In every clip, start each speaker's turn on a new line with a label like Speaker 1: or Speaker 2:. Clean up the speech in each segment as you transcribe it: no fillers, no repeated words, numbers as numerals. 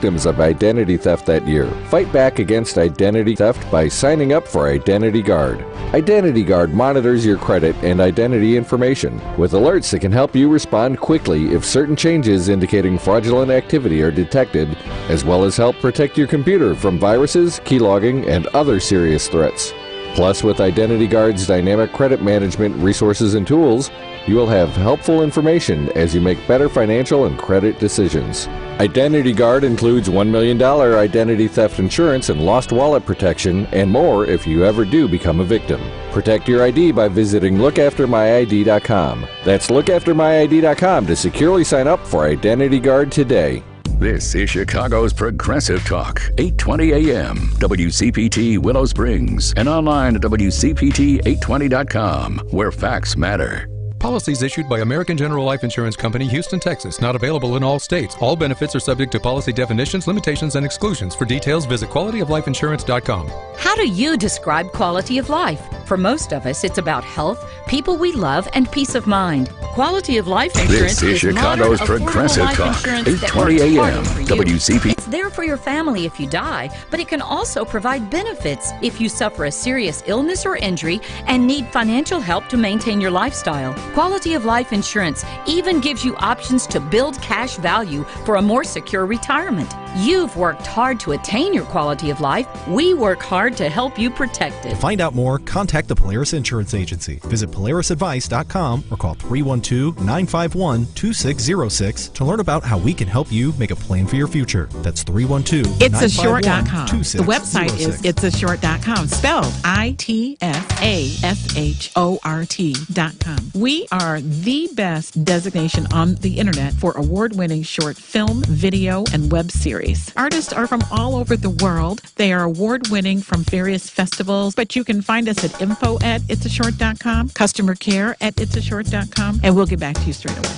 Speaker 1: victims of identity theft that year. Fight back against identity theft by signing up for Identity Guard. Identity Guard monitors your credit and identity information with alerts that can help you respond quickly if certain changes indicating fraudulent activity are detected, as well as help protect your computer from viruses, keylogging, and other serious threats. Plus, with Identity Guard's dynamic credit management resources and tools, you will have helpful information as you make better financial and credit decisions. Identity Guard includes $1 million identity theft insurance and lost wallet protection, and more if you ever do become a victim. Protect your ID by visiting lookaftermyid.com. That's lookaftermyid.com to securely sign up for Identity Guard today.
Speaker 2: This is Chicago's Progressive Talk, 820 AM, WCPT Willow Springs, and online at WCPT820.com, where facts matter.
Speaker 3: Policies issued by American General Life Insurance Company, Houston, Texas. Not available in all states. All benefits are subject to policy definitions, limitations, and exclusions. For details, visit qualityoflifeinsurance.com.
Speaker 4: How do you describe quality of life? For most of us, it's about health, people we love, and peace of mind. Quality of Life Insurance
Speaker 2: is Chicago's
Speaker 4: modern,
Speaker 2: Progressive Talk, 820 AM, WCP.
Speaker 4: It's there for your family if you die, but it can also provide benefits if you suffer a serious illness or injury and need financial help to maintain your lifestyle. Quality of Life Insurance even gives you options to build cash value for a more secure retirement. You've worked hard to attain your quality of life. We work hard to help you protect it.
Speaker 5: To find out more, contact the Polaris Insurance Agency. Visit polarisadvice.com or call 312-951-2606 to learn about how we can help you make a plan for your future. That's 312-951-2606.
Speaker 6: The website is itsashort.com, spelled ITFASHORT.com. We are the best designation on the internet for award-winning short film, video, and web series. Artists are from all over the world. They are award-winning from various festivals, but you can find us at info@itsashort.com, customer care at itsashort.com, and we'll get back to you straight away.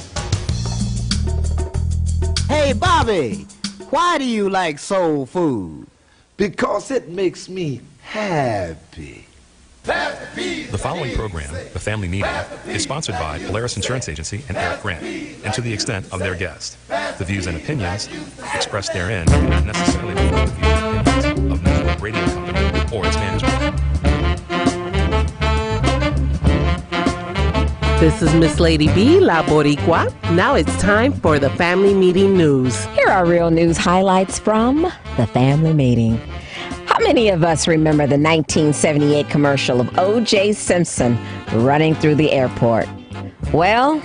Speaker 7: Hey, Bobby, why do you like soul food? Because it makes me happy.
Speaker 8: The following program, The Family Meeting, is sponsored by Polaris Insurance Agency and Eric Grant, and to the extent of their guest. The views and opinions expressed therein do not necessarily reflect the views and opinions of Network Radio Company or its management.
Speaker 9: This is Miss Lady B, La Boricua. Now it's time for the Family Meeting News.
Speaker 10: Here are real news highlights from the Family Meeting. How many of us remember the 1978 commercial of O.J. Simpson running through the airport? Well,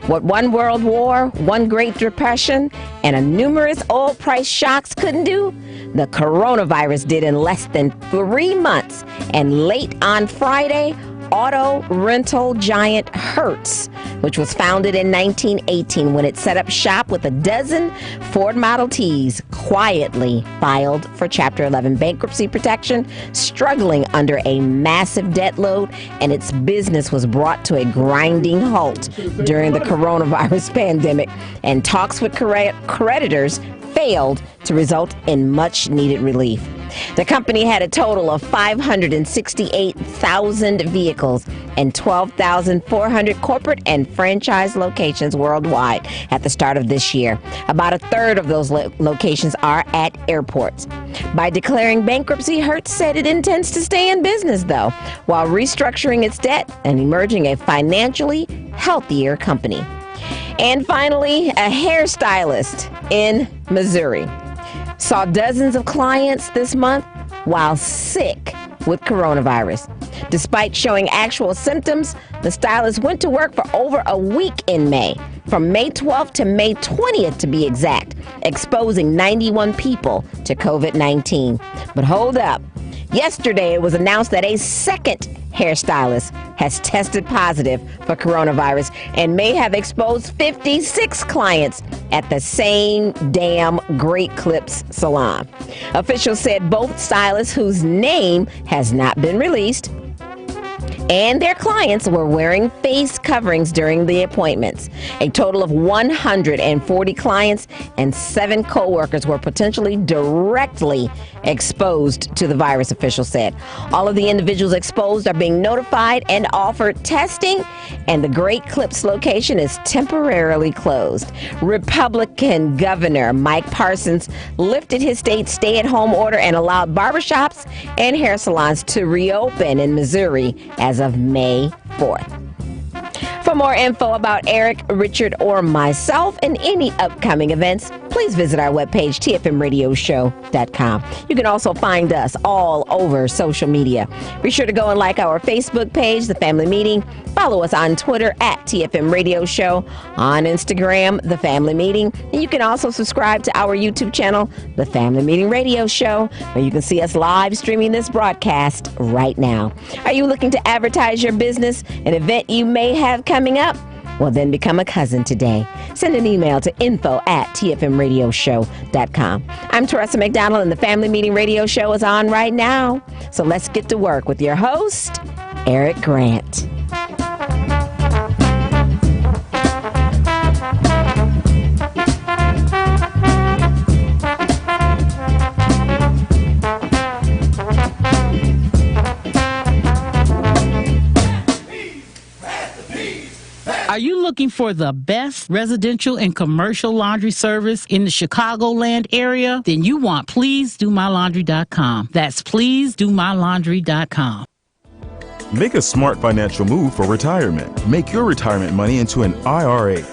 Speaker 10: what one world war, one Great Depression, and a numerous oil price shocks couldn't do, the coronavirus did in less than 3 months. And late on Friday, auto rental giant Hertz, which was founded in 1918 when it set up shop with a dozen Ford Model Ts, quietly filed for Chapter 11 bankruptcy protection, struggling under a massive debt load, and its business was brought to a grinding halt during the coronavirus pandemic, and talks with creditors failed to result in much needed relief. The company had a total of 568,000 vehicles and 12,400 corporate and franchise locations worldwide at the start of this year. About a third of those locations are at airports. By declaring bankruptcy, Hertz said it intends to stay in business, though, while restructuring its debt and emerging a financially healthier company. And finally, a hairstylist in Missouri saw dozens of clients this month while sick with coronavirus. Despite showing actual symptoms, the stylist went to work for over a week in May, from May 12th to May 20th to be exact, exposing 91 people to COVID-19. But hold up. Yesterday, it was announced that a second hairstylist has tested positive for coronavirus and may have exposed 56 clients at the same damn Great Clips salon. Officials said both stylists, whose name has not been released, and their clients were wearing face coverings during the appointments. A total of 140 clients and 7 co-workers were potentially directly exposed to the virus, officials said. All of the individuals exposed are being notified and offered testing, and the Great Clips location is temporarily closed. Republican Governor Mike Parsons lifted his state's stay-at-home order and allowed barbershops and hair salons to reopen in Missouri as of May 4th. For more info about Eric, Richard, or myself and any upcoming events, please visit our webpage, tfmradioshow.com. You can also find us all over social media. Be sure to go and like our Facebook page, The Family Meeting. Follow us on Twitter at TFM Radio Show, on Instagram, The Family Meeting. And you can also subscribe to our YouTube channel, The Family Meeting Radio Show, where you can see us live streaming this broadcast right now. Are you looking to advertise your business, an event you may have coming up? Well, then become a cousin today. Send an email to info@tfmradioshow.com. I'm Teresa McDonald, and the Family Meeting Radio Show is on right now. So let's get to work with your host, Eric Grant.
Speaker 6: Are you looking for the best residential and commercial laundry service in the Chicagoland area? Then you want PleaseDoMyLaundry.com. That's PleaseDoMyLaundry.com.
Speaker 11: Make a smart financial move for retirement. Make your retirement money into an IRA.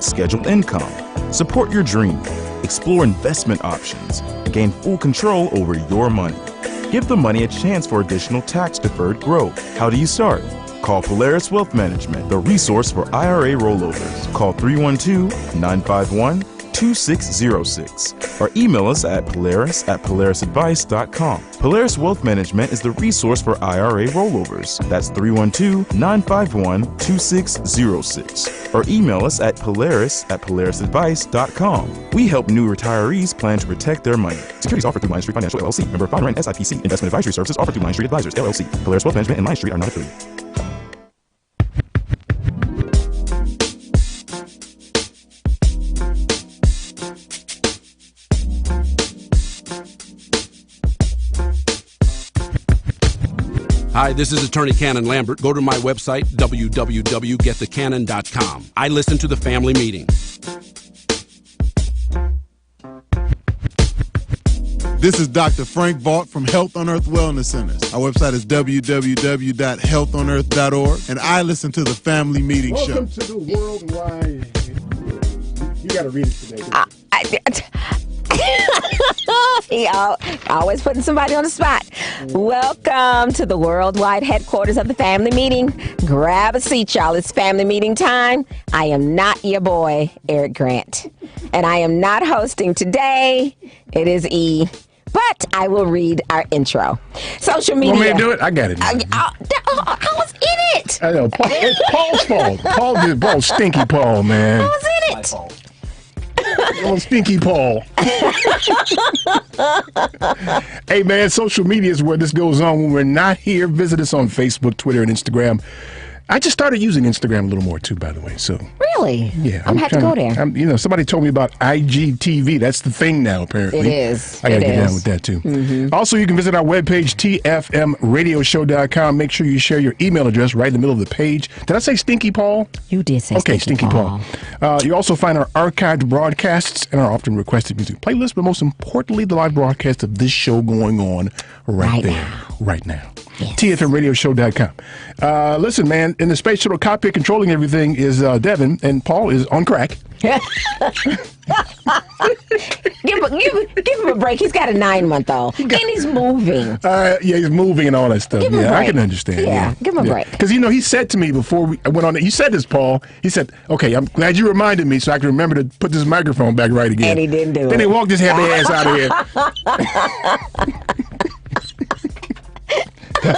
Speaker 11: Schedule income. Support your dream. Explore investment options. Gain full control over your money. Give the money a chance for additional tax-deferred growth. How do you start? Call Polaris Wealth Management, the resource for IRA rollovers. Call 312-951-2606 or email us at polaris@polarisadvice.com. Polaris Wealth Management is the resource for IRA rollovers. That's 312-951-2606 or email us at polaris@polarisadvice.com. We help new retirees plan to protect their money. Securities offered through Line Street Financial LLC. Member FINRA SIPC. Investment advisory services offered through Line Street Advisors LLC. Polaris Wealth Management and Line Street are not affiliated.
Speaker 12: Hi, this is Attorney Cannon Lambert. Go to my website, www.getthecannon.com. I listen to the Family Meeting.
Speaker 13: This is Dr. Frank Vaught from Health on Earth Wellness Centers. Our website is www.healthonearth.org, and I listen to the Family Meeting Show.
Speaker 14: Welcome to the worldwide. You got to read it today.
Speaker 10: He always putting somebody on the spot. Welcome to the worldwide headquarters of the Family Meeting. Grab a seat, y'all. It's Family Meeting time. I am not your boy, Eric Grant. And I am not hosting today. It is E. But I will read our intro. Social media.
Speaker 14: Want me to do it? I got it.
Speaker 10: I was in it.
Speaker 14: I know. It's Paul's fault. Paul, stinky Paul, man.
Speaker 10: I was in it.
Speaker 14: Oh, stinky Paul. Hey, man, social media is where this goes on when we're not here. Visit us on Facebook, Twitter, and Instagram. I just started using Instagram a little more, too, by the way. So
Speaker 10: really?
Speaker 14: Yeah.
Speaker 10: I'm going to have to go there.
Speaker 14: Somebody told me about IGTV. That's the thing now, apparently.
Speaker 10: It is.
Speaker 14: I got to get down with that, too. Mm-hmm. Also, you can visit our webpage, tfmradioshow.com. Make sure you share your email address right in the middle of the page. Did I say Stinky Paul?
Speaker 10: You did say
Speaker 14: okay, Stinky Paul. You also find our archived broadcasts and our often requested music playlist, but most importantly, the live broadcast of this show going on right now. Yes. TFMradioshow.com. Listen, man, in the Space Shuttle cockpit controlling everything is Devin, and Paul is on crack.
Speaker 10: give him a break. He's got a 9-month-old, and he's moving.
Speaker 14: Yeah, he's moving and all that stuff. Yeah, I can understand.
Speaker 10: Yeah, give him a break.
Speaker 14: Because, he said to me before we went on, he said this, Paul, he said, okay, I'm glad you reminded me so I can remember to put this microphone back right again.
Speaker 10: And he didn't do it.
Speaker 14: Then he walked his heavy ass out of here.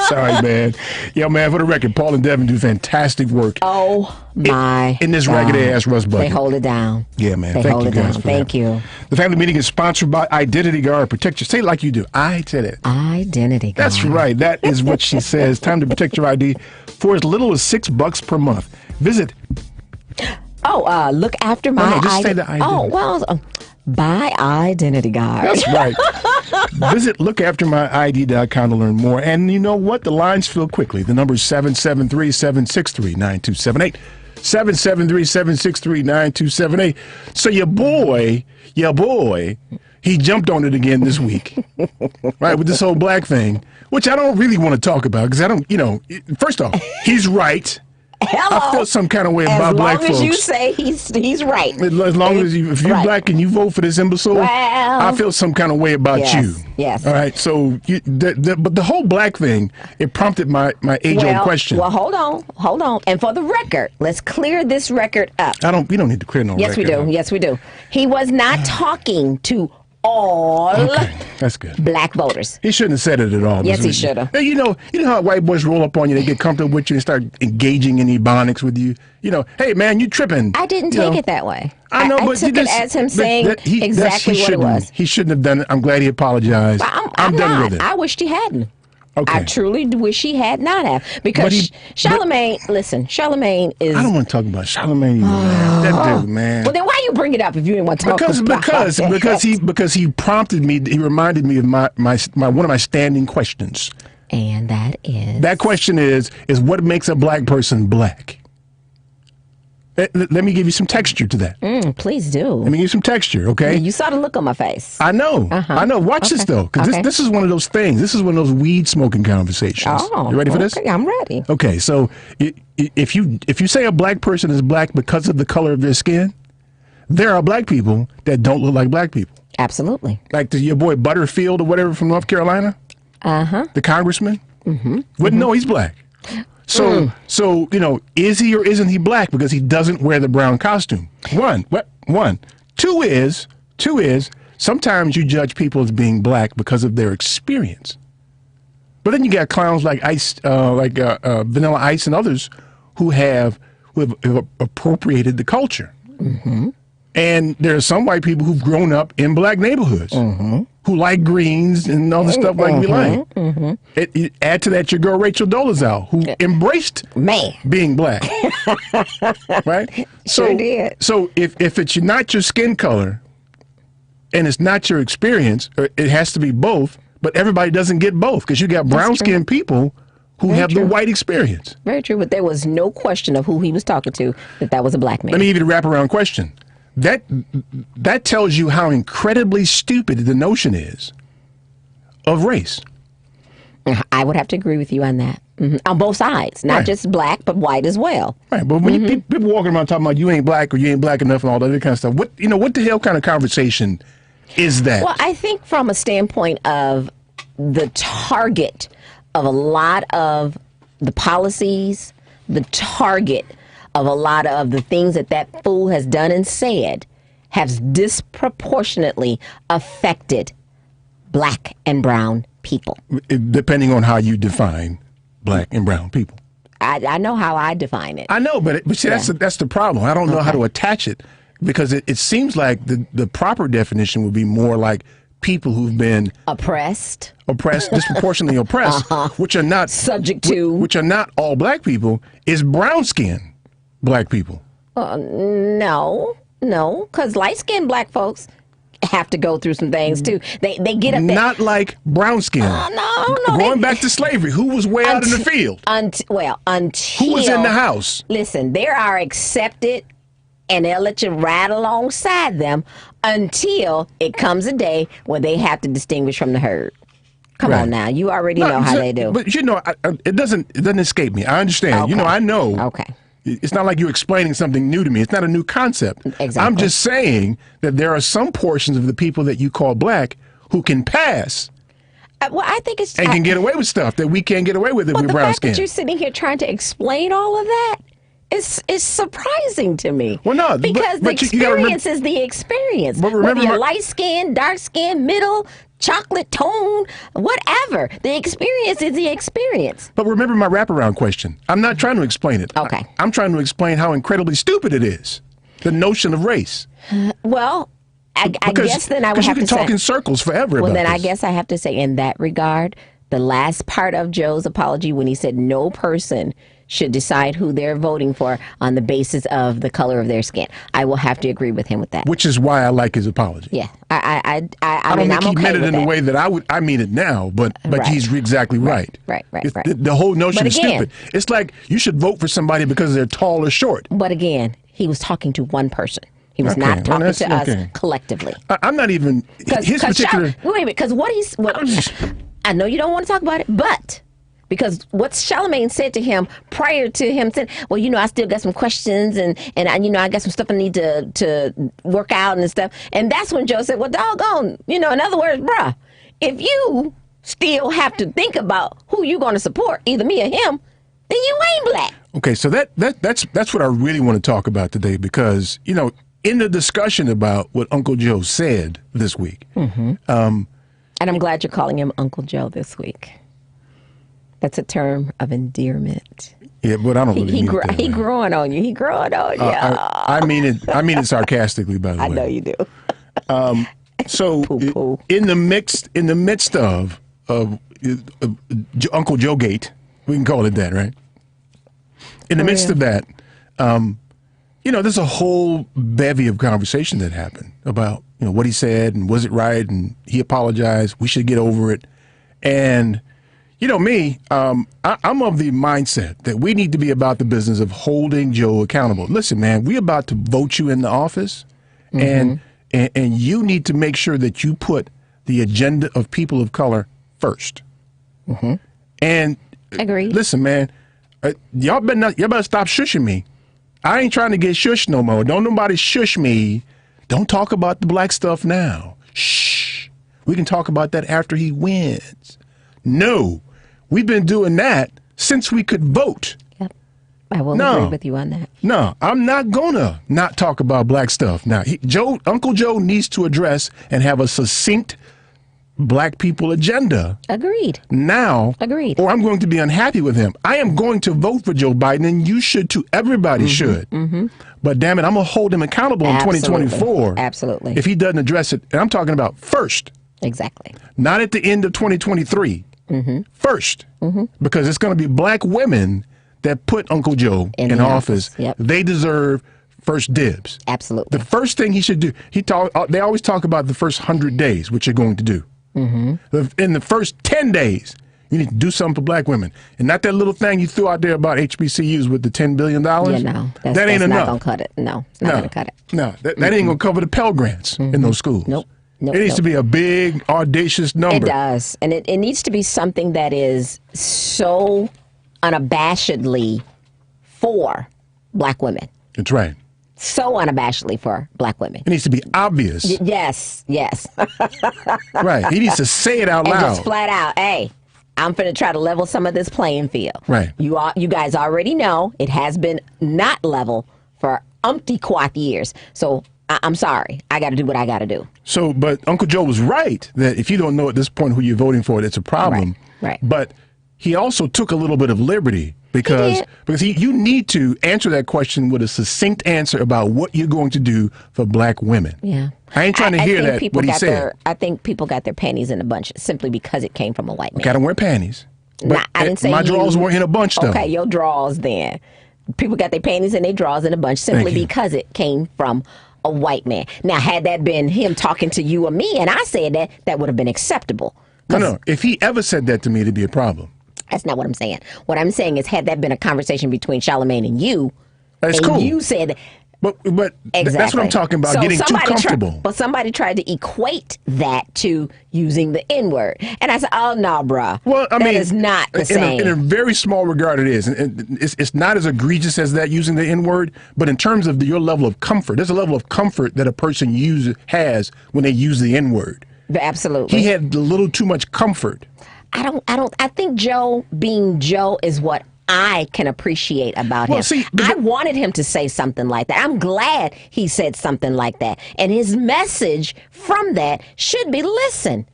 Speaker 14: Sorry, man. Yo, man, for the record, Paul and Devin do fantastic work.
Speaker 10: Oh, my
Speaker 14: in this
Speaker 10: God.
Speaker 14: raggedy-ass rust bucket.
Speaker 10: They hold it down.
Speaker 14: Yeah, man.
Speaker 10: They
Speaker 14: Thank
Speaker 10: hold
Speaker 14: you
Speaker 10: it
Speaker 14: guys
Speaker 10: down.
Speaker 14: for
Speaker 10: Thank
Speaker 14: that.
Speaker 10: you.
Speaker 14: The family meeting is sponsored by Identity Guard. Protect your... Say it like you do. I said it.
Speaker 10: Identity Guard.
Speaker 14: That's right. That is what she says. Time to protect your ID for as little as $6 per month. Visit...
Speaker 10: look after my
Speaker 14: No, just say the identity.
Speaker 10: Oh, well, buy Identity Guard.
Speaker 14: That's right. Visit lookaftermyid.com to learn more. And you know what? The lines fill quickly. The number is 773-763-9278. 773-763-9278. So your boy, he jumped on it again this week, right, with this whole black thing, which I don't really want to talk about because I don't, first off, he's right.
Speaker 10: Hello.
Speaker 14: I feel some kind of way about black folks.
Speaker 10: As long as you say he's right.
Speaker 14: As long as if you're black and you vote for this imbecile,
Speaker 10: well,
Speaker 14: I feel some kind of way about you.
Speaker 10: Yes.
Speaker 14: All right. So, but the whole black thing, it prompted my age-old question.
Speaker 10: Well, hold on. And for the record, let's clear this record up.
Speaker 14: We don't need to clear no record.
Speaker 10: Yes, we do. He was not talking to all
Speaker 14: that's good.
Speaker 10: black voters.
Speaker 14: He shouldn't have said it at all.
Speaker 10: Yes, he should have.
Speaker 14: You know how white boys roll up on you, they get comfortable with you and start engaging in ebonics with you. Hey man, you tripping.
Speaker 10: I didn't take it that way.
Speaker 14: I know,
Speaker 10: but I took it as him saying exactly what it was.
Speaker 14: He shouldn't have done it. I'm glad he apologized. I'm done with it.
Speaker 10: I wished he hadn't.
Speaker 14: Okay.
Speaker 10: I truly wish he had not have. Because Charlamagne is...
Speaker 14: I don't want to talk about Charlamagne. That dude, man.
Speaker 10: Well, then why you bring it up if you didn't want to talk about it?
Speaker 14: Because he prompted me, he reminded me of my one of my standing questions.
Speaker 10: And that is?
Speaker 14: That question is what makes a black person black? Let me give you some texture to that.
Speaker 10: Please do.
Speaker 14: Let me give you some texture, okay?
Speaker 10: You saw the look on my face.
Speaker 14: I know. I know. Watch this, though, because this is one of those things. This is one of those weed-smoking conversations.
Speaker 10: Oh,
Speaker 14: you ready for this?
Speaker 10: Okay, I'm ready.
Speaker 14: Okay, so if you say a black person is black because of the color of their skin, there are black people that don't look like black people.
Speaker 10: Absolutely.
Speaker 14: Like your boy Butterfield or whatever from North Carolina? The congressman? Wouldn't know he's black. So is he or isn't he black because he doesn't wear the brown costume? One. Two is sometimes you judge people as being black because of their experience. But then you got clowns like Vanilla Ice and others who have appropriated the culture. And there are some white people who've grown up in black neighborhoods who like greens and all the stuff like we like. Add to that your girl Rachel Dolezal, who embraced being black. Right?
Speaker 10: Sure did.
Speaker 14: So if it's not your skin color and it's not your experience, it has to be both, but everybody doesn't get both because you got brown-skinned people who have the white experience.
Speaker 10: Very true, but there was no question of who he was talking to, that was a black man.
Speaker 14: Let me give you the wraparound question. That tells you how incredibly stupid the notion is of race.
Speaker 10: I would have to agree with you on that. On both sides, not just black, but white as well.
Speaker 14: Right, but when people walking around talking about you ain't black or you ain't black enough and all that other kind of stuff, what the hell kind of conversation is that?
Speaker 10: Well, I think from a standpoint of the target of a lot of the policies, the target of a lot of the things that fool has done and said has disproportionately affected black and brown people.
Speaker 14: Depending on how you define black and brown people.
Speaker 10: I know how I define it.
Speaker 14: I know, but see, that's the problem. I don't know how to attach it because it seems like the proper definition would be more like people who've been
Speaker 10: oppressed,
Speaker 14: disproportionately oppressed, which are not
Speaker 10: subject to,
Speaker 14: which are not all black people, is brown skin black people.
Speaker 10: No, because light-skinned black folks have to go through some things too. They get up there.
Speaker 14: Not like brown skin.
Speaker 10: No.
Speaker 14: Going back to slavery, who was way out in the field?
Speaker 10: Until
Speaker 14: who was in the house?
Speaker 10: Listen, they are accepted, and they'll let you ride alongside them until it comes a day when they have to distinguish from the herd. Come on now, you already know how they do.
Speaker 14: But it doesn't escape me. I understand.
Speaker 10: Okay.
Speaker 14: I know.
Speaker 10: Okay.
Speaker 14: It's not like you're explaining something new to me. It's not a new concept.
Speaker 10: Exactly.
Speaker 14: I'm just saying that there are some portions of the people that you call black who can pass.
Speaker 10: Well, I think it's...
Speaker 14: And can get away with stuff that we can't get away with if we're brown skin.
Speaker 10: But the fact that you're sitting here trying to explain all of that is surprising to me.
Speaker 14: Well, no,
Speaker 10: because
Speaker 14: but
Speaker 10: the experience is the experience.
Speaker 14: But remember,
Speaker 10: whether you're light skin, dark skin, middle, chocolate tone, whatever, the experience is the experience.
Speaker 14: But remember my wraparound question. I'm not trying to explain it.
Speaker 10: Okay.
Speaker 14: I'm trying to explain how incredibly stupid it is. The notion of race.
Speaker 10: Well, I guess then I would have to say.
Speaker 14: Because you can talk in circles forever
Speaker 10: well,
Speaker 14: about
Speaker 10: then
Speaker 14: this.
Speaker 10: I guess I have to say in that regard, the last part of Joe's apology when he said no person should decide who they're voting for on the basis of the color of their skin. I will have to agree with him with that.
Speaker 14: Which is why I like his apology.
Speaker 10: Yeah, I
Speaker 14: don't think he meant it in the way that I mean it now, but
Speaker 10: Right.
Speaker 14: he's exactly right.
Speaker 10: Right.
Speaker 14: The whole notion
Speaker 10: But
Speaker 14: is
Speaker 10: again-
Speaker 14: stupid. It's like you should vote for somebody because they're tall or short.
Speaker 10: But again, he was talking to one person. He was not talking to us collectively.
Speaker 14: I'm not even his particular.
Speaker 10: Wait a minute, because I know you don't want to talk about it, but because what Charlamagne said to him prior to him saying, well, you know, I still got some questions and I got some stuff I need to work out and stuff. And that's when Joe said, well, doggone, in other words, bruh, if you still have to think about who you're going to support, either me or him, then you ain't black.
Speaker 14: Okay, so that's what I really want to talk about today because, in the discussion about what Uncle Joe said this week.
Speaker 10: Mm-hmm. And I'm glad you're calling him Uncle Joe this week. That's a term of endearment.
Speaker 14: Yeah, but I don't really mean it that
Speaker 10: He
Speaker 14: way.
Speaker 10: growing on you. He growing on you.
Speaker 14: I mean it sarcastically, by the way.
Speaker 10: I know you do.
Speaker 14: So in the midst of Uncle Joe Gate, we can call it that, right? In the midst of that, there's a whole bevy of conversation that happened about what he said and was it right and he apologized. We should get over it. And me, I'm of the mindset that we need to be about the business of holding Joe accountable. Listen, man, we're about to vote you in the office, and you need to make sure that you put the agenda of people of color first.
Speaker 10: Mm-hmm.
Speaker 14: And
Speaker 10: agreed.
Speaker 14: Listen, man, y'all better stop shushing me. I ain't trying to get shushed no more. Don't nobody shush me. Don't talk about the black stuff now. Shh. We can talk about that after he wins. No. We've been doing that since we could vote.
Speaker 10: Yep. I will agree with you on that.
Speaker 14: No, I'm not gonna not talk about black stuff. Now, Uncle Joe needs to address and have a succinct black people agenda.
Speaker 10: Agreed.
Speaker 14: Now.
Speaker 10: Agreed.
Speaker 14: Or I'm going to be unhappy with him. I am going to vote for Joe Biden, and you should too. Everybody should.
Speaker 10: Mm-hmm.
Speaker 14: But damn it, I'm going to hold him accountable in 2024.
Speaker 10: Absolutely.
Speaker 14: If he doesn't address it. And I'm talking about first.
Speaker 10: Exactly.
Speaker 14: Not at the end of 2023.
Speaker 10: Mm-hmm.
Speaker 14: First.
Speaker 10: Mm-hmm.
Speaker 14: Because it's going to be black women that put Uncle Joe in office.
Speaker 10: Yep.
Speaker 14: They deserve first dibs.
Speaker 10: Absolutely.
Speaker 14: The first thing he should do, they always talk about the first 100 days, which you're going to do.
Speaker 10: Mm-hmm.
Speaker 14: In the first 10 days, you need to do something for black women. And not that little thing you threw out there about HBCUs with the $10 billion.
Speaker 10: Yeah, no.
Speaker 14: That ain't enough.
Speaker 10: Not going to cut it. No, it's not going to cut it.
Speaker 14: No, that ain't going to cover the Pell Grants in those schools.
Speaker 10: Nope.
Speaker 14: It needs to be a big, audacious number.
Speaker 10: It does. And it needs to be something that is so unabashedly for black women.
Speaker 14: That's right.
Speaker 10: So unabashedly for black women.
Speaker 14: It needs to be obvious.
Speaker 10: Yes.
Speaker 14: Right. He needs to say it out loud.
Speaker 10: And just flat out, hey, I'm finna try to level some of this playing field.
Speaker 14: Right.
Speaker 10: You guys already know it has been not level for umpty-quath years. So I'm sorry. I got to do what I got to do.
Speaker 14: So, but Uncle Joe was right that if you don't know at this point who you're voting for, it's a problem.
Speaker 10: Right.
Speaker 14: But he also took a little bit of liberty because you need to answer that question with a succinct answer about what you're going to do for black women.
Speaker 10: Yeah.
Speaker 14: I ain't trying to hear that, what he said.
Speaker 10: I think people got their panties in a bunch simply because it came from a white man.
Speaker 14: Okay, I don't wear panties. But
Speaker 10: I didn't say
Speaker 14: my drawers weren't in a bunch, though.
Speaker 10: Okay, your drawers then. People got their panties and their drawers in a bunch simply because it came from a white man. Now, had that been him talking to you or me and I said that, that would have been acceptable.
Speaker 14: No. If he ever said that to me, it'd be a problem.
Speaker 10: That's not what I'm saying. What I'm saying is, had that been a conversation between Charlamagne and you,
Speaker 14: that's cool.
Speaker 10: You said,
Speaker 14: but
Speaker 10: exactly.
Speaker 14: That's what I'm talking about. So getting too comfortable.
Speaker 10: But somebody tried to equate that to using the N-word, and I said, "Oh no, bruh.
Speaker 14: Well, I mean,
Speaker 10: that is not the same."
Speaker 14: In a very small regard, it is. And it's not as egregious as that using the N-word. But in terms of your level of comfort, there's a level of comfort that a person has when they use the N-word.
Speaker 10: Absolutely.
Speaker 14: He had a little too much comfort.
Speaker 10: I think Joe being Joe is what I can appreciate about him.
Speaker 14: See,
Speaker 10: I wanted him to say something like that. I'm glad he said something like that. And his message from that should be, listen,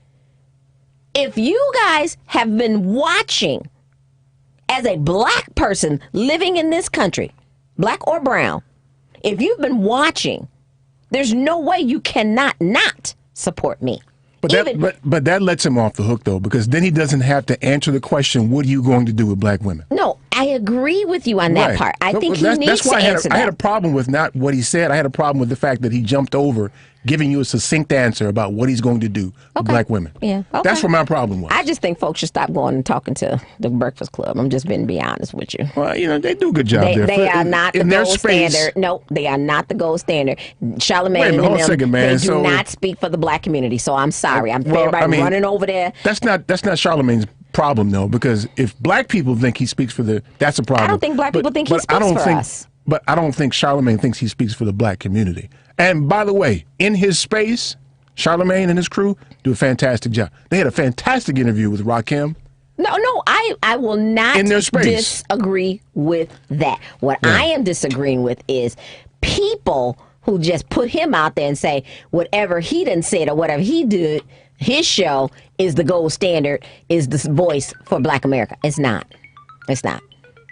Speaker 10: if you guys have been watching as a black person living in this country, black or brown, if you've been watching, there's no way you cannot not support me.
Speaker 14: But that lets him off the hook, though, because then he doesn't have to answer the question, what are you going to do with black women?
Speaker 10: No, I agree with you on that part. I think he needs to answer that.
Speaker 14: I had a problem with not what he said. I had a problem with the fact that he jumped over giving you a succinct answer about what he's going to do with black women.
Speaker 10: Yeah, okay.
Speaker 14: That's what my problem was.
Speaker 10: I just think folks should stop going and talking to the Breakfast Club. I'm just being honest with you.
Speaker 14: Well, they do a good job there.
Speaker 10: They are not the gold standard. No, they are not the gold standard. Charlamagne and them, they do not speak for the black community. So I'm sorry. Everybody running over there.
Speaker 14: That's not Charlamagne's problem, though, because if black people think he speaks for that's a problem.
Speaker 10: I don't think black people think he speaks for us.
Speaker 14: But I don't think Charlamagne thinks he speaks for the black community. And by the way, in his space, Charlamagne and his crew do a fantastic job. They had a fantastic interview with Rakim.
Speaker 10: No, I will not disagree with that. What I am disagreeing with is people who just put him out there and say whatever he done said or whatever he did, his show is the gold standard, is the voice for black America. It's not. It's not.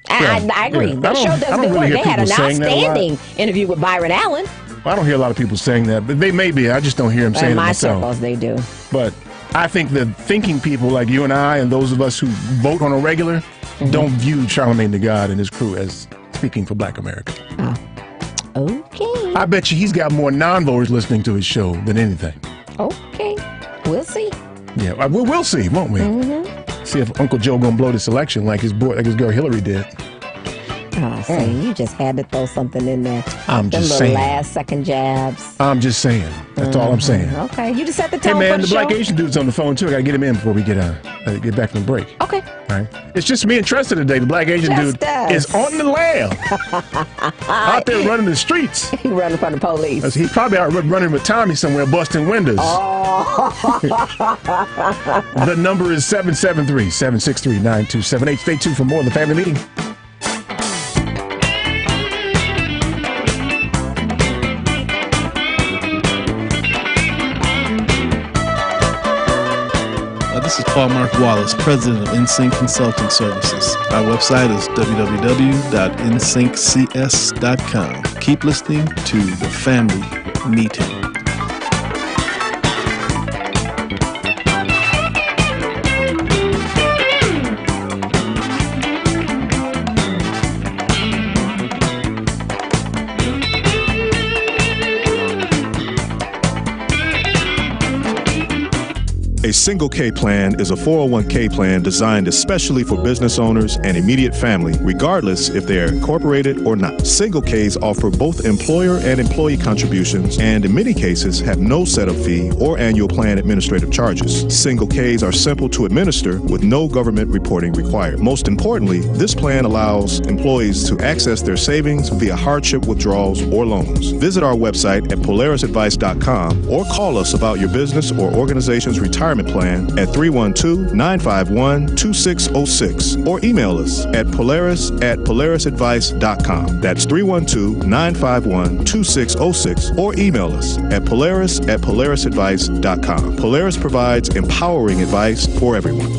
Speaker 10: I agree. That show does good work. They had an outstanding interview with Byron Allen.
Speaker 14: I don't hear a lot of people saying that, but they may be. I just don't hear them saying it myself.
Speaker 10: In my circles, they do.
Speaker 14: But I think the thinking people like you and I and those of us who vote on a regular don't view Charlamagne the God and his crew as speaking for black America.
Speaker 10: Oh. Okay.
Speaker 14: I bet you he's got more non-voters listening to his show than anything.
Speaker 10: Okay. We'll see.
Speaker 14: Yeah, we'll see, won't we? See if Uncle Joe gonna blow this election like his girl Hillary did.
Speaker 10: Oh, see, you just had to throw something in there.
Speaker 14: I'm just saying.
Speaker 10: Last second jabs.
Speaker 14: I'm just saying. That's all I'm saying.
Speaker 10: Okay, you just set the tone.
Speaker 14: Hey man,
Speaker 10: for
Speaker 14: the Black Asian dude's on the phone too. I gotta get him in before we get back from the break.
Speaker 10: Okay.
Speaker 14: All right. It's just me and Tresta today. The Black Asian dude is on the lam. Out there running the streets.
Speaker 10: He running from the police.
Speaker 14: He's probably out running with Tommy somewhere, busting windows.
Speaker 10: Oh.
Speaker 14: The number is 773-763-9278. Stay tuned for more of the Family Meeting.
Speaker 15: This is Paul Mark Wallace, president of NSYNC Consulting Services. Our website is www.nsynccs.com. Keep listening to The Family Meeting.
Speaker 16: A Single K plan is a 401k plan designed especially for business owners and immediate family, regardless if they are incorporated or not. Single Ks offer both employer and employee contributions and in many cases have no setup fee or annual plan administrative charges. Single Ks are simple to administer with no government reporting required. Most importantly, this plan allows employees to access their savings via hardship withdrawals or loans. Visit our website at polarisadvice.com or call us about your business or organization's retirement plan at 312-951-2606 or email us at polaris@polarisadvice.com. That's 312-951-2606 or email us at polaris@polarisadvice.com. Polaris provides empowering advice for everyone.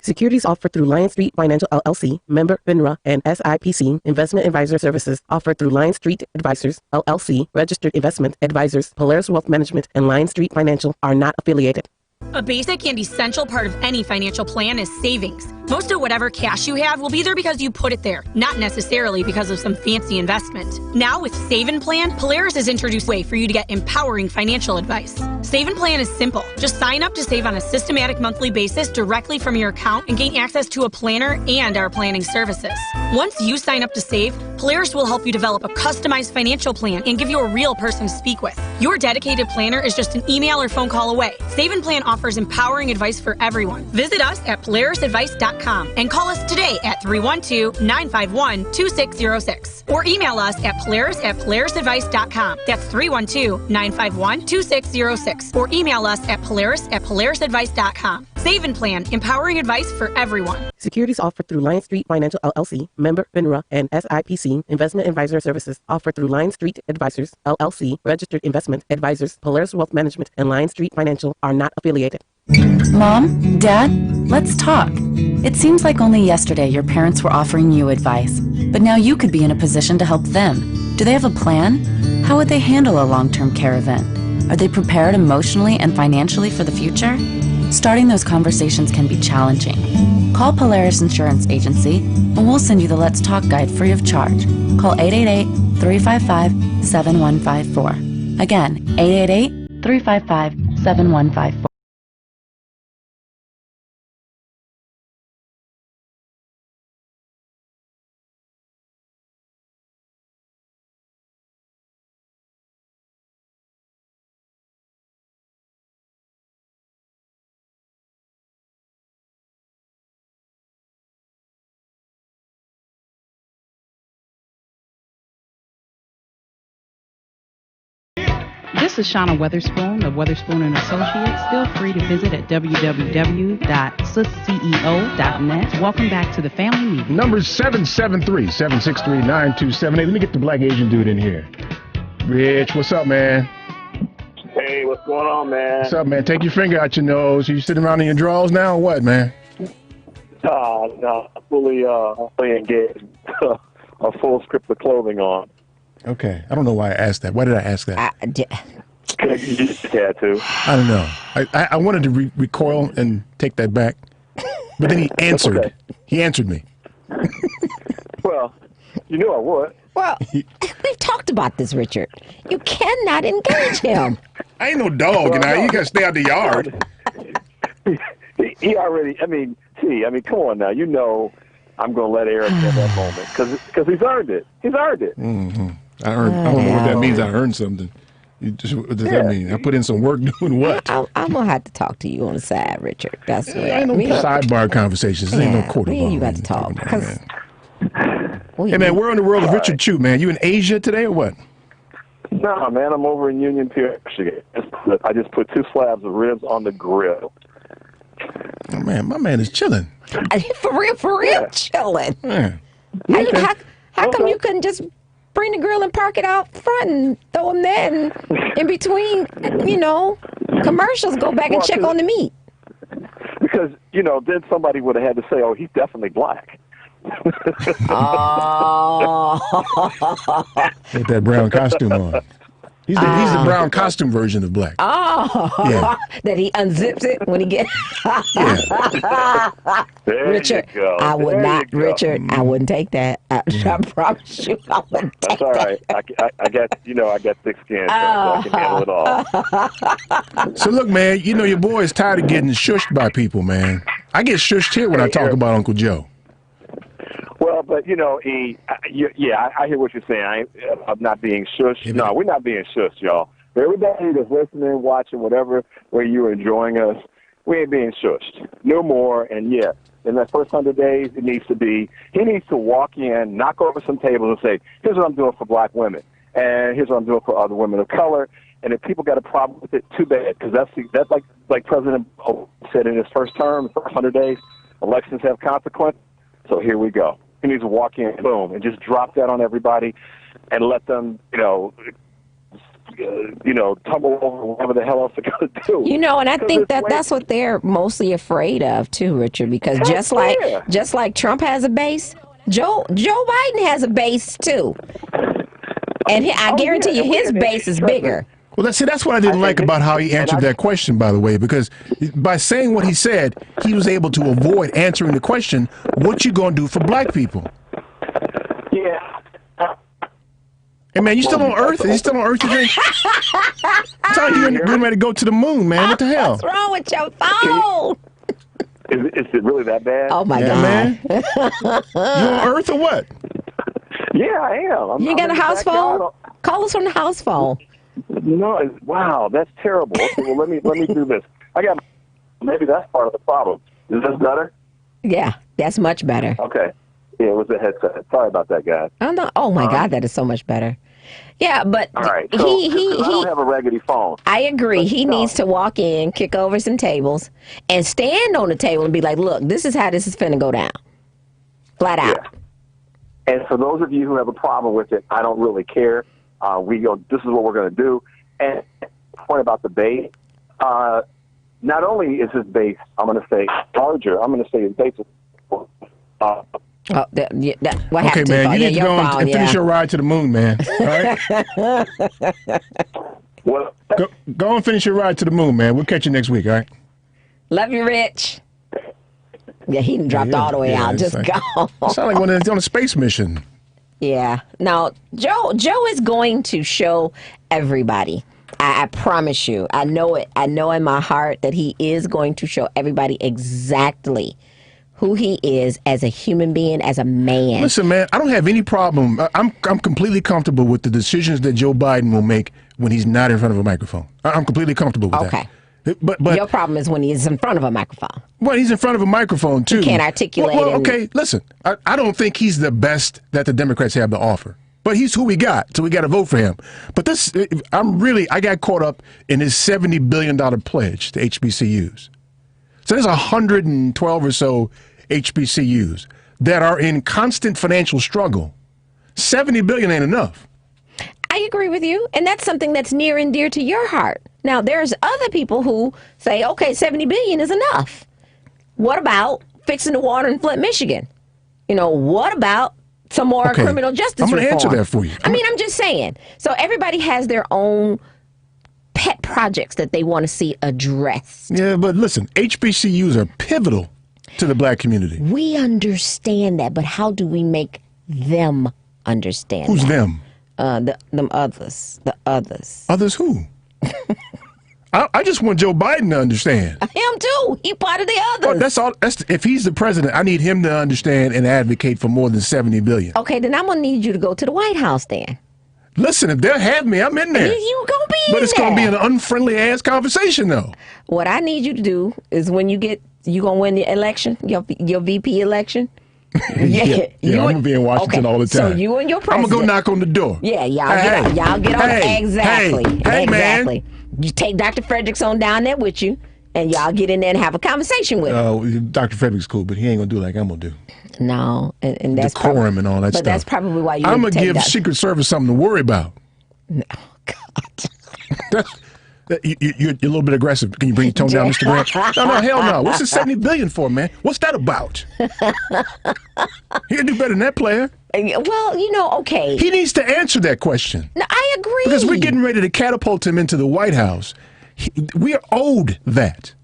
Speaker 9: Securities offered through Lion Street Financial LLC, member FINRA, and SIPC. Investment advisor services offered through Lion Street Advisors LLC, registered investment advisors. Polaris Wealth Management and Lion Street Financial are not affiliated.
Speaker 17: A basic and essential part of any financial plan is savings. Most of whatever cash you have will be there because you put it there, not necessarily because of some fancy investment. Now with Save and Plan, Polaris has introduced a way for you to get empowering financial advice. Save and Plan is simple. Just sign up to save on a systematic monthly basis directly from your account and gain access to a planner and our planning services. Once you sign up to save, Polaris will help you develop a customized financial plan and give you a real person to speak with. Your dedicated planner is just an email or phone call away. Save and Plan offers empowering advice for everyone. Visit us at polarisadvice.com polarisandsurance.com and call us today at 312-951-2606 or email us at polaris@polarisadvice.com. That's 312-951-2606 or email us at polaris@polarisadvice.com. Save and Plan, empowering advice for everyone.
Speaker 9: Securities offered through Lion Street Financial LLC, member FINRA and SIPC. Investment advisor services offered through Lion Street Advisors LLC, registered investment advisors. Polaris Wealth Management and Lion Street Financial are not affiliated.
Speaker 18: Mom, Dad, let's talk. It seems like only yesterday your parents were offering you advice, but now you could be in a position to help them. Do they have a plan? How would they handle a long-term care event? Are they prepared emotionally and financially for the future? Starting those conversations can be challenging. Call Polaris Insurance Agency and we'll send you the Let's Talk guide free of charge. Call 888-355-7154. Again, 888-355-7154.
Speaker 19: This is Shauna Weatherspoon of Weatherspoon & Associates. Feel free to visit at www.susceo.net. Welcome back to the family meeting.
Speaker 14: Number 773-763-9278. Let me get the black Asian dude in here. Rich, what's up, man?
Speaker 20: Hey, what's going on, man?
Speaker 14: What's up, man? Take your finger out your nose. You sitting around in your drawers now or what, man?
Speaker 20: No, fully engaged. A full script of clothing on.
Speaker 14: Okay. I don't know why I asked that. Why did I ask that?
Speaker 20: You just had to.
Speaker 14: I don't know. I wanted to recoil and take that back. But then he answered. Okay. He answered me.
Speaker 20: Well, you knew I would.
Speaker 10: Well, we've talked about this, Richard. You cannot engage him.
Speaker 14: I ain't no dog, and you got to stay out the yard.
Speaker 20: He already, come on now. You know I'm going to let Eric have that moment because he's earned it. He's earned it.
Speaker 14: Mm-hmm. I don't know what that means. I earned something. What does that mean? I put in some work doing what?
Speaker 10: I'm going to have to talk to you on the side, Richard. That's what
Speaker 14: ain't no sidebar conversations. This ain't no quarter bar.
Speaker 10: You got to talk.
Speaker 14: Hey, man, we're on the world of Richard Chew, man. You in Asia today or what?
Speaker 20: No, man, I'm over in Union Pier, Michigan. I just put 2 slabs of ribs on the grill.
Speaker 14: Oh, man, my man is chilling.
Speaker 10: For real, chilling.
Speaker 14: Yeah.
Speaker 10: How come you couldn't just bring the grill and park it out front and throw them there and in between, commercials, go back and check on the meat?
Speaker 20: Because, then somebody would have had to say, oh, he's definitely black.
Speaker 10: Oh.
Speaker 14: With that brown costume on. He's the brown costume version of black.
Speaker 10: Oh, yeah. That he unzips it when he gets. Richard, I would not. Richard, I wouldn't take that. I promise you, I wouldn't take
Speaker 20: that. That's all right. I got thick skin, so I can handle it all.
Speaker 14: So look, man, your boy is tired of getting shushed by people, man. I get shushed here when I talk about Uncle Joe.
Speaker 20: Well, but I hear what you're saying. I'm not being shushed. No, we're not being shushed, y'all. For everybody that's listening, watching, whatever, where you're enjoying us, we ain't being shushed. No more. And in that first 100 days, he needs to walk in, knock over some tables and say, here's what I'm doing for black women. And here's what I'm doing for other women of color. And if people got a problem with it, too bad. Because that's like President Obama said in his first term, the first 100 days, elections have consequences. So here we go. He needs to walk in, boom, and just drop that on everybody and let them, tumble over whatever the hell else they're going to do.
Speaker 10: And I think that's what they're mostly afraid of too, Richard, because just like Trump has a base, Joe Biden has a base too. And I guarantee you his base is bigger.
Speaker 14: Well, that's what I didn't like about how he answered that question, by the way, because by saying what he said, he was able to avoid answering the question, what you going to do for black people?
Speaker 20: Yeah.
Speaker 14: Hey, man, you still on Earth? Are you still on Earth today? It's like you're getting ready to go to the moon, man. What the hell?
Speaker 10: What's wrong with your phone?
Speaker 20: Is it really that bad?
Speaker 10: Oh, my God.
Speaker 14: Man. You on Earth or what?
Speaker 20: Yeah, I am.
Speaker 10: You got a house phone? Call us on the house phone.
Speaker 20: No, wow, that's terrible. Okay, well, let me do this. Maybe that's part of the problem. Is this better?
Speaker 10: Yeah, that's much better.
Speaker 20: Okay. Yeah, it was a headset. Sorry about that, guys.
Speaker 10: Oh, no. Oh my God, that is so much better. Yeah, but
Speaker 20: all right. So, I don't have a raggedy phone.
Speaker 10: I agree. He needs to walk in, kick over some tables, and stand on the table and be like, look, this is how this is finna go down. Flat out.
Speaker 20: Yeah. And for those of you who have a problem with it, I don't really care. This is what we're going to do. And point about the base, not only is his base, I'm going to say, larger, I'm going to say his base is
Speaker 10: what happened
Speaker 14: okay, man, you need to go and finish your ride to the moon, man. All right? Go and finish your ride to the moon, man. We'll catch you next week, all right?
Speaker 10: Love you, Rich. Yeah, he dropped all the way out. Just go.
Speaker 14: Sound like one that's on a space mission.
Speaker 10: Yeah. Now, Joe is going to show everybody. I promise you. I know it. I know in my heart that he is going to show everybody exactly who he is as a human being, as a man.
Speaker 14: Listen, man, I don't have any problem. I'm completely comfortable with the decisions that Joe Biden will make when he's not in front of a microphone. I'm completely comfortable with that.
Speaker 10: Okay.
Speaker 14: But
Speaker 10: your problem is when he's in front of a microphone.
Speaker 14: Well, he's in front of a microphone, too.
Speaker 10: He can't articulate.
Speaker 14: Well, okay, listen. I don't think he's the best that the Democrats have to offer. But he's who we got, so we got to vote for him. But I got caught up in his $70 billion pledge to HBCUs. So there's 112 or so HBCUs that are in constant financial struggle. $70 billion ain't enough.
Speaker 10: I agree with you, and that's something that's near and dear to your heart. Now, there's other people who say, okay, $70 billion is enough. What about fixing the water in Flint, Michigan? What about some more criminal justice reform?
Speaker 14: I'm going to answer that for you.
Speaker 10: I'm just saying. So everybody has their own pet projects that they want to see addressed.
Speaker 14: Yeah, but listen, HBCUs are pivotal to the black community.
Speaker 10: We understand that, but how do we make them understand
Speaker 14: Who's
Speaker 10: that?
Speaker 14: them?
Speaker 10: Them others. The others.
Speaker 14: Others who? I just want Joe Biden to understand.
Speaker 10: Him too. He part of the others.
Speaker 14: Oh, that's all. If he's the president, I need him to understand and advocate for more than $70 billion.
Speaker 10: Okay, then I'm gonna need you to go to the White House then.
Speaker 14: Listen, if they'll have me, I'm in there.
Speaker 10: You gonna be in there.
Speaker 14: But it's gonna be an unfriendly ass conversation, though.
Speaker 10: What I need you to do is when you gonna win the election, your VP election.
Speaker 14: Yeah, I'm gonna be in Washington all the time.
Speaker 10: So you and your president.
Speaker 14: I'm gonna go knock on the door.
Speaker 10: Yeah, y'all get on exactly.
Speaker 14: Hey,
Speaker 10: exactly.
Speaker 14: Man.
Speaker 10: You take Dr. Fredericks on down there with you, and y'all get in there and have a conversation with him.
Speaker 14: Dr. Fredericks cool, but he ain't gonna do like I'm gonna do.
Speaker 10: No, and that's
Speaker 14: decorum and all that stuff.
Speaker 10: But that's probably why
Speaker 14: I'm gonna give Secret Service something to worry about.
Speaker 10: No, God.
Speaker 14: You're a little bit aggressive. Can you bring your tone down, Mr. Grant? No, hell no. What's the $70 billion for, man? What's that about? He can do better than that player.
Speaker 10: Well, okay.
Speaker 14: He needs to answer that question.
Speaker 10: No, I agree.
Speaker 14: Because we're getting ready to catapult him into the White House. We are owed that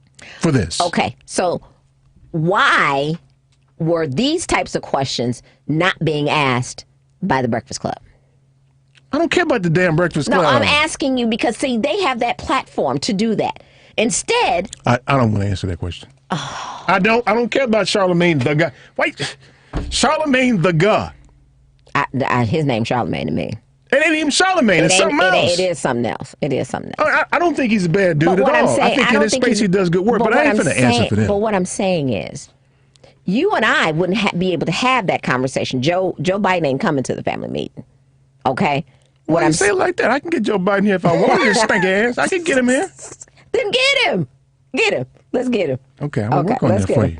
Speaker 14: for this.
Speaker 10: Okay, so why were these types of questions not being asked by the Breakfast Club?
Speaker 14: I don't care about the damn Breakfast Club.
Speaker 10: No, I'm asking you because, see, they have that platform to do that. Instead...
Speaker 14: I don't want to answer that question. Oh. I don't care about Charlemagne the guy. Wait, Charlemagne the God.
Speaker 10: His name's Charlemagne to me.
Speaker 14: It ain't even Charlemagne. It's something else.
Speaker 10: It is something else. It is something else.
Speaker 14: I don't think he's a bad dude at all. I think in his space he does good work, but I ain't finna answer for that.
Speaker 10: But what I'm saying is, you and I wouldn't be able to have that conversation. Joe Biden ain't coming to the family meeting. Okay?
Speaker 14: Why you say it like that? I can get Joe Biden here if I want his stinky ass. I can get him here.
Speaker 10: Then get him. Get him. Let's get him.
Speaker 14: Okay, I'm going to work on that for you.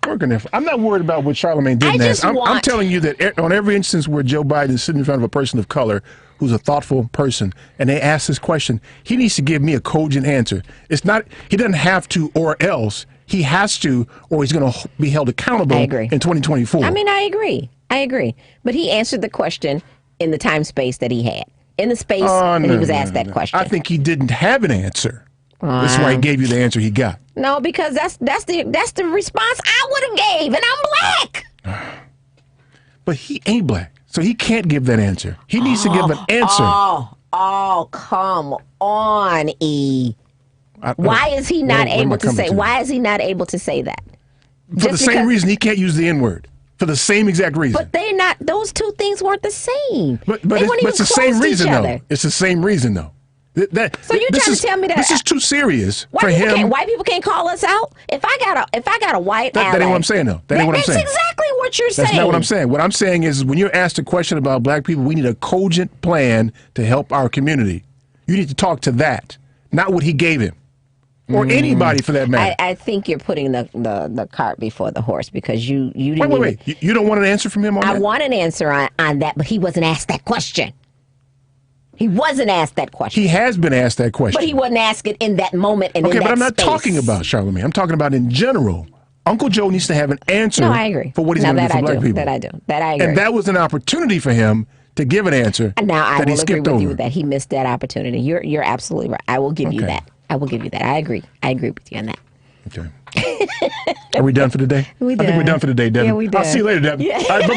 Speaker 14: Working there. I'm not worried about what Charlemagne didn't ask. I'm telling you that on every instance where Joe Biden is sitting in front of a person of color who's a thoughtful person and they ask this question, he needs to give me a cogent answer. It's not, he doesn't have to or else. He has to or he's going to be held accountable in 2024.
Speaker 10: I mean, I agree. But he answered the question in the time space that he had. In the space that he was asked that question.
Speaker 14: I think he didn't have an answer. That's why he gave you the answer he got.
Speaker 10: No, because that's the response I would have gave, and I'm black.
Speaker 14: But he ain't black, so he can't give that answer. He needs to give an answer.
Speaker 10: Oh, come on, E. Why is he not able to say? Why is he not able to say that?
Speaker 14: For the same reason he can't use the N-word. For the same exact reason.
Speaker 10: But they're not. Those two things weren't the same.
Speaker 14: But it's the same reason, though. It's the same reason, though.
Speaker 10: So you're trying to tell me that
Speaker 14: this is too serious for him?
Speaker 10: White people can't call us out. If I got a white ally,
Speaker 14: that ain't what I'm saying, though. That ain't what I'm saying.
Speaker 10: That's exactly what you're saying.
Speaker 14: That's not what I'm saying. What I'm saying is, when you're asked a question about black people, we need a cogent plan to help our community. You need to talk to that, not what he gave him, or anybody for that matter.
Speaker 10: I think you're putting the cart before the horse, because you didn't.
Speaker 14: Wait. You don't want an answer from him on that?
Speaker 10: I want an answer on that, but he wasn't asked that question. He wasn't asked that question.
Speaker 14: He has been asked that question.
Speaker 10: But he wasn't asked it in that moment and in that
Speaker 14: Okay, but I'm not
Speaker 10: space.
Speaker 14: talking about Charlamagne. I'm talking about in general. Uncle Joe needs to have an answer
Speaker 10: No, I agree.
Speaker 14: for what he's going to do for black people.
Speaker 10: That I do. That I agree.
Speaker 14: And that was an opportunity for him to give an answer
Speaker 10: now, I
Speaker 14: that he
Speaker 10: will agree
Speaker 14: skipped
Speaker 10: with
Speaker 14: over.
Speaker 10: you that he missed that opportunity. You're absolutely right. I will give you that. I will give you that. I agree. I agree with you on that.
Speaker 14: Okay. Are we done for the day? I think we're done for the day, Devin.
Speaker 10: Yeah, we done.
Speaker 14: I'll see you later, Devin.
Speaker 10: Yeah.
Speaker 14: All right,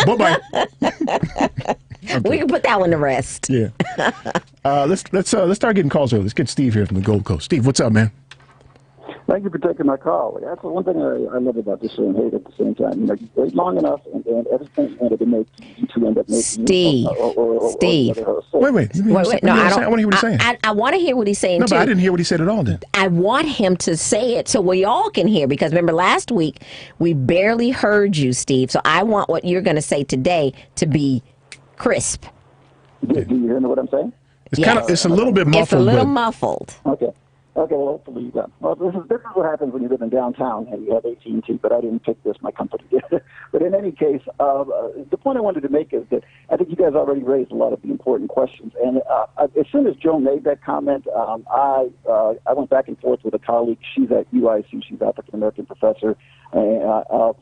Speaker 14: bye-bye. Bye-bye. Okay.
Speaker 10: We can put that one to rest.
Speaker 14: Yeah. Let's start getting calls early. Let's get Steve here from the Gold Coast. Steve, what's up, man?
Speaker 21: Thank you for taking my call. That's the one thing I love about this show and hate at the same time. You know, you wait long enough, and everything ended to make you two end up making
Speaker 10: Steve.
Speaker 14: Wait.
Speaker 10: No,
Speaker 14: I want to hear what he's saying.
Speaker 10: I want to hear what he's saying,
Speaker 14: No,
Speaker 10: too.
Speaker 14: but I didn't hear what he said at all then.
Speaker 10: I want him to say it so we all can hear, because remember last week we barely heard you, Steve. So I want what you're going to say today to be crisp.
Speaker 21: Do you hear what I'm saying?
Speaker 14: It's a little bit muffled.
Speaker 10: It's a little muffled.
Speaker 21: Okay. Well, hopefully you got. Well, this is what happens when you live in downtown and you have AT&T, but I didn't pick this. My company did. But in any case, the point I wanted to make is that I think you guys already raised a lot of the important questions. And as soon as Joe made that comment, I went back and forth with a colleague. She's at UIC. She's an African-American professor of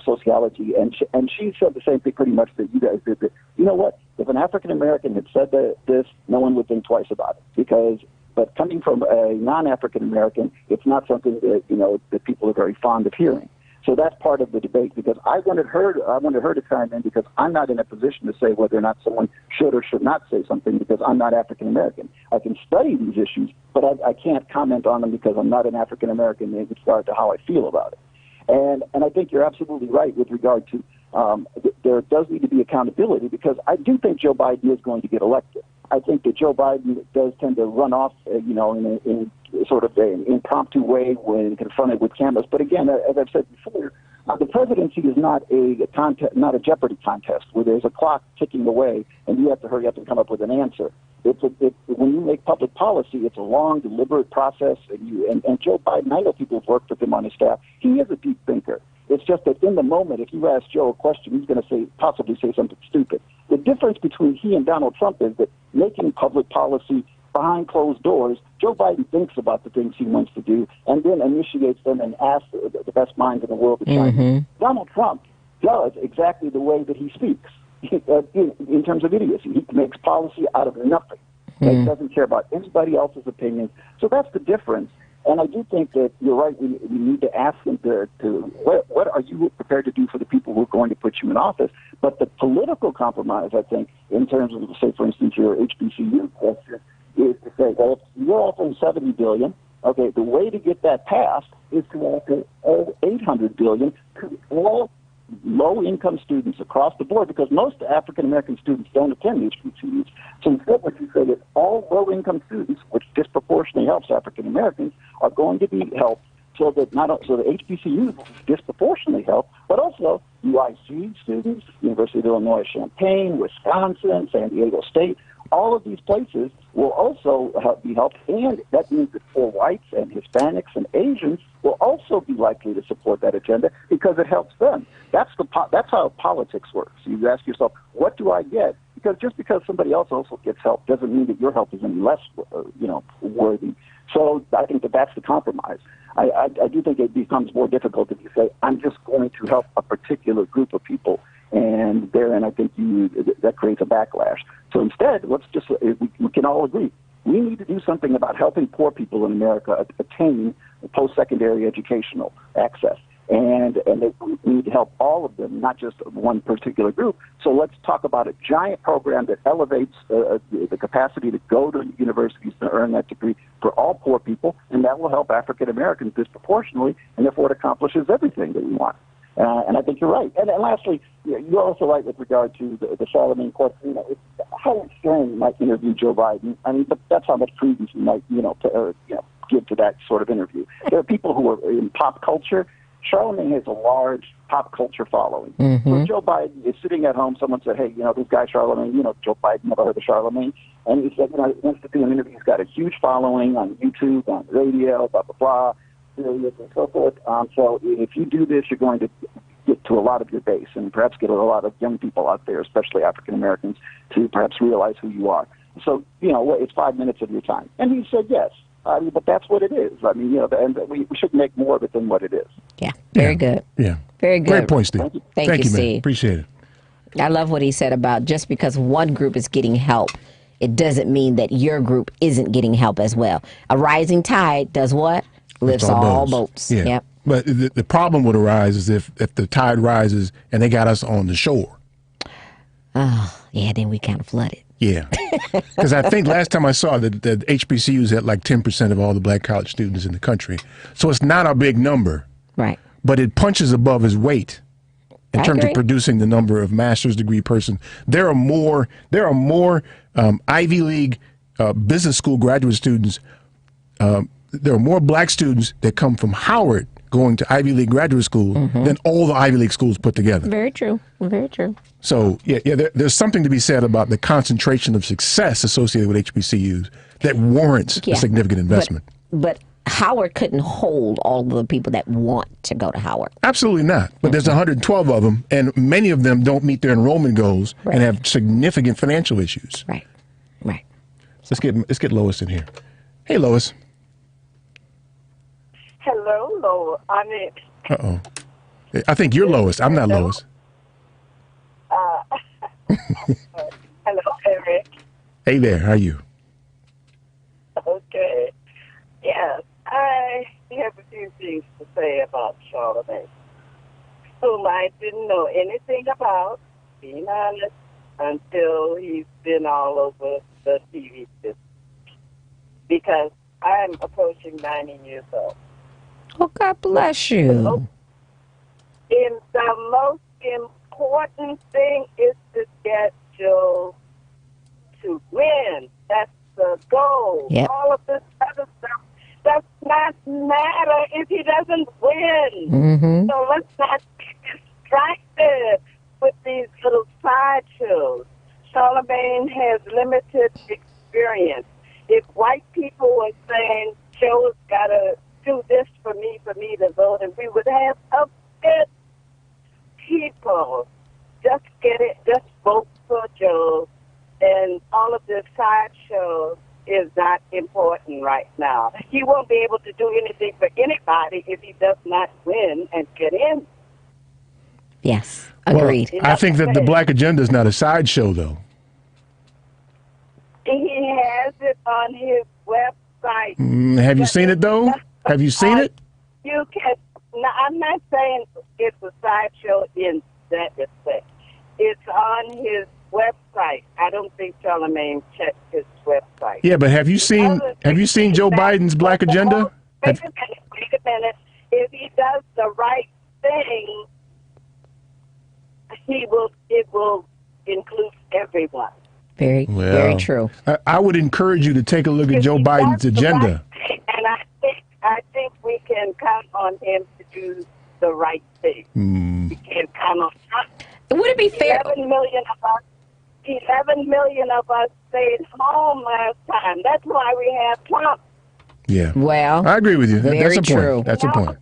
Speaker 21: sociology. And she said the same thing pretty much that you guys did. That, you know what? If an African-American had said this, no one would think twice about it. But coming from a non-African American, it's not something that that people are very fond of hearing. So that's part of the debate, because I wanted her to chime in, because I'm not in a position to say whether or not someone should or should not say something, because I'm not African American. I can study these issues, but I can't comment on them because I'm not an African American in regard to how I feel about it. And I think you're absolutely right with regard to there does need to be accountability, because I do think Joe Biden is going to get elected. I think that Joe Biden does tend to run off, in sort of an impromptu way when confronted with cameras. But again, as I've said before, the presidency is not a contest, not a Jeopardy contest where there's a clock ticking away and you have to hurry up and come up with an answer. When you make public policy, it's a long, deliberate process. And Joe Biden, I know people have worked with him on his staff. He is a deep thinker. It's just that in the moment, if you ask Joe a question, he's going to possibly say something stupid. The difference between he and Donald Trump is that making public policy behind closed doors, Joe Biden thinks about the things he wants to do and then initiates them and asks the best minds in the world to chime in. Donald Trump does exactly the way that he speaks in terms of idiocy. He makes policy out of nothing. He doesn't care about anybody else's opinions. So that's the difference. And I do think that you're right. We need to ask them what are you prepared to do for the people who are going to put you in office? But the political compromise, I think, in terms of, say, for instance, your HBCU question, is to say, well, if you're offering $70 billion, okay, the way to get that passed is to offer all $800 billion to all low-income students across the board, because most African-American students don't attend HBCUs. So instead, what you say is all low-income students, which disproportionately helps African-Americans, are going to be helped so that so the HBCUs will disproportionately help, but also UIC students, University of Illinois Champaign, Wisconsin, San Diego State, all of these places will also be helped, and that means that poor whites and Hispanics and Asians will also be likely to support that agenda because it helps them. That's how politics works. You ask yourself, what do I get? Because just because somebody else also gets help doesn't mean that your help is any less, worthy. So I think that's the compromise. I do think it becomes more difficult if you say, I'm just going to help a particular group of people, and therein I think that creates a backlash. So instead, we can all agree, we need to do something about helping poor people in America attain post-secondary educational access. And we need to help all of them, not just one particular group. So let's talk about a giant program that elevates the capacity to go to universities to earn that degree for all poor people, and that will help African Americans disproportionately, and therefore it accomplishes everything that we want. And I think you're right. And lastly, you're also right with regard to the Charlemagne court. Howard Stern might interview Joe Biden. I mean, but that's how much credence you might, give to that sort of interview. There are people who are in pop culture. Charlemagne has a large pop culture following. So Joe Biden is sitting at home. Someone said, hey, this guy Charlemagne, Joe Biden, never heard of Charlemagne. And he said, he wants to do an interview. He's got a huge following on YouTube, on radio, blah, blah, blah, and so forth. So if you do this, you're going to get to a lot of your base and perhaps get a lot of young people out there, especially African Americans, to perhaps realize who you are. So, it's 5 minutes of your time. And he said yes. But that's what it is. I mean, and we should make more of it than what it is.
Speaker 10: Yeah, very good.
Speaker 14: Yeah.
Speaker 10: Very good.
Speaker 14: Great point, Steve.
Speaker 10: Thank you,
Speaker 14: man.
Speaker 10: Steve.
Speaker 14: Appreciate it.
Speaker 10: I love what he said about just because one group is getting help, it doesn't mean that your group isn't getting help as well. A rising tide does what? Lifts all boats.
Speaker 14: Yeah.
Speaker 10: Yep.
Speaker 14: But the problem would arise is if the tide rises and they got us on the shore.
Speaker 10: Oh, yeah, then we kind of flooded.
Speaker 14: Yeah. Because I think last time I saw that HBCUs had like 10% of all the black college students in the country. So it's not a big number.
Speaker 10: Right.
Speaker 14: But it punches above its weight in terms of producing the number of master's degree persons. There are more Ivy League business school graduate students. There are more black students that come from Howard going to Ivy League graduate school than all the Ivy League schools put together.
Speaker 10: Very true. Very true.
Speaker 14: So, there's something to be said about the concentration of success associated with HBCUs that warrants a significant investment.
Speaker 10: But Howard couldn't hold all of the people that want to go to Howard.
Speaker 14: Absolutely not. But there's 112 of them, and many of them don't meet their enrollment goals and have significant financial issues.
Speaker 10: Right. Right.
Speaker 14: Let's get Lois in here. Hey, Lois.
Speaker 1: Hello, Lois. I mean.
Speaker 14: Uh-oh. I think you're Lois. I'm not Lois.
Speaker 1: Hello, Eric.
Speaker 14: Hey there. How are you?
Speaker 1: Okay. Yes, I have a few things to say about Charlemagne, whom I didn't know anything about, being honest, until he's been all over the TV system. Because I'm approaching 90 years old.
Speaker 10: Oh, God bless you.
Speaker 1: And the most important thing is to get Joe to win. That's the goal.
Speaker 10: Yep.
Speaker 1: All of this other stuff does not matter if he doesn't win. So let's not be distracted with these little sideshows. Charlemagne has limited experience. If white people were saying Joe's got to do this for me to vote, and we would have a bit people. Just get it. Just vote for Joe. And all of this sideshow is not important right now. He won't be able to do anything for anybody if he does not win and get in.
Speaker 10: Yes, agreed.
Speaker 14: Well, I think that the black agenda is not a sideshow, though.
Speaker 1: He has it on his website.
Speaker 14: Have you seen it, though? Have you seen it?
Speaker 1: You can. No, I'm not saying it's a sideshow in that respect. It's on his website. I don't think Charlemagne checked his website.
Speaker 14: Yeah, but have you seen Joe Biden's black agenda?
Speaker 1: Wait a minute. If he does the right thing, it will include everyone.
Speaker 10: Very true.
Speaker 14: I would encourage you to take a look at Joe Biden's agenda.
Speaker 1: And I think we can count on him to do the right thing. We can count on him.
Speaker 10: Would it be fair?
Speaker 1: 11 million of us stayed home last time. That's why we have Trump.
Speaker 14: Yeah.
Speaker 10: Well,
Speaker 14: I agree with you. That's a
Speaker 10: true.
Speaker 14: point. That's a point.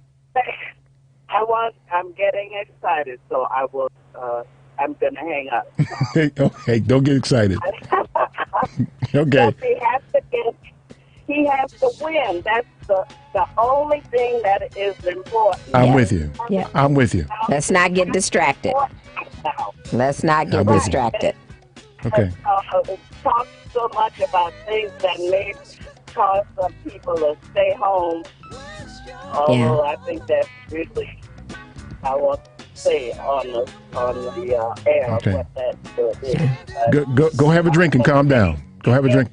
Speaker 1: I'm getting excited, so I will. I'm going to hang up.
Speaker 14: Okay, don't get excited. Okay.
Speaker 1: He has to win. That's the only thing that is important.
Speaker 14: I'm with you.
Speaker 10: Yeah.
Speaker 14: I'm with you.
Speaker 10: Let's not get distracted. Let's not get distracted.
Speaker 14: Okay.
Speaker 1: Talk so much about things that may cause some people to stay home. Although I think that's really, I want to say on the air what that is.
Speaker 14: Go have a drink and calm down. Go have a drink.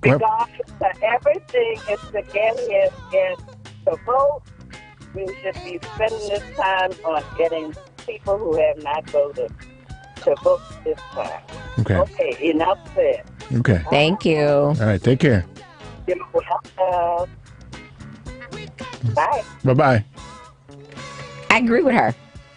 Speaker 1: Regardless of everything is to get him in to vote we should be spending this time on getting people who have not voted to vote this time.
Speaker 14: Okay.
Speaker 1: Okay, enough said.
Speaker 14: Okay.
Speaker 10: Thank you.
Speaker 14: All right, take care.
Speaker 1: Bye.
Speaker 14: Bye-bye.
Speaker 10: I agree with her.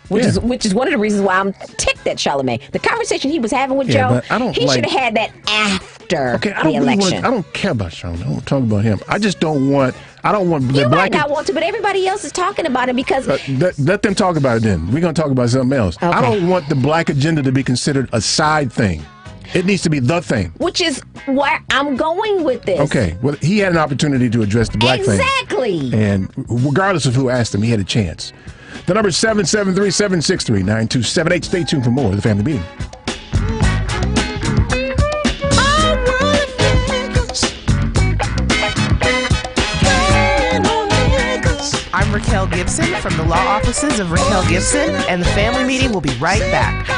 Speaker 10: Which is one of the reasons why I'm ticked at Charlamagne. The conversation he was having with Joe, he should have had that after the election.
Speaker 14: I don't care about Charlamagne. I don't talk about him. I just don't want. I don't want.
Speaker 10: You might not want to, but everybody else is talking about it because.
Speaker 14: Let them talk about it. Then we're gonna talk about something else. Okay. I don't want the black agenda to be considered a side thing. It needs to be the thing.
Speaker 10: Which is where I'm going with this.
Speaker 14: Okay. Well, he had an opportunity to address the black thing.
Speaker 10: Exactly.
Speaker 14: And regardless of who asked him, he had a chance. The number is 773-763-9278. Stay tuned for more of The Family Meeting.
Speaker 3: I'm Raquel Gibson from the law offices of Raquel Gibson, and The Family Meeting will be right back.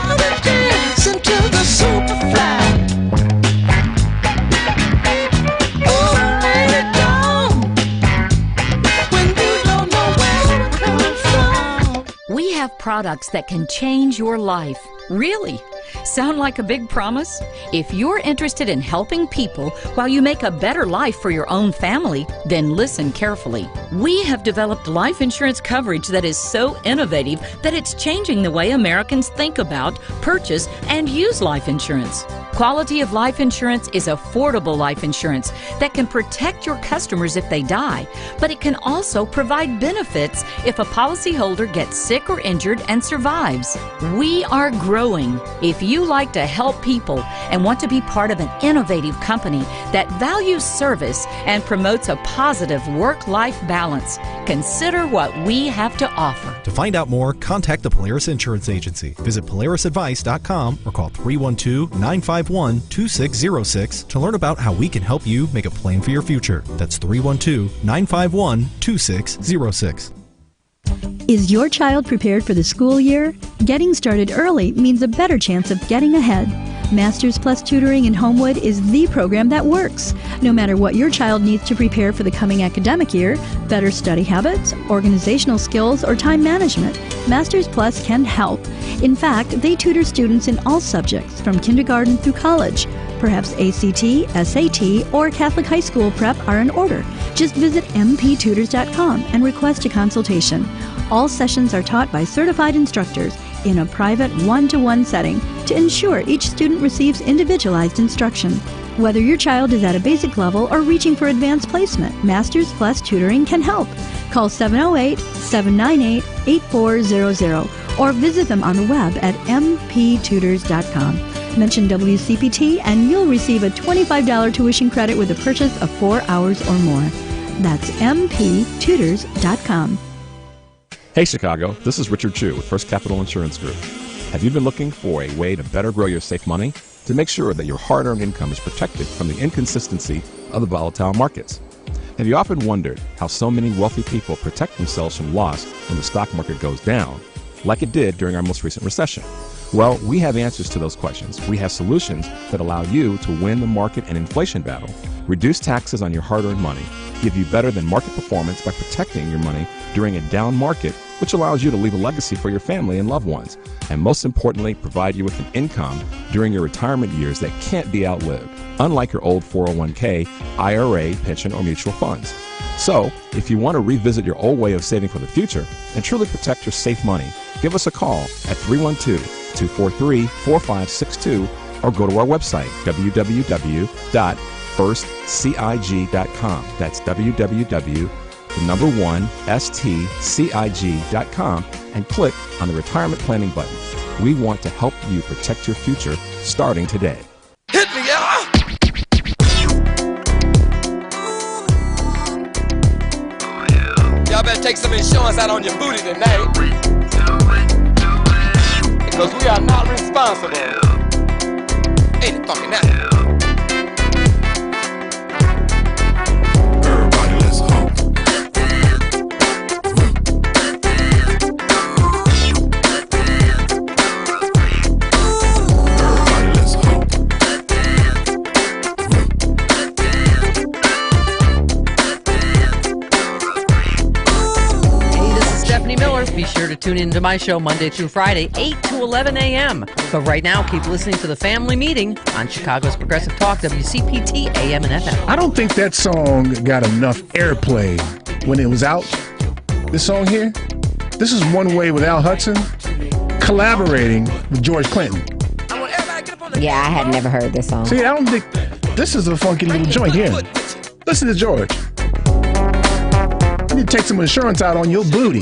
Speaker 4: We have products that can change your life. Really? Sound like a big promise? If you're interested in helping people while you make a better life for your own family, then listen carefully. We have developed life insurance coverage that is so innovative that it's changing the way Americans think about, purchase, and use life insurance. Quality of life insurance is affordable life insurance that can protect your customers if they die, but it can also provide benefits if a policyholder gets sick or injured and survives. We are growing. If you like to help people and want to be part of an innovative company that values service and promotes a positive work-life balance, consider what we have to offer.
Speaker 5: To find out more, contact the Polaris Insurance Agency. Visit polarisadvice.com or call 312-951-2606 to learn about how we can help you make a plan for your future. That's 312-951-2606.
Speaker 22: Is your child prepared for the school year? Getting started early means a better chance of getting ahead. Masters Plus Tutoring in Homewood is the program that works. No matter what your child needs to prepare for the coming academic year, better study habits, organizational skills, or time management, Masters Plus can help. In fact, they tutor students in all subjects from kindergarten through college. Perhaps ACT, SAT, or Catholic high school prep are in order. Just visit mptutors.com and request a consultation. All sessions are taught by certified instructors in a private one-to-one setting to ensure each student receives individualized instruction. Whether your child is at a basic level or reaching for advanced placement, Masters Plus Tutoring can help. Call 708-798-8400 or visit them on the web at mptutors.com. Mention WCPT and you'll receive a $25 tuition credit with a purchase of 4 hours or more. That's mptutors.com.
Speaker 8: Hey Chicago, this is Richard Chu with First Capital Insurance Group. Have you been looking for a way to better grow your safe money? To make sure that your hard-earned income is protected from the inconsistency of the volatile markets? Have you often wondered how so many wealthy people protect themselves from loss when the stock market goes down, like it did during our most recent recession? Well, we have answers to those questions. We have solutions that allow you to win the market and inflation battle, reduce taxes on your hard-earned money, give you better than market performance by protecting your money during a down market, which allows you to leave a legacy for your family and loved ones, and most importantly, provide you with an income during your retirement years that can't be outlived, unlike your old 401k, IRA, pension, or mutual funds. So, if you want to revisit your old way of saving for the future and truly protect your safe money, give us a call at 312-243-4562 or go to our website, www.firstcig.com. That's www.stcig.com and click on the retirement planning button. We want to help you protect your future starting today.
Speaker 23: Hit me, y'all! Y'all better take some insurance out on your booty tonight. Because we are not responsible. Ain't it fucking that?
Speaker 2: Stephanie Miller. Be sure to tune into my show Monday through Friday, 8 to 11 a.m. But right now, keep listening to The Family Meeting on Chicago's Progressive Talk, WCPT, AM and FM.
Speaker 14: I don't think that song got enough airplay when it was out. This song here, this is One Way with Al Hudson collaborating with George Clinton.
Speaker 10: Yeah, I had never heard this song.
Speaker 14: See, I don't think this is a funky little joint here. Listen to George. You need to take some insurance out on your booty.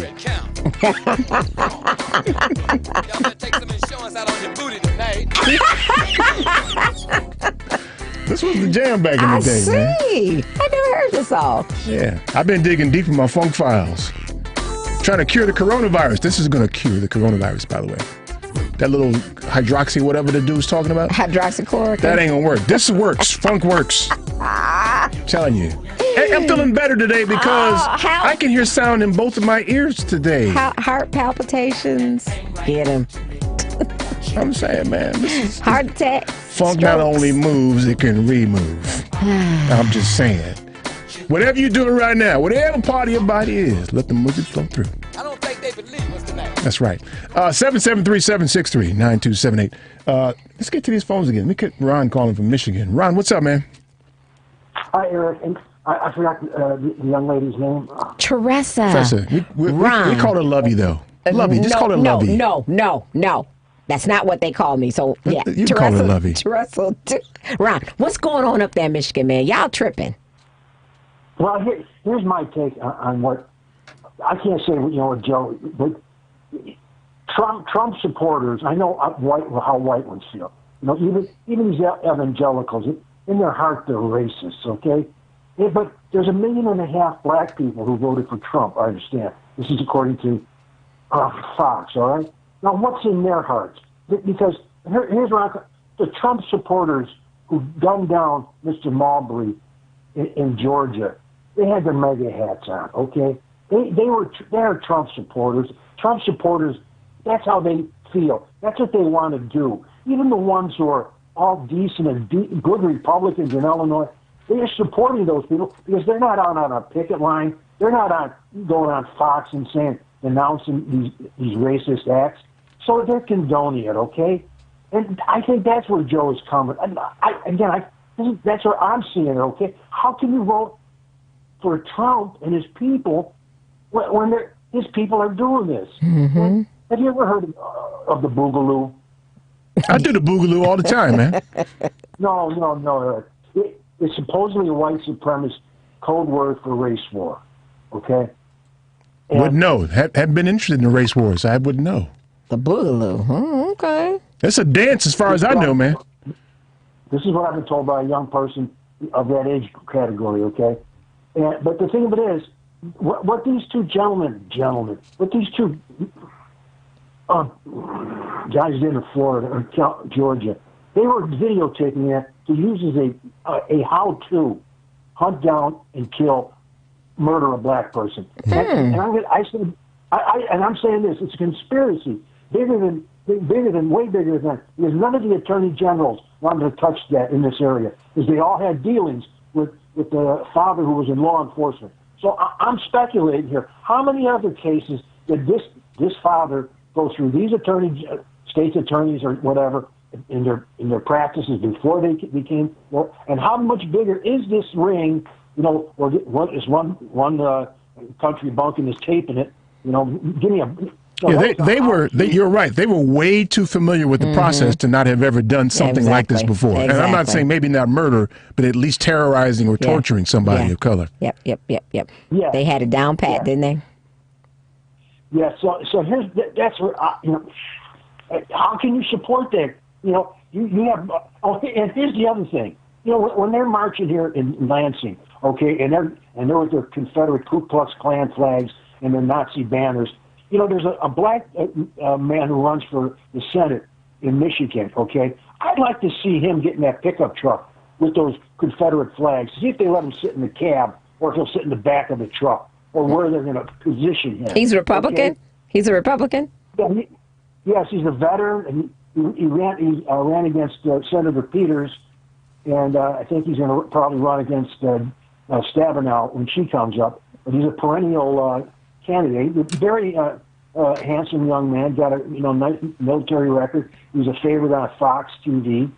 Speaker 14: This was the jam back in the day, man.
Speaker 10: I never heard this song.
Speaker 14: Yeah, I've been digging deep in my funk files. Trying to cure the coronavirus. This is going to cure the coronavirus, by the way. That little hydroxy, whatever the dude's talking about.
Speaker 10: Hydroxychloroquine.
Speaker 14: That ain't gonna work. This works. Funk works. I'm telling you. Hey, I'm feeling better today because I can hear sound in both of my ears today.
Speaker 10: Heart palpitations. Get him.
Speaker 14: I'm saying, man.
Speaker 10: Heart attack.
Speaker 14: Funk not only moves, it can remove. I'm just saying. Whatever you're doing right now, whatever part of your body is, let the music flow through.
Speaker 23: I don't think they believe us tonight.
Speaker 14: That's right. 773-763-9278. Let's get to these phones again. Let me get Ron calling from Michigan. Ron, what's up, man?
Speaker 6: Hi, Eric. And I forgot the young lady's name.
Speaker 10: Teresa.
Speaker 14: Ron. We call her Lovey, though. Lovey. Just call her Lovey.
Speaker 10: No. That's not what they call me. So, yeah.
Speaker 14: You Teresa, call her Lovey.
Speaker 10: Teresa. Ron, what's going on up there in Michigan, man? Y'all tripping.
Speaker 6: Well, here's my take on what I can't say. Joe, but Trump supporters. I know how white ones feel. Even these evangelicals, in their heart, they're racists. Okay, but there's 1.5 million black people who voted for Trump. I understand. This is according to Fox. All right. Now, what's in their hearts? Because here's what the Trump supporters who gunned down Mr. Marbury in Georgia. They had their mega hats on, okay? They're Trump supporters. Trump supporters, that's how they feel. That's what they want to do. Even the ones who are all decent and good Republicans in Illinois, they are supporting those people because they're not out on a picket line. They're not going on Fox and denouncing these racist acts. So they're condoning it, okay? And I think that's where Joe is coming. And that's where I'm seeing it, okay? How can you vote for Trump and his people when his people are doing this? Mm-hmm. Have you ever heard of the Boogaloo?
Speaker 14: I do the Boogaloo all the time, man.
Speaker 6: No. It's supposedly a white supremacist code word for race war, okay?
Speaker 14: Wouldn't know. Haven't been interested in the race wars. I wouldn't know.
Speaker 10: The Boogaloo. Okay.
Speaker 14: It's a dance as far as I know, man.
Speaker 6: This is what I've been told by a young person of that age category, okay? But the thing of it is, what these two gentlemen, what these two guys did in Florida or Georgia, they were videotaping that to use as a how-to hunt down and kill, murder a black person. And I'm saying this, it's a conspiracy way bigger than that, because none of the attorney generals wanted to touch that in this area, because they all had dealings with the father who was in law enforcement. So I'm speculating here. How many other cases did this father go through these state's attorneys or whatever in their practices before they became, and how much bigger is this ring? Or what is one country bunking is taping it? Give me a.
Speaker 14: You're right. They were way too familiar with the process to not have ever done something like this before. Exactly. And I'm not saying maybe not murder, but at least terrorizing or torturing somebody of color.
Speaker 10: Yep. Yeah. They had it down pat, didn't they?
Speaker 6: Yeah. So that's where how can you support that? You have. And here's the other thing. When they're marching here in Lansing, okay, and they're with their Confederate Ku Klux Klan flags and their Nazi banners. There's a black man who runs for the Senate in Michigan, okay? I'd like to see him get in that pickup truck with those Confederate flags, see if they let him sit in the cab or if he'll sit in the back of the truck or where they're going to position him.
Speaker 10: He's a Republican? Okay? He's a Republican?
Speaker 6: Yeah, yes, he's a veteran, and he ran against Senator Peters, and I think he's going to probably run against Stabenow when she comes up. But he's a perennial candidate. Very handsome young man, got a nice military record. He was a favorite on Fox TV.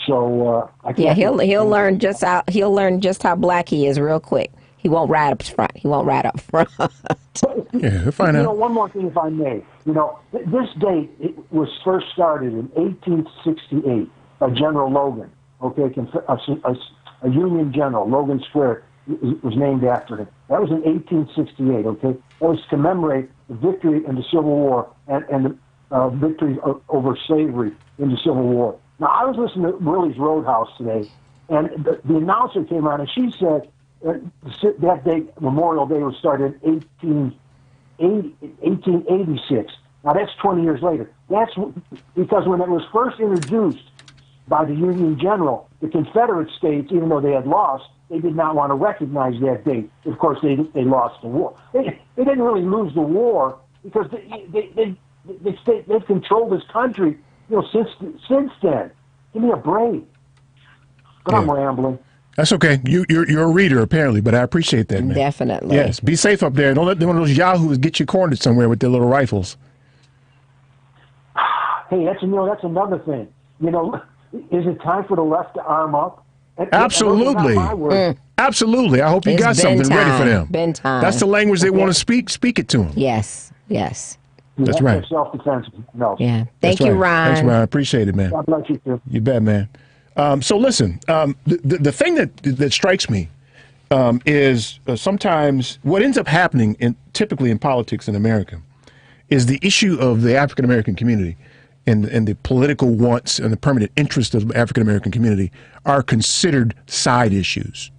Speaker 6: So
Speaker 10: he'll learn just how black he is real quick. He won't ride up front.
Speaker 14: Yeah, he'll find out.
Speaker 6: One more thing, if I may. This date was first started in 1868 by General Logan. Okay, a Union general, Logan Square, was named after him. That was in 1868. Okay, that was to commemorate the victory in the Civil War and the victory over slavery in the Civil War. Now, I was listening to Willie's Roadhouse today, and the announcer came on, and she said that day, Memorial Day, was started in 1886. Now, that's 20 years later. That's because when it was first introduced by the Union General, the Confederate States, even though they had lost, they did not want to recognize that date. Of course, they lost the war. They didn't really lose the war because they've controlled this country since then. Give me a break. But I'm rambling.
Speaker 14: That's okay. You're a reader, apparently, but I appreciate that, man.
Speaker 10: Definitely.
Speaker 14: Yes. Be safe up there. Don't let one of those yahoos get you cornered somewhere with their little rifles.
Speaker 6: Hey, that's another thing. Is it time for the left to arm up?
Speaker 14: Absolutely. Absolutely. I hope you got something ready for them.
Speaker 10: Been time.
Speaker 14: That's the language they want to speak. Speak it to them.
Speaker 10: Yes.
Speaker 14: That's right.
Speaker 6: Self-defense. No.
Speaker 10: Yeah. Thank you, Ron.
Speaker 14: Thanks, Ron. I appreciate it, man.
Speaker 6: God bless you, too.
Speaker 14: You bet, man. So listen, the thing that strikes me is sometimes what ends up happening typically in politics in America is the issue of the African American community and the political wants and the permanent interests of the African American community are considered side issues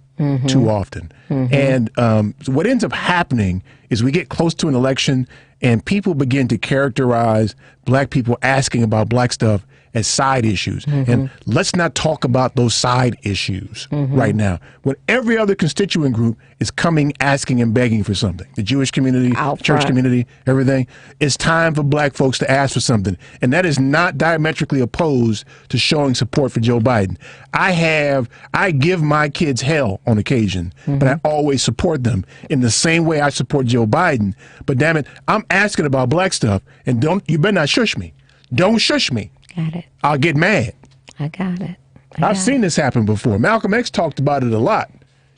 Speaker 14: too often. And so what ends up happening is we get close to an election and people begin to characterize black people asking about black stuff as side issues. And let's not talk about those side issues right now. When every other constituent group is coming, asking and begging for something, the Jewish community, church community, everything, it's time for black folks to ask for something. And that is not diametrically opposed to showing support for Joe Biden. I give my kids hell on occasion, but I always support them in the same way I support Joe Biden. But damn it, I'm asking about black stuff, and you better not shush me. Don't shush me.
Speaker 10: Got it.
Speaker 14: I'll get mad.
Speaker 10: I got it.
Speaker 14: I've seen this happen before. Malcolm X talked about it a lot.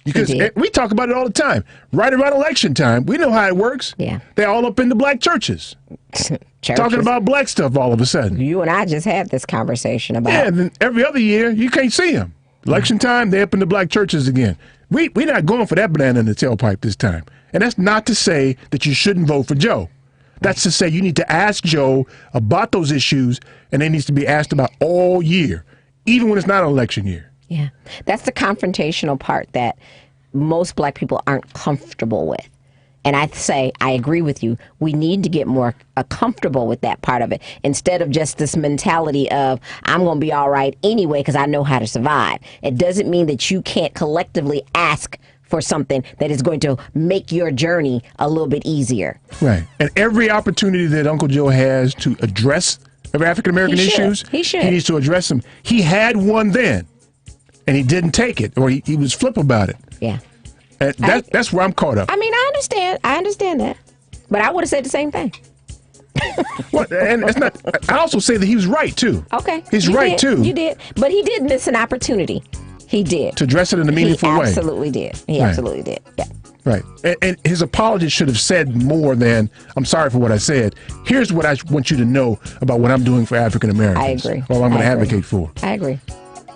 Speaker 14: Because we talk about it all the time. Right around election time, we know how it works.
Speaker 10: Yeah.
Speaker 14: They're all up in the black churches. Talking about black stuff all of a sudden.
Speaker 10: You and I just had this conversation about.
Speaker 14: Yeah, and then every other year, you can't see them. Election time, they're up in the black churches again. We're not going for that banana in the tailpipe this time. And that's not to say that you shouldn't vote for Joe. That's to say you need to ask Joe about those issues, and they need to be asked about all year, even when it's not an election year.
Speaker 10: Yeah. That's the confrontational part that most black people aren't comfortable with. And I say, I agree with you. We need to get more comfortable with that part of it instead of just this mentality of, I'm going to be all right anyway because I know how to survive. It doesn't mean that you can't collectively ask for something that is going to make your journey a little bit easier.
Speaker 14: Right. And every opportunity that Uncle Joe has to address African-American issues, he needs to address them. He had one then, and he didn't take it, or he was flip about it.
Speaker 10: Yeah.
Speaker 14: And that's where I'm caught up.
Speaker 10: I mean, I understand that. But I would have said the same thing.
Speaker 14: Well, and it's not. I also say that he was right, too.
Speaker 10: Okay.
Speaker 14: He's right, too.
Speaker 10: You did. But he did miss an opportunity. He did.
Speaker 14: To address it in a meaningful way.
Speaker 10: He absolutely did. He absolutely did. Yeah.
Speaker 14: Right. And his apology should have said more than, I'm sorry for what I said. Here's what I want you to know about what I'm doing for African Americans.
Speaker 10: I agree.
Speaker 14: Or I'm going to advocate for.
Speaker 10: I agree.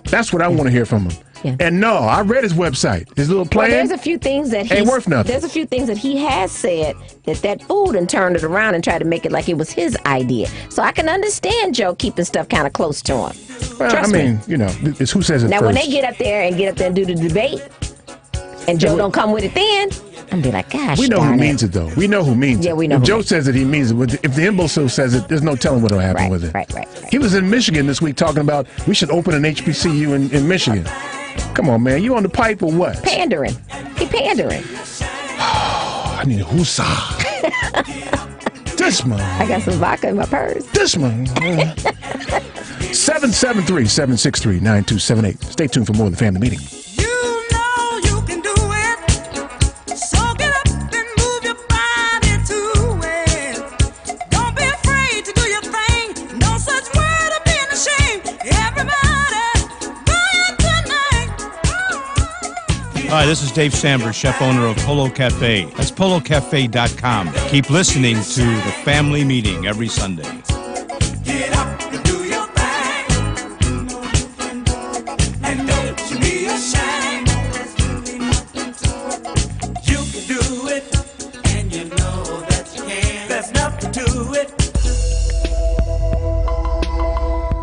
Speaker 14: That's what I want to hear from him.
Speaker 10: Yeah.
Speaker 14: And no, I read his website. His little plan.
Speaker 10: Well, there's a few things that
Speaker 14: ain't worth nothing.
Speaker 10: There's a few things that he has said that fool and turned it around and tried to make it like it was his idea. So I can understand Joe keeping stuff kind of close to him.
Speaker 14: Well,
Speaker 10: Trust
Speaker 14: me.
Speaker 10: You
Speaker 14: know, it's who says it
Speaker 10: now,
Speaker 14: first.
Speaker 10: when they get up there and do the debate, and Joe don't come with it then, I'm be like, gosh,
Speaker 14: we know who means it, though. We know who means it.
Speaker 10: Yeah, we know.
Speaker 14: If Joe says it, he means it. If the imbecile says it, there's no telling what'll happen with it.
Speaker 10: Right.
Speaker 14: He was in Michigan this week talking about we should open an HBCU in Michigan. Come on, man. You on the pipe or what?
Speaker 10: Pandering. He pandering.
Speaker 14: I need a husa. This man.
Speaker 10: I got some vodka in my purse.
Speaker 14: This man. 773-763-9278. Stay tuned for more of the Family Meeting.
Speaker 7: You can do it. So get up and move your body to Hi, this is Dave Sandberg, chef owner of Polo Cafe. That's polocafe.com. Keep listening to the family meeting every Sunday.
Speaker 11: Get up and do your thing. And don't you be ashamed. You can do it, and you know that you can. There's nothing to it.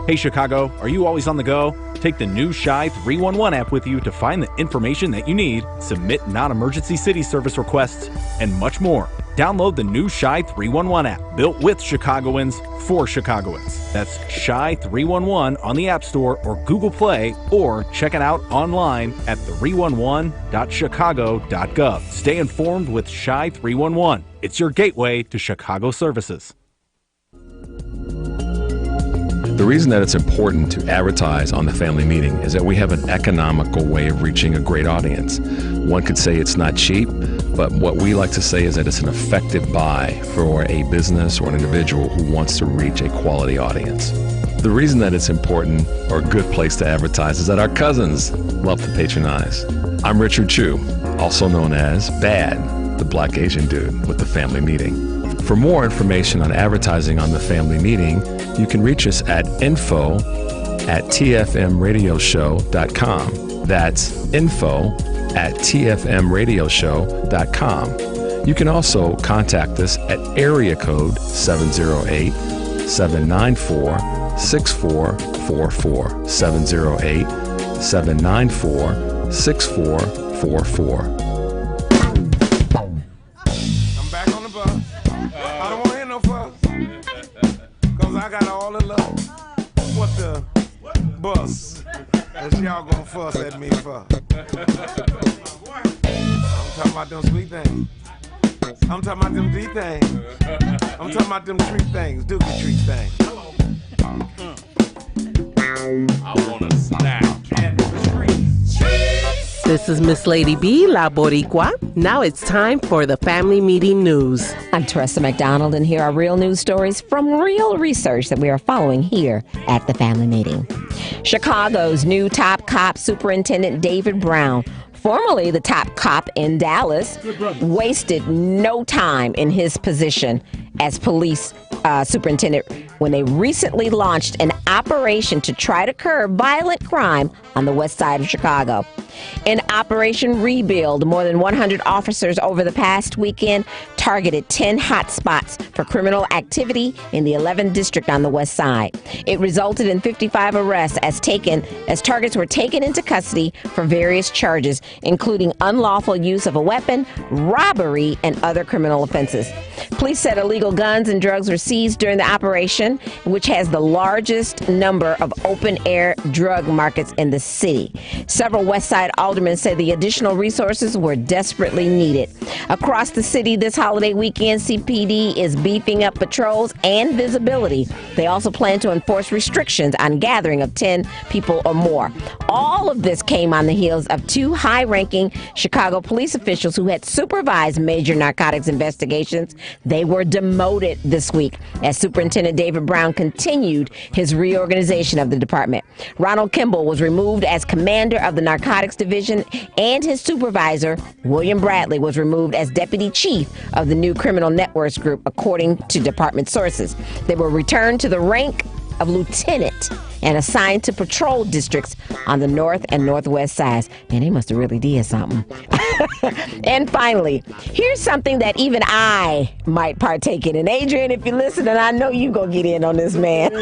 Speaker 12: Hey Chicago, are you always on the go? Take the new Shy 311 app with you to find the information that you need, submit non-emergency city service requests, and much more. Download the new Shy 311 app, built with Chicagoans for Chicagoans. That's Shy 311 on the App Store or Google Play, or check it out online at 311.chicago.gov. Stay informed with Shy 311. It's your gateway to Chicago services.
Speaker 8: The reason that it's important to advertise on the family meeting is that we have an economical way of reaching a great audience. One could say it's not cheap, but what we like to say is that it's an effective buy for a business or an individual who wants to reach a quality audience. The reason that it's important or a good place to advertise is that our cousins love to patronize. I'm Richard Chu, also known as Bad, the Black Asian dude with the family meeting. For more information on advertising on the family meeting, you can reach us at info@tfmradioshow.com. That's info@tfmradioshow.com. You can also contact us at area code 708-794-6444. 708-794-6444.
Speaker 23: I got all the love. What the bus? That's y'all gonna fuss at me for. I'm talking about them sweet things. I'm talking about them D things. I'm talking about them treat things, dookie treat things. I wanna snap.
Speaker 9: This is Miss Lady B, La Boricua. Now it's time for the family meeting news.
Speaker 10: I'm Teresa McDonald, and here are real news stories from real research that we are following here at the family meeting. Chicago's new top cop, Superintendent David Brown, formerly the top cop in Dallas, wasted no time in his position as police superintendent when they recently launched an operation to try to curb violent crime on the west side of Chicago. In Operation Rebuild, more than 100 officers over the past weekend targeted 10 hot spots for criminal activity in the 11th district on the west side. It resulted in 55 arrests as targets were taken into custody for various charges, including unlawful use of a weapon, robbery, and other criminal offenses. Police said illegal guns and drugs were seized during the operation, which has the largest number of open-air drug markets in the city. Several West Side aldermen said the additional resources were desperately needed. Across the city this holiday weekend, CPD is beefing up patrols and visibility. They also plan to enforce restrictions on gathering of 10 people or more. All of this came on the heels of two high-ranking Chicago police officials who had supervised major narcotics investigations. They were demoted this week as Superintendent David Brown continued his reorganization of the department. Ronald Kimball was removed as commander of the Narcotics Division, and his supervisor, William Bradley, was removed as deputy chief of the new Criminal Networks Group, according to department sources. They were returned to the rank of lieutenant and assigned to patrol districts on the north and northwest sides. Man, they must have really did something. And finally, here's something that even I might partake in. And Adrian, if you're listening, I know you're going to get in on this, man.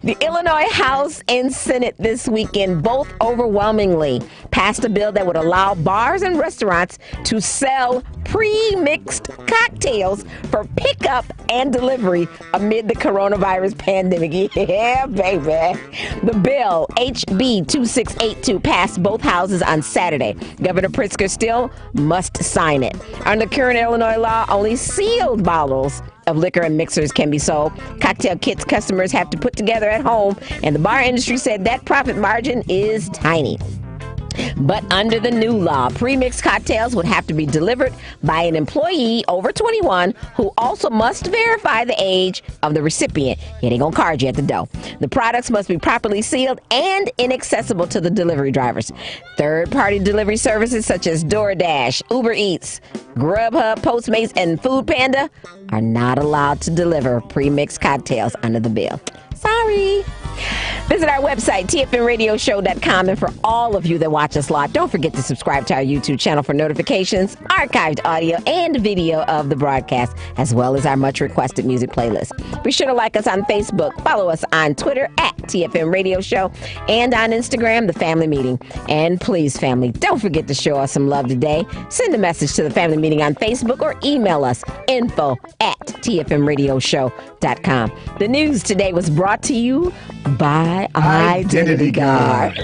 Speaker 10: The Illinois House and Senate this weekend both overwhelmingly passed a bill that would allow bars and restaurants to sell pre-mixed cocktails for pickup and delivery amid the coronavirus pandemic. Yeah, baby. The bill, HB 2682, passed both houses on Saturday. Governor Pritzker still must sign it. Under current Illinois law, only sealed bottles of liquor and mixers can be sold. Cocktail kits customers have to put together at home, and the bar industry said that profit margin is tiny. But under the new law, pre-mixed cocktails would have to be delivered by an employee over 21 who also must verify the age of the recipient. Yeah, they gonna card you at the door. The products must be properly sealed and inaccessible to the delivery drivers. Third-party delivery services such as DoorDash, Uber Eats, Grubhub, Postmates, and Food Panda are not allowed to deliver pre-mixed cocktails under the bill. Sorry. Visit our website, tfnradioshow.com, and for all of you that watch us live, don't forget to subscribe to our YouTube channel for notifications, archived audio, and video of the broadcast, as well as our much-requested music playlist. Be sure to like us on Facebook, follow us on Twitter at TFN Radio Show, and on Instagram, The Family Meeting. And please, family, don't forget to show us some love today. Send a message to The Family Meeting on Facebook or email us, info@tfnradioshow.com. The news today was brought to you by Identity Guard.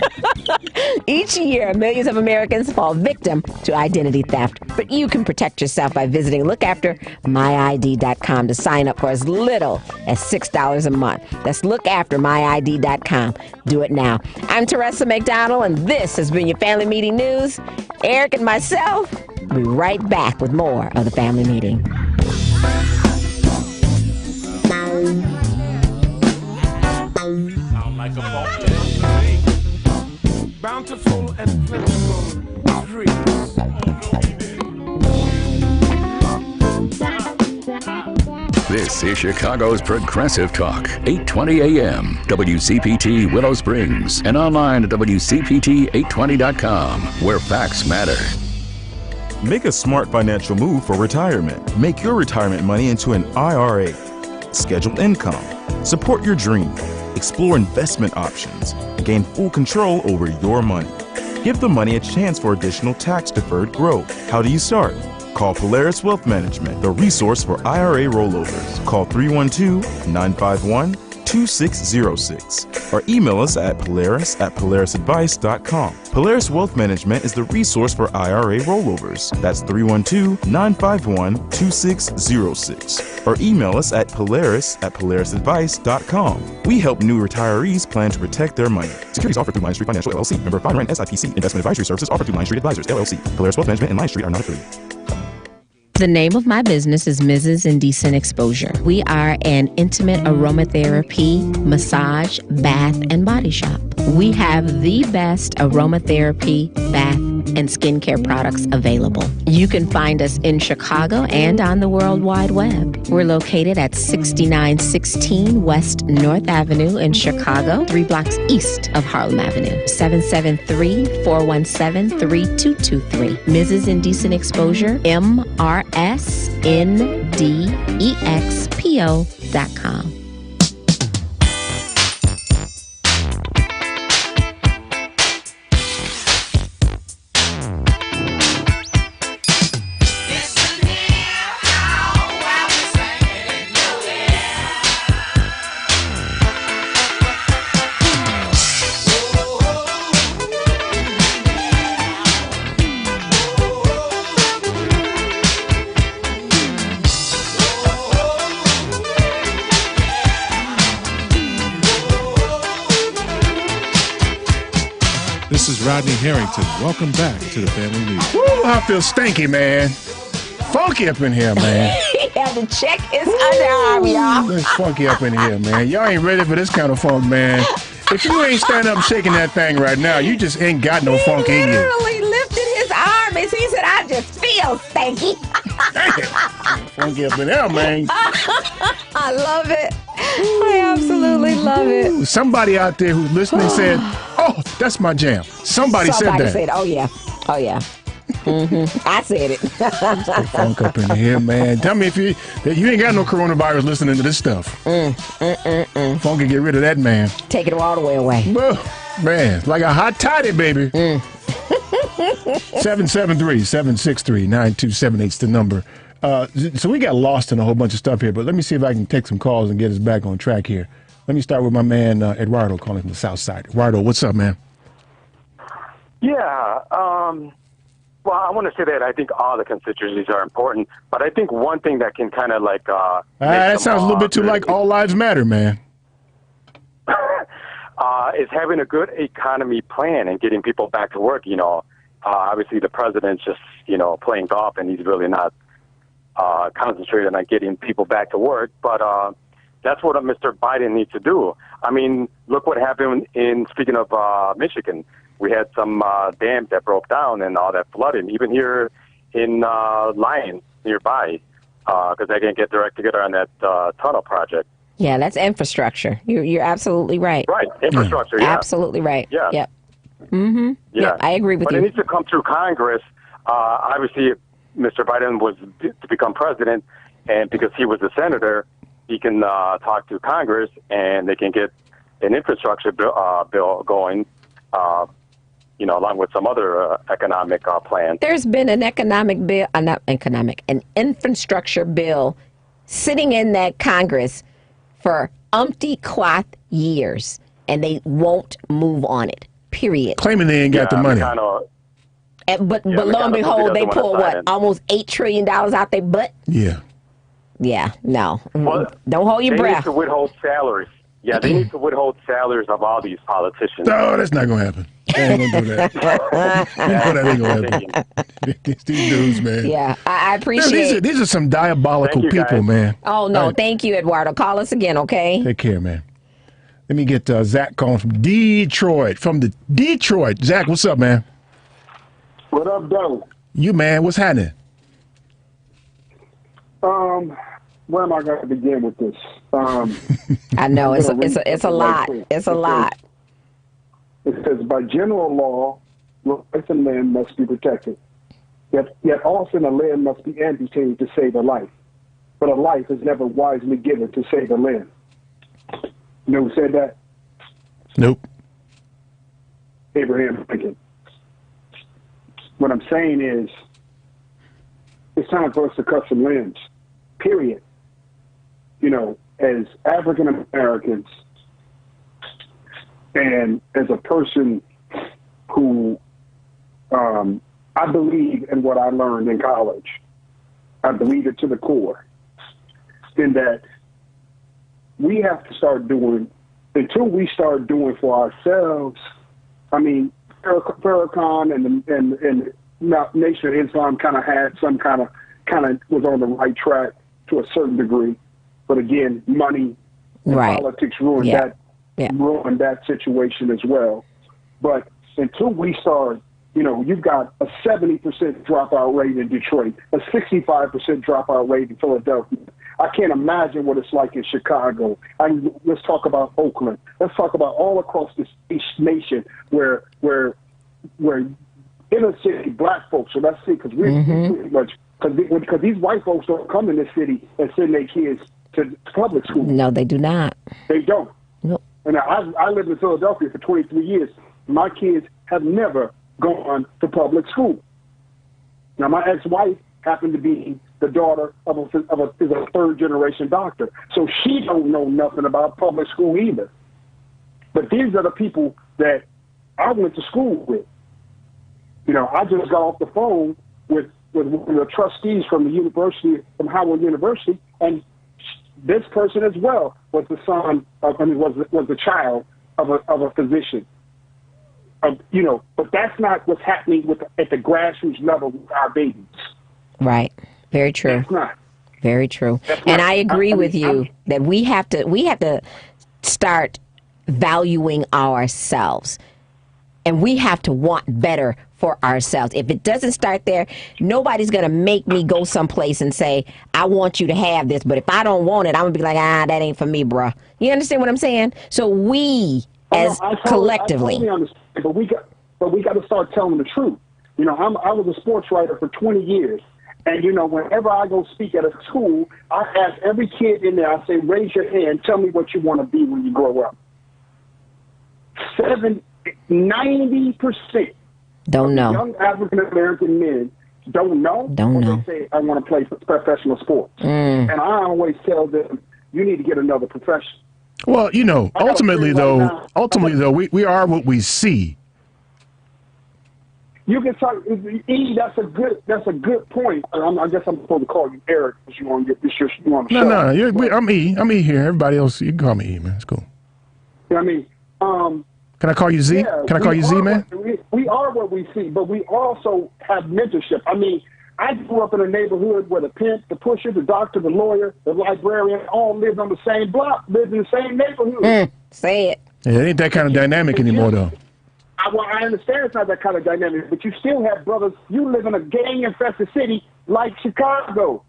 Speaker 10: Each year, millions of Americans fall victim to identity theft. But you can protect yourself by visiting lookaftermyid.com to sign up for as little as $6 a month. That's lookaftermyid.com. Do it now. I'm Teresa McDonald, and this has been your Family Meeting News. Eric and myself will be right back with more of the Family Meeting.
Speaker 23: Sound like a bountiful and plentiful trees.
Speaker 13: This is Chicago's Progressive Talk, 820 AM, WCPT Willow Springs, and online at WCPT820.com, where facts matter.
Speaker 15: Make a smart financial move for retirement. Make your retirement money into an IRA. Scheduled income. Support your dream. Explore investment options. Gain full control over your money. Give the money a chance for additional tax-deferred growth. How do you start? Call Polaris Wealth Management, the resource for IRA rollovers. Call 312-951-2606 or email us at polaris@polarisadvice.com. Polaris Wealth Management is the resource for IRA rollovers. That's 312-951-2606 or email us at polaris@polarisadvice.com. We help new retirees plan to protect their money. Securities offered through Line Street Financial LLC. Member FINRA SIPC. Investment advisory services offered through Line Street Advisors LLC. Polaris Wealth Management and Line Street are not affiliated.
Speaker 10: The name of my business is Mrs. Indecent Exposure. We are an intimate aromatherapy, massage, bath, and body shop. We have the best aromatherapy, bath, and skincare products available. You can find us in Chicago and on the World Wide Web. We're located at 6916 West North Avenue in Chicago, 3 blocks east of Harlem Avenue. 773-417-3223. Mrs. Indecent Exposure, MRSNDEXPO.com.
Speaker 14: This is Rodney Harrington. Welcome back to the Family Meeting. Woo, I feel stinky, man. Funky up in here, man.
Speaker 10: He had to check his underarm, y'all.
Speaker 14: It's funky up in here, man. Y'all ain't ready for this kind of funk, man. If you ain't standing up shaking that thing right now, you just ain't got no funk in you.
Speaker 10: He literally lifted his arm and he said, I just feel stanky.
Speaker 14: Funky up in there, man.
Speaker 10: I love it. I absolutely love it.
Speaker 14: Somebody out there who's listening said, oh, that's my jam. Somebody said that.
Speaker 10: Somebody said, oh, yeah. Oh, yeah. I said it.
Speaker 14: Funk up in here, man. Tell me if you ain't got no coronavirus listening to this stuff. Funky, get rid of that, man.
Speaker 10: Take it all the way away.
Speaker 14: Man, it's like a hot toddy, baby. 773-763-9278 is the number. So we got lost in a whole bunch of stuff here, but let me see if I can take some calls and get us back on track here. Let me start with my man, Eduardo, calling from the South Side. Eduardo, what's up, man?
Speaker 16: Yeah, well, I want to say that I think all the constituencies are important, but I think one thing that can kind of like... that
Speaker 14: sounds a little bit too like All Lives Matter, man.
Speaker 16: is having a good economy plan and getting people back to work. Obviously the president's just, playing golf, and he's really not concentrated on getting people back to work. But that's what Mr. Biden needs to do. I mean, look what happened speaking of Michigan. We had some dams that broke down and all that flooding, even here in Lyons nearby, because they didn't get direct together on that tunnel project.
Speaker 10: Yeah, that's infrastructure. You're absolutely right.
Speaker 16: Right, infrastructure, yeah.
Speaker 10: Absolutely right.
Speaker 16: Yeah.
Speaker 10: Yep. Mm-hmm.
Speaker 16: Yeah.
Speaker 10: Yep, I agree with
Speaker 16: but
Speaker 10: you.
Speaker 16: But it needs to come through Congress. Obviously, if Mr. Biden was to become president, and because he was a senator, he can talk to Congress, and they can get an infrastructure bill going, along with some other economic plan.
Speaker 10: There's been an economic bill, an infrastructure bill sitting in that Congress for umpty-cloth years, and they won't move on it, period.
Speaker 14: Claiming they ain't got the money.
Speaker 10: But lo and behold, they pull almost $8 trillion out their butt?
Speaker 14: Yeah.
Speaker 10: Yeah, no. Well, don't hold your breath.
Speaker 16: They need to withhold salaries. Yeah, they need to withhold salaries of all these politicians.
Speaker 14: No, that's not going to happen. They ain't going to do that. That ain't going to happen. These dudes, man.
Speaker 10: Yeah, I appreciate
Speaker 14: These are some diabolical people, man.
Speaker 10: Oh, no, thank you, Eduardo. Call us again, okay?
Speaker 14: Take care, man. Let me get Zach calling from Detroit. Zach, what's up, man?
Speaker 17: What up, Doe?
Speaker 14: You, man, what's happening?
Speaker 17: Where am I going to begin with this?
Speaker 10: I know it's a lot. It's a lot.
Speaker 17: It says by general law, life and limb must be protected. Yet often a limb must be amputated to save a life. But a life is never wisely given to save a limb. You know who said that?
Speaker 14: Nope.
Speaker 17: Abraham Lincoln. What I'm saying is, it's time for us to cut some limbs. Period. As African Americans, and as a person who I believe in what I learned in college. I believe it to the core. In that we have to start doing, until we start doing for ourselves. I mean, Farrakhan and Nation of Islam kind of had some kind of was on the right track to a certain degree, but again, money and politics ruined that situation as well. But until we start, you've got a 70% dropout rate in Detroit, a 65% dropout rate in Philadelphia. I can't imagine what it's like in Chicago. Let's talk about Oakland. Let's talk about all across this nation where inner city black folks. So let's see, because we pretty much because these white folks don't come in this city and send their kids to public school.
Speaker 10: No, they do not.
Speaker 17: They don't.
Speaker 10: Nope.
Speaker 17: And I lived in Philadelphia for 23 years. My kids have never gone to public school. Now, my ex-wife happened to be the daughter of a third-generation doctor, so she don't know nothing about public school either. But these are the people that I went to school with. I just got off the phone with one of the trustees from the university, from Howard University, and this person as well was the son of, was the child of a physician. But that's not what's happening at the grassroots level with our babies.
Speaker 10: Right. Very true.
Speaker 17: That's not.
Speaker 10: Very true. And I agree with you that we have to start valuing ourselves. And we have to want better for ourselves. If it doesn't start there, nobody's going to make me go someplace and say, I want you to have this. But if I don't want it, I'm going to be like, that ain't for me, bruh. You understand what I'm saying? So we, collectively.
Speaker 17: I totally understand, but we got to start telling the truth. I was a sports writer for 20 years. And, whenever I go speak at a school, I ask every kid in there, I say, raise your hand, tell me what you want to be when you grow up. 90%
Speaker 10: don't know.
Speaker 17: Young African American men don't know. They say, I want to play professional sports. And I always tell them, you need to get another profession.
Speaker 14: Well, ultimately though, we are what we see.
Speaker 17: You can talk. That's a good point. I guess I'm supposed to call you Eric because you want to get this. You on the show.
Speaker 14: No. I'm E. I'm E here. Everybody else, you can call me E, man. It's cool. Can I call you Z?
Speaker 17: Yeah,
Speaker 14: Can I call you Z, man?
Speaker 17: We are what we see, but we also have mentorship. I mean, I grew up in a neighborhood where the pimp, the pusher, the doctor, the lawyer, the librarian all lived on the same block, lived in the same neighborhood.
Speaker 10: Say it.
Speaker 14: Yeah, it ain't that kind of dynamic anymore, though.
Speaker 17: I understand it's not that kind of dynamic, but you still have brothers. You live in a gang-infested city like Chicago,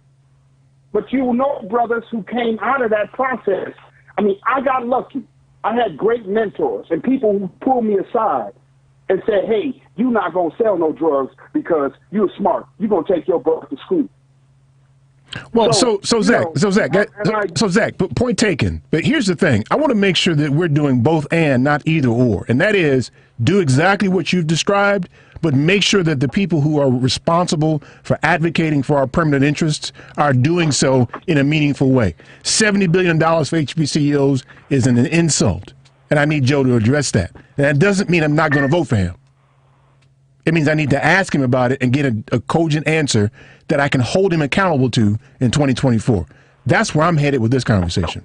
Speaker 17: but you know brothers who came out of that process. I mean, I got lucky. I had great mentors and people who pulled me aside and said, hey, you're not going to sell no drugs because you're smart. You're going to take your brother to school.
Speaker 14: Well, so Zach, but point taken. But here's the thing. I want to make sure that we're doing both and, not either or. And that is, do exactly what you've described, but make sure that the people who are responsible for advocating for our permanent interests are doing so in a meaningful way. $70 billion for HBCUs is an insult, and I need Joe to address that. And that doesn't mean I'm not going to vote for him. It means I need to ask him about it and get a cogent answer that I can hold him accountable to in 2024. That's where I'm headed with this conversation.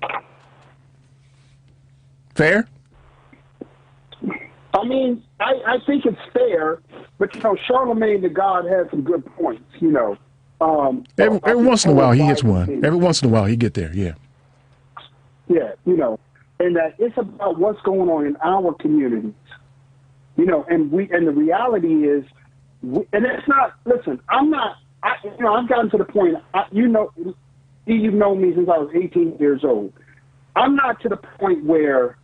Speaker 14: Fair?
Speaker 17: I mean, I think it's fair, but, you know, Charlemagne the God has some good points, you know.
Speaker 14: Every once in a while he hits one. Every once in a while he get there, yeah.
Speaker 17: Yeah, you know, and that it's about what's going on in our communities. You know, and the reality is, and it's not, listen, I've gotten to the point, you've known me since I was 18 years old. I'm not to the point where,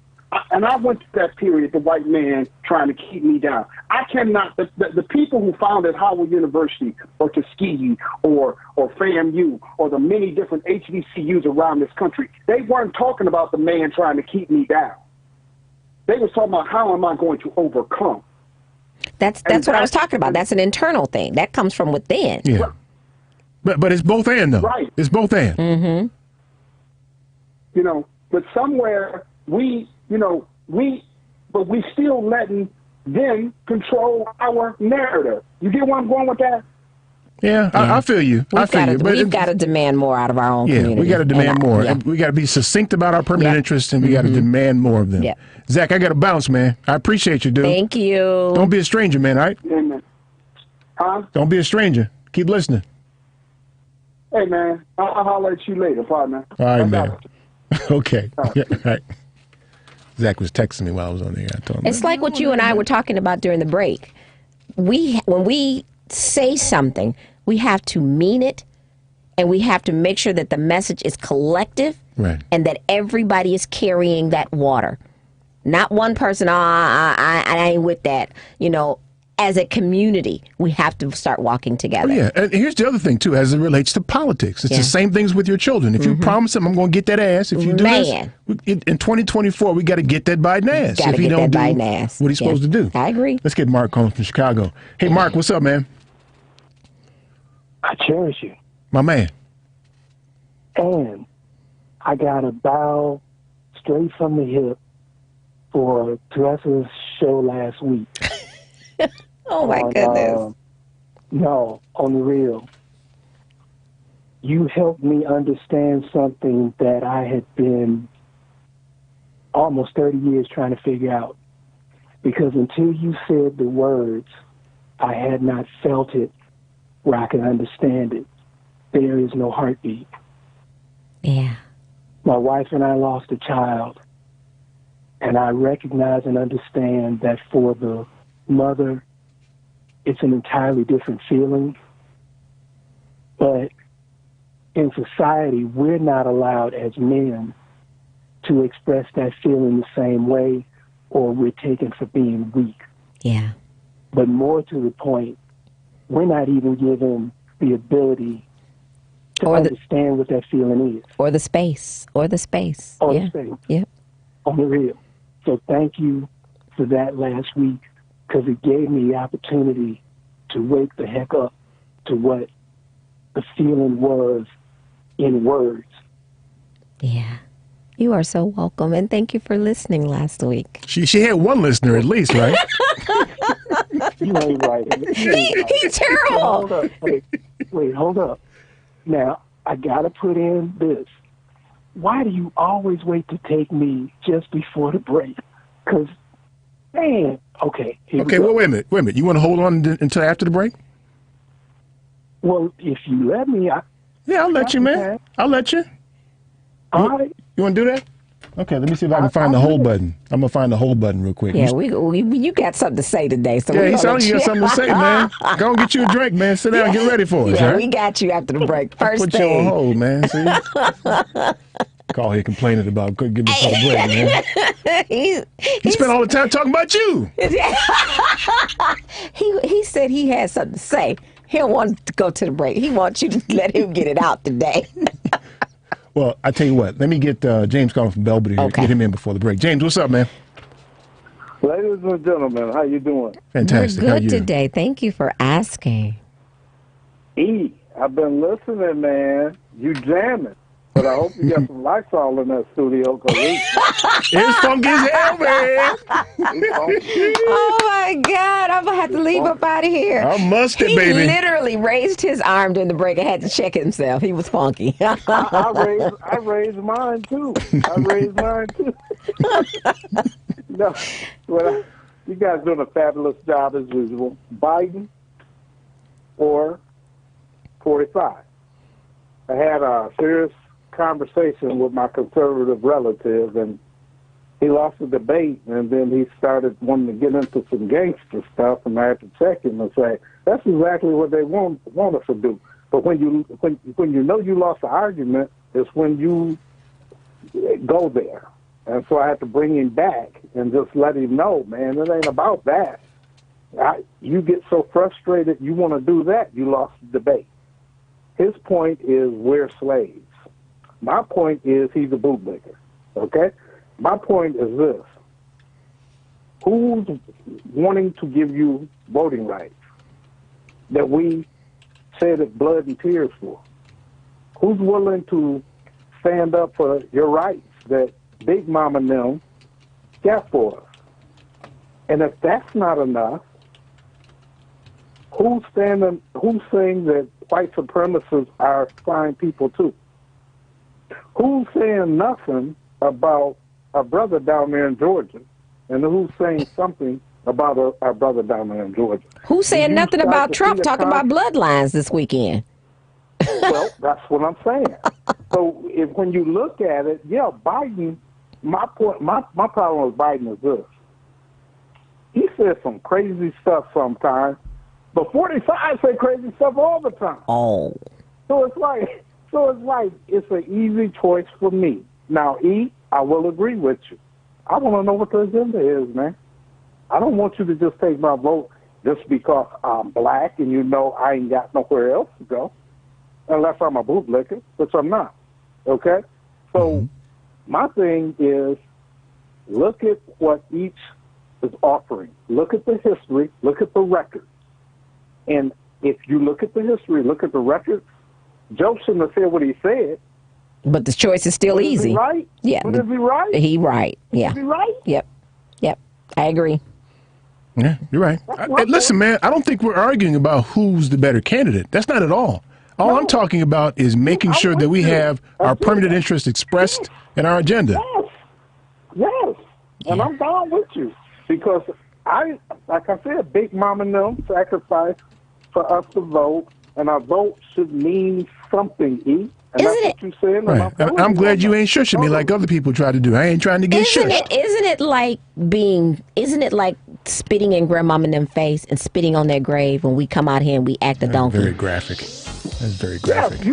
Speaker 17: and I went through that period, the white man trying to keep me down. I cannot, the people who founded Howard University or Tuskegee or FAMU or the many different HBCUs around this country, they weren't talking about the man trying to keep me down. They was talking about how am I going to overcome.
Speaker 10: That's what I was talking about. That's an internal thing. That comes from within.
Speaker 14: Yeah. But it's both and, though.
Speaker 17: Right.
Speaker 14: It's both and.
Speaker 10: Mm-hmm.
Speaker 17: You know, but somewhere we still letting them control our narrative. You get where I'm going with that?
Speaker 14: Yeah, I feel you. I feel you.
Speaker 10: We've got to demand more out of our own community.
Speaker 14: Yeah, we got to demand more. And we got to be succinct about our permanent interests, and we got to demand more of them.
Speaker 10: Yeah.
Speaker 14: Zach, I got to bounce, man. I appreciate you, dude.
Speaker 10: Thank you.
Speaker 14: Don't be a stranger, man, all right?
Speaker 17: Amen. Huh?
Speaker 14: Don't be a stranger. Keep listening.
Speaker 17: Hey, man, I'll holler at you later, partner.
Speaker 14: All right, man. Okay. All right. Zach was texting me while I was on the air. I told him.
Speaker 10: It's like what you and I were talking about during the break. When we say something, we have to mean it, and we have to make sure that the message is collective,
Speaker 14: right,
Speaker 10: and that everybody is carrying that water. Not one person, I ain't with that. You know, as a community, we have to start walking together.
Speaker 14: Oh, yeah, and here's the other thing, too, as it relates to politics. It's the same things with your children. If you promise them, I'm going to get that ass. If you do this, in 2024, we got to get that Biden ass. If he don't do what he's supposed to do.
Speaker 10: I agree.
Speaker 14: Let's get Mark calling from Chicago. Hey, Mark, what's up, man?
Speaker 18: I cherish you.
Speaker 14: My man.
Speaker 18: And I got a bow straight from the hip for Teresa's show last week.
Speaker 10: Oh, my goodness.
Speaker 18: No, on the real. You helped me understand something that I had been almost 30 years trying to figure out. Because until you said the words, I had not felt it where I could understand it. There is no heartbeat.
Speaker 10: Yeah.
Speaker 18: My wife and I lost a child, and I recognize and understand that for the mother, it's an entirely different feeling. But in society, we're not allowed as men to express that feeling the same way, or we're taken for being weak.
Speaker 10: Yeah.
Speaker 18: But more to the point, we're not even given the ability to understand what that feeling is.
Speaker 10: Or the space.
Speaker 18: Or the space.
Speaker 10: Yep.
Speaker 18: On the real. So thank you for that last week, because it gave me the opportunity to wake the heck up to what the feeling was in words.
Speaker 10: Yeah. You are so welcome, and thank you for listening last week.
Speaker 14: She had one listener at least, right?
Speaker 18: You ain't right.
Speaker 10: He's terrible.
Speaker 18: Hold up. Wait, hold up. Now, I got to put in this. Why do you always wait to take me just before the break? Because Man, okay.
Speaker 14: Okay, well, wait a minute. You want to hold on until after the break?
Speaker 18: Well, if you let me,
Speaker 14: I'll let you, man. I'll let you.
Speaker 18: All right.
Speaker 14: You want to do that? Okay, let me see if I can find the hold button. I'm gonna find the hold button real quick.
Speaker 10: Yeah, you got something to say today. So
Speaker 14: he sounds like you got something to say, man. Go and get you a drink, man. Sit down and get ready for us.
Speaker 10: Yeah,
Speaker 14: right?
Speaker 10: we got you after the break. First
Speaker 14: Put
Speaker 10: thing.
Speaker 14: you on hold, man. See? Call here complaining about couldn't give me for the break, man. He spent all the time talking about you.
Speaker 10: He said he had something to say. He don't want to go to the break. He wants you to let him get it out today.
Speaker 14: Well, I tell you what. Let me get James calling from Belvedere.
Speaker 10: Okay.
Speaker 14: Get him in before the break. James, what's up, man?
Speaker 19: Ladies and gentlemen, how you doing?
Speaker 14: Fantastic.
Speaker 10: We're
Speaker 14: How
Speaker 10: good
Speaker 14: you?
Speaker 10: today. Thank you for asking.
Speaker 19: I've been listening, man. You jamming. But I hope you got some Lysol in that studio, because
Speaker 14: it's funky as hell, man.
Speaker 10: Oh, my God. I'm going to have to leave up out of here.
Speaker 14: I'm mustard,
Speaker 10: he
Speaker 14: baby.
Speaker 10: He literally raised his arm during the break and had to check himself. He was funky.
Speaker 19: I raised mine, too. No, well, you guys doing a fabulous job as usual. Biden or 45. I had a serious conversation with my conservative relative, and he lost the debate, and then he started wanting to get into some gangster stuff, and I had to check him and say, that's exactly what they want us to do. But when you know you lost the argument, it's when you go there. And so I had to bring him back and just let him know, man, it ain't about that. You get so frustrated, you want to do that, you lost the debate. His point is we're slaves. My point is he's a bootlicker, okay? My point is this. Who's wanting to give you voting rights that we said it blood and tears for? Who's willing to stand up for your rights that Big Mama and them got for us? And if that's not enough, who's saying that white supremacists are fine people too? Who's saying nothing about our brother down there in Georgia? And who's saying something about our brother down there in Georgia?
Speaker 10: Who's saying nothing about Trump talking about bloodlines this weekend?
Speaker 19: Well, that's what I'm saying. So when you look at it, yeah, Biden, my problem with Biden is this. He says some crazy stuff sometimes, but 45 say crazy stuff all the time.
Speaker 10: Oh.
Speaker 19: So it's like it's an easy choice for me. Now, I will agree with you. I want to know what the agenda is, man. I don't want you to just take my vote just because I'm black and you know I ain't got nowhere else to go, unless I'm a bootlicker, which I'm not. Okay? So my thing is, look at what each is offering. Look at the history. Look at the record. And if you look at the history, look at the record, Joe shouldn't have said what he said.
Speaker 10: But the choice is still easy.
Speaker 19: Is he right?
Speaker 10: Yeah.
Speaker 19: But is he right?
Speaker 10: He right. Yeah.
Speaker 19: Is he right?
Speaker 10: Yep. I agree.
Speaker 14: Yeah, you're right. Listen, man, I don't think we're arguing about who's the better candidate. That's not at all. All I'm talking about is making sure that we have our permanent interest expressed in our agenda.
Speaker 19: Yes. And I'm down with you. Because like I said, Big Mama and them sacrificed for us to vote, and our vote should mean something, E. And that's what you said.
Speaker 14: Right. I'm glad you ain't shushing me like other people try to do. I ain't trying to get shushed.
Speaker 10: Isn't it like spitting in grandmama and them face and spitting on their grave when we come out here and we act a donkey?
Speaker 14: Very graphic. That's very graphic.
Speaker 19: Yeah,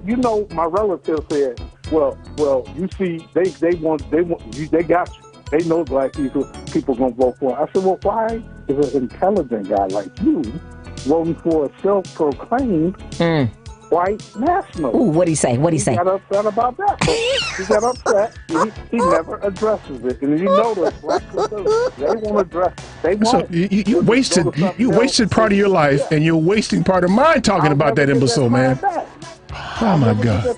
Speaker 19: you know, my relative said, well, you see, they got you. They know black people gonna vote for. I said, well, why is an intelligent guy like you voting for a self-proclaimed white nationalist?
Speaker 10: Ooh, what'd he say?
Speaker 19: He got upset about that. He got upset. He never addresses it. And you notice, black people, they won't address it. They won't.
Speaker 14: So you wasted part of your life, and you're wasting part of mine talking about that imbecile, man. Oh, my God.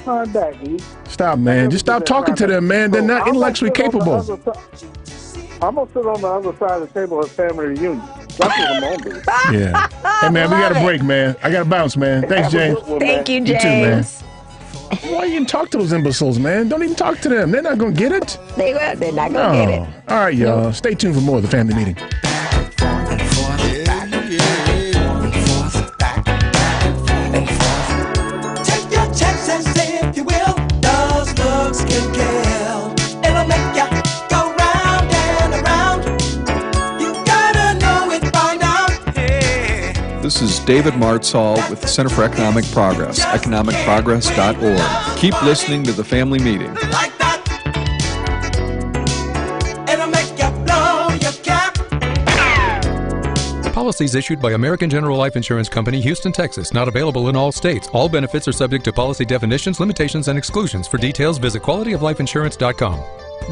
Speaker 14: Stop, man. Just stop talking to them, man. They're not intellectually capable.
Speaker 19: I'm going to sit on the other side of the table at family reunion. That's what I'm going to do.
Speaker 14: Yeah. Hey, man, we got a break, man. I got to bounce, man. Thanks, James.
Speaker 10: Thank you, James.
Speaker 14: You too, man. Why you even talk to those imbeciles, man? Don't even talk to them. They're not going to get it.
Speaker 10: They will. They're not going to get it.
Speaker 14: All right, y'all. Stay tuned for more of the family meeting.
Speaker 11: Take your chances if you will. Those looks can kill. It'll make ya go round and around. You gotta know it by now.
Speaker 1: This is David Martzall with the Center for Economic Progress, economicprogress.org. Keep listening to the family meeting.
Speaker 11: Like that. It'll make ya blow your cap.
Speaker 20: Policies issued by American General Life Insurance Company, Houston, Texas. Not available in all states. All benefits are subject to policy definitions, limitations, and exclusions. For details, visit qualityoflifeinsurance.com.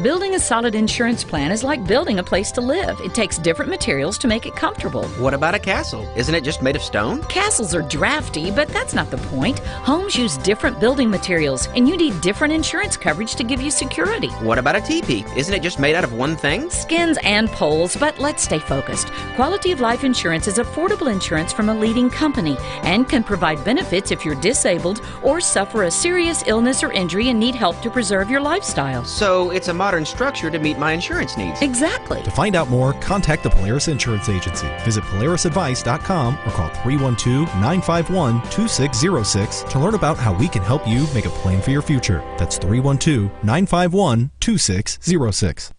Speaker 4: Building a solid insurance plan is like building a place to live. It takes different materials to make it comfortable.
Speaker 21: What about a castle? Isn't it just made of stone?
Speaker 4: Castles are drafty, but that's not the point. Homes use different building materials, and you need different insurance coverage to give you security.
Speaker 21: What about a teepee? Isn't it just made out of one thing?
Speaker 4: Skins and poles, but let's stay focused. Quality of Life Insurance is affordable insurance from a leading company and can provide benefits if you're disabled or suffer a serious illness or injury and need help to preserve your lifestyle.
Speaker 21: So it's a modern structure to meet my insurance needs.
Speaker 4: Exactly.
Speaker 5: To find out more, contact the Polaris Insurance Agency. Visit polarisadvice.com or call 312-951-2606 to learn about how we can help you make a plan for your future. That's 312-951-2606.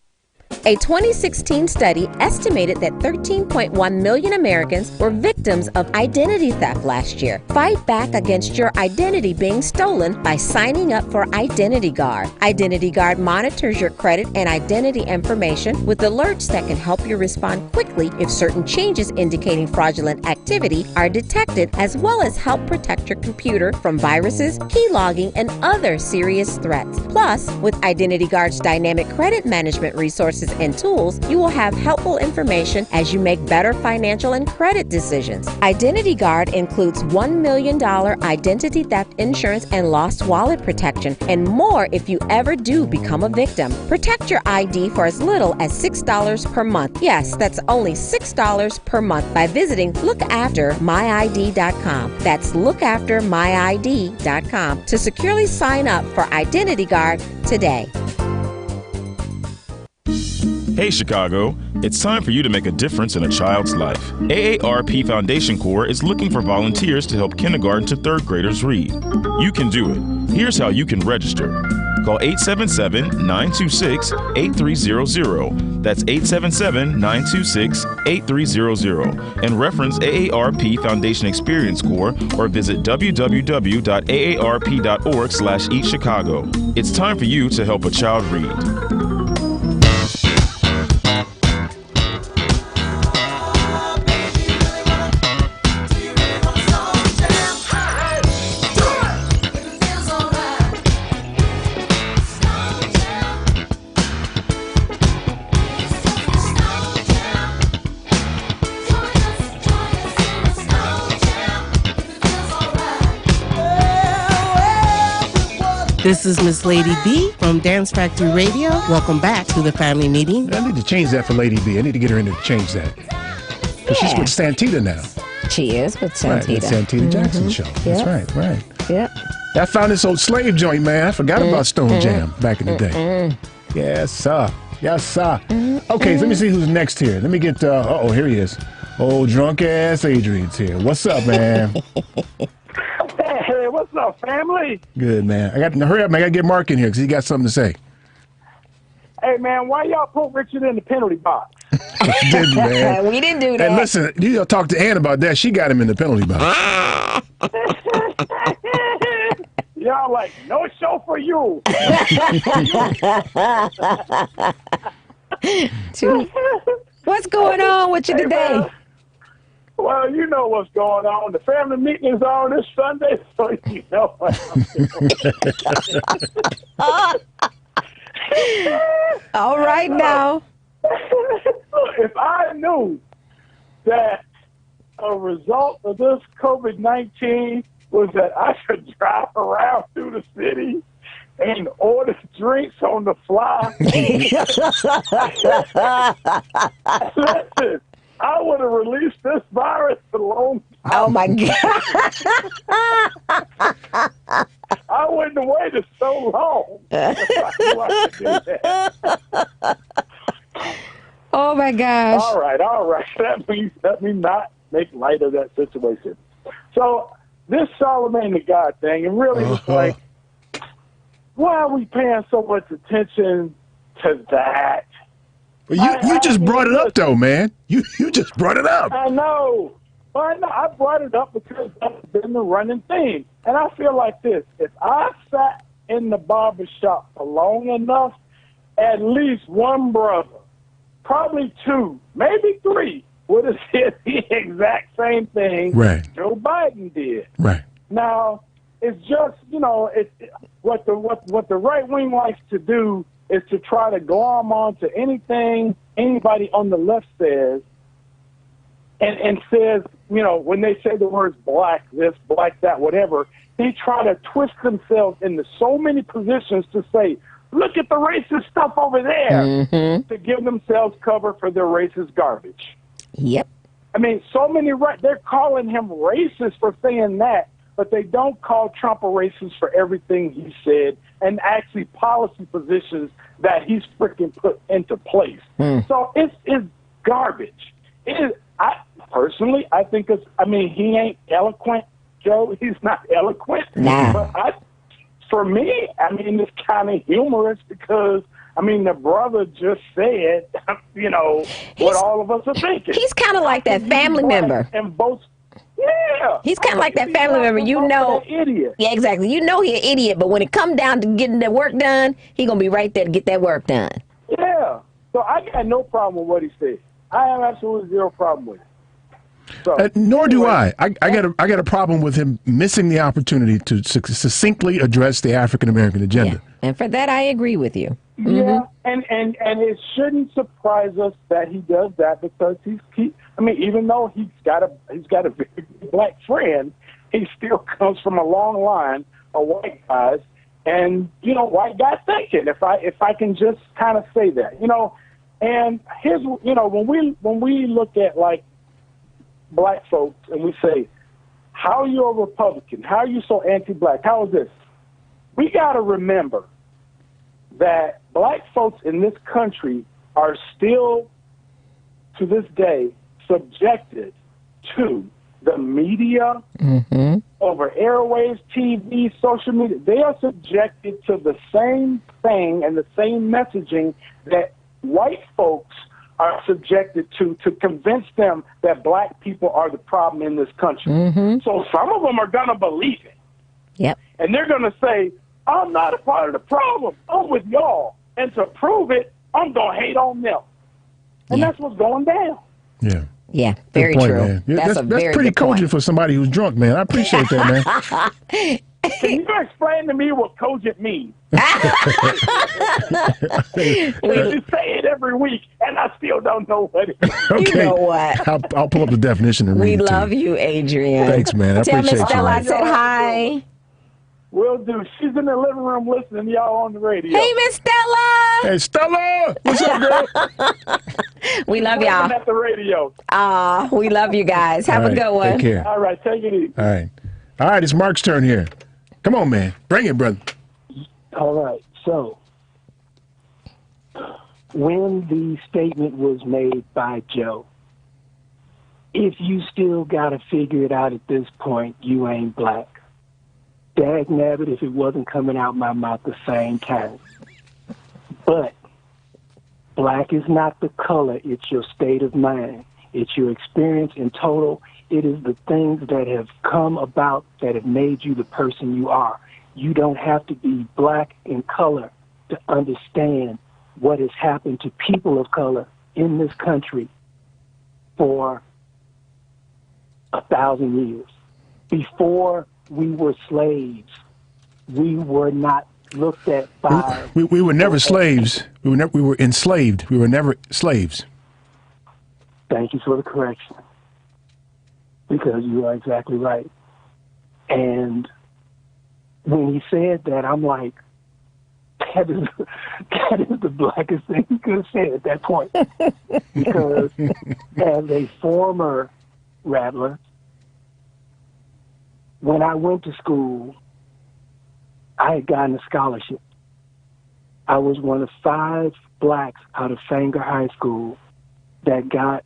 Speaker 10: A 2016 study estimated that 13.1 million Americans were victims of identity theft last year. Fight back against your identity being stolen by signing up for Identity Guard. Identity Guard monitors your credit and identity information with alerts that can help you respond quickly if certain changes indicating fraudulent activity are detected, as well as help protect your computer from viruses, keylogging, and other serious threats. Plus, with Identity Guard's dynamic credit management resources and tools, you will have helpful information as you make better financial and credit decisions. Identity Guard includes $1 million identity theft insurance and lost wallet protection, and more if you ever do become a victim. Protect your ID for as little as $6 per month. Yes, that's only $6 per month by visiting lookaftermyid.com. That's lookaftermyid.com to securely sign up for Identity Guard today.
Speaker 15: Hey Chicago, it's time for you to make a difference in a child's life. AARP Foundation Corps is looking for volunteers to help kindergarten to third graders read. You can do it. Here's how you can register. Call 877-926-8300. That's 877-926-8300. And reference AARP Foundation Experience Corps or visit www.aarp.org/eatchicago. It's time for you to help a child read.
Speaker 3: This is Miss Lady B from Dance Factory Radio. Welcome back to the family meeting.
Speaker 14: I need to change that for Lady B. I need to get her in to change that. Because she's with Santita now.
Speaker 10: She is with Santita.
Speaker 14: Right, with Santita Jackson show. That's right.
Speaker 10: Yep.
Speaker 14: I found this old slave joint, man. I forgot about Stone Jam back in the day. Yes, sir. Yes, sir. Okay, so let me see who's next here. Let me get, here he is. Old drunk ass Adrian's here. What's up, man?
Speaker 19: Hey, what's up, family?
Speaker 14: Good, man. Hurry up, man. I got to get Mark in here because he got something to say.
Speaker 19: Hey, man, why y'all put Richard in the penalty box?
Speaker 14: Didn't, man.
Speaker 10: We didn't do that.
Speaker 14: And listen, you talk to Ann about that. She got him in the penalty box.
Speaker 19: Y'all like, no show for you.
Speaker 10: What's going on with you today?
Speaker 19: Man. Well, you know what's going on. The family meeting is on this Sunday, so you know what I'm doing.
Speaker 10: All right now.
Speaker 19: If I knew that a result of this COVID-19 was that I could drive around through the city and order drinks on the fly, listen, I would have released this virus a long
Speaker 10: Oh my God!
Speaker 19: I wouldn't have waited so long.
Speaker 10: Oh my gosh!
Speaker 19: All right. Let me not make light of that situation. So this Charlemagne the God thing, and really was like, why are we paying so much attention to that?
Speaker 14: But you just brought it up, though, man. You just brought it up.
Speaker 19: I know. I brought it up because that's been the running theme. And I feel like this. If I sat in the barbershop for long enough, at least one brother, probably two, maybe three, would have said the exact same thing Joe Biden did.
Speaker 14: Right.
Speaker 19: Now, it's just, what the right wing likes to do is to try to glom on to anything anybody on the left says, and says, when they say the words black this, black that, whatever, they try to twist themselves into so many positions to say, look at the racist stuff over there, to give themselves cover for their racist garbage.
Speaker 10: Yep.
Speaker 19: I mean, so many, they're calling him racist for saying that, but they don't call Trump a racist for everything he said and actually policy positions that he's freaking put into place. So it's garbage. I think he ain't eloquent, Joe. He's not eloquent.
Speaker 10: Nah.
Speaker 19: But for me, it's kind of humorous because, the brother just said, what all of us are thinking.
Speaker 10: He's kind of like that family member.
Speaker 19: And both. Yeah.
Speaker 10: He's kind of like that family member,
Speaker 19: Idiot.
Speaker 10: Yeah, exactly. He's an idiot, but when it come down to getting that work done, he going to be right there to get that work done.
Speaker 19: Yeah. So I got no problem with what he said. I have absolutely zero problem with it. So,
Speaker 14: nor do I. I got a problem with him missing the opportunity to succinctly address the African American agenda.
Speaker 10: Yeah. And for that, I agree with you.
Speaker 19: Yeah, and it shouldn't surprise us that he does that because even though he's got a very big black friend, he still comes from a long line of white guys, and white guy thinking. If I can just kind of say that, and here's when we look at like black folks and we say, how are you a Republican? How are you so anti-black? How is this? We got to remember that black folks in this country are still, to this day, subjected to the media, over airwaves, TV, social media. They are subjected to the same thing and the same messaging that white folks are subjected to convince them that black people are the problem in this country. So some of them are going to believe it.
Speaker 10: Yep.
Speaker 19: And they're going to say, I'm not a part of the problem. I'm with y'all. And to prove it, I'm going to hate on them. And that's what's going down.
Speaker 14: Yeah.
Speaker 10: Yeah, very
Speaker 14: point,
Speaker 10: true.
Speaker 14: Man. Yeah,
Speaker 10: That's
Speaker 14: pretty cogent for somebody who's drunk, man. I appreciate that, man.
Speaker 19: Can you explain to me what cogent means? You say it every week, and I still don't know what it is.
Speaker 14: Okay.
Speaker 10: You know what?
Speaker 14: I'll pull up the definition and read
Speaker 10: We
Speaker 14: it to
Speaker 10: love you, Adrian.
Speaker 14: Thanks, man. I
Speaker 10: Tell
Speaker 14: appreciate
Speaker 10: Miss Stella I
Speaker 14: you.
Speaker 10: said hi.
Speaker 19: Will do. She's in the living room listening to y'all on the radio.
Speaker 10: Hey, Miss Stella.
Speaker 14: Hey, Stella. What's up, girl?
Speaker 10: We love y'all.
Speaker 19: At the radio.
Speaker 10: We love you guys. Have
Speaker 14: All
Speaker 10: a
Speaker 14: right,
Speaker 10: good one.
Speaker 14: take care.
Speaker 19: All right, take it easy.
Speaker 14: All right, it's Mark's turn here. Come on, man. Bring it, brother.
Speaker 18: All right. So, when the statement was made by Joe, if you still got to figure it out at this point, you ain't black. Dag nabbit if it wasn't coming out my mouth the same time. But black is not the color, it's your state of mind. It's your experience in total. It is the things that have come about that have made you the person you are. You don't have to be black in color to understand what has happened to people of color in this country for 1,000 years. Before we were slaves, we were not looked at by...
Speaker 14: We were never slaves. We were enslaved. We were never slaves.
Speaker 18: Thank you for the correction. Because you are exactly right. And when he said that, I'm like, that is the blackest thing he could have said at that point. Because as a former rattler, when I went to school, I had gotten a scholarship. I was one of 5 blacks out of Fanger High School that got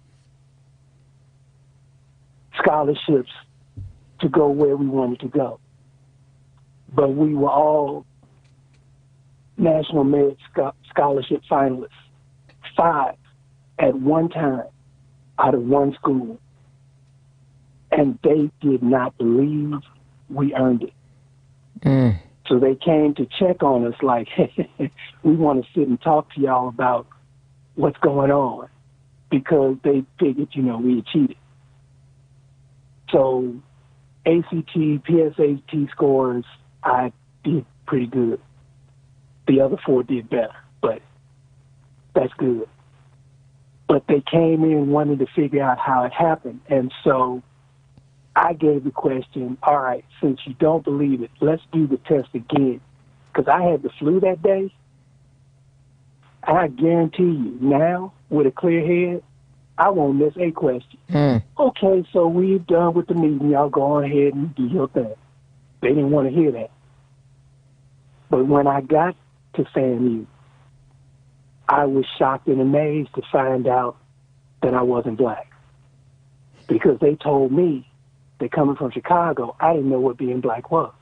Speaker 18: scholarships to go where we wanted to go. But we were all National Merit Scholarship finalists, 5 at one time out of one school. And they did not believe we earned it. So they came to check on us like, hey, we want to sit and talk to y'all about what's going on, because they figured, we had cheated. So ACT, PSAT scores, I did pretty good. The other 4 did better, but that's good. But they came in wanting to figure out how it happened. And so I gave the question, all right, since you don't believe it, let's do the test again. Because I had the flu that day. And I guarantee you, now, with a clear head, I won't miss a question. Okay, so we're done with the meeting. Y'all go on ahead and do your thing. They didn't want to hear that. But when I got to FAMU, I was shocked and amazed to find out that I wasn't black. Because they told me, they coming from Chicago, I didn't know what being black was.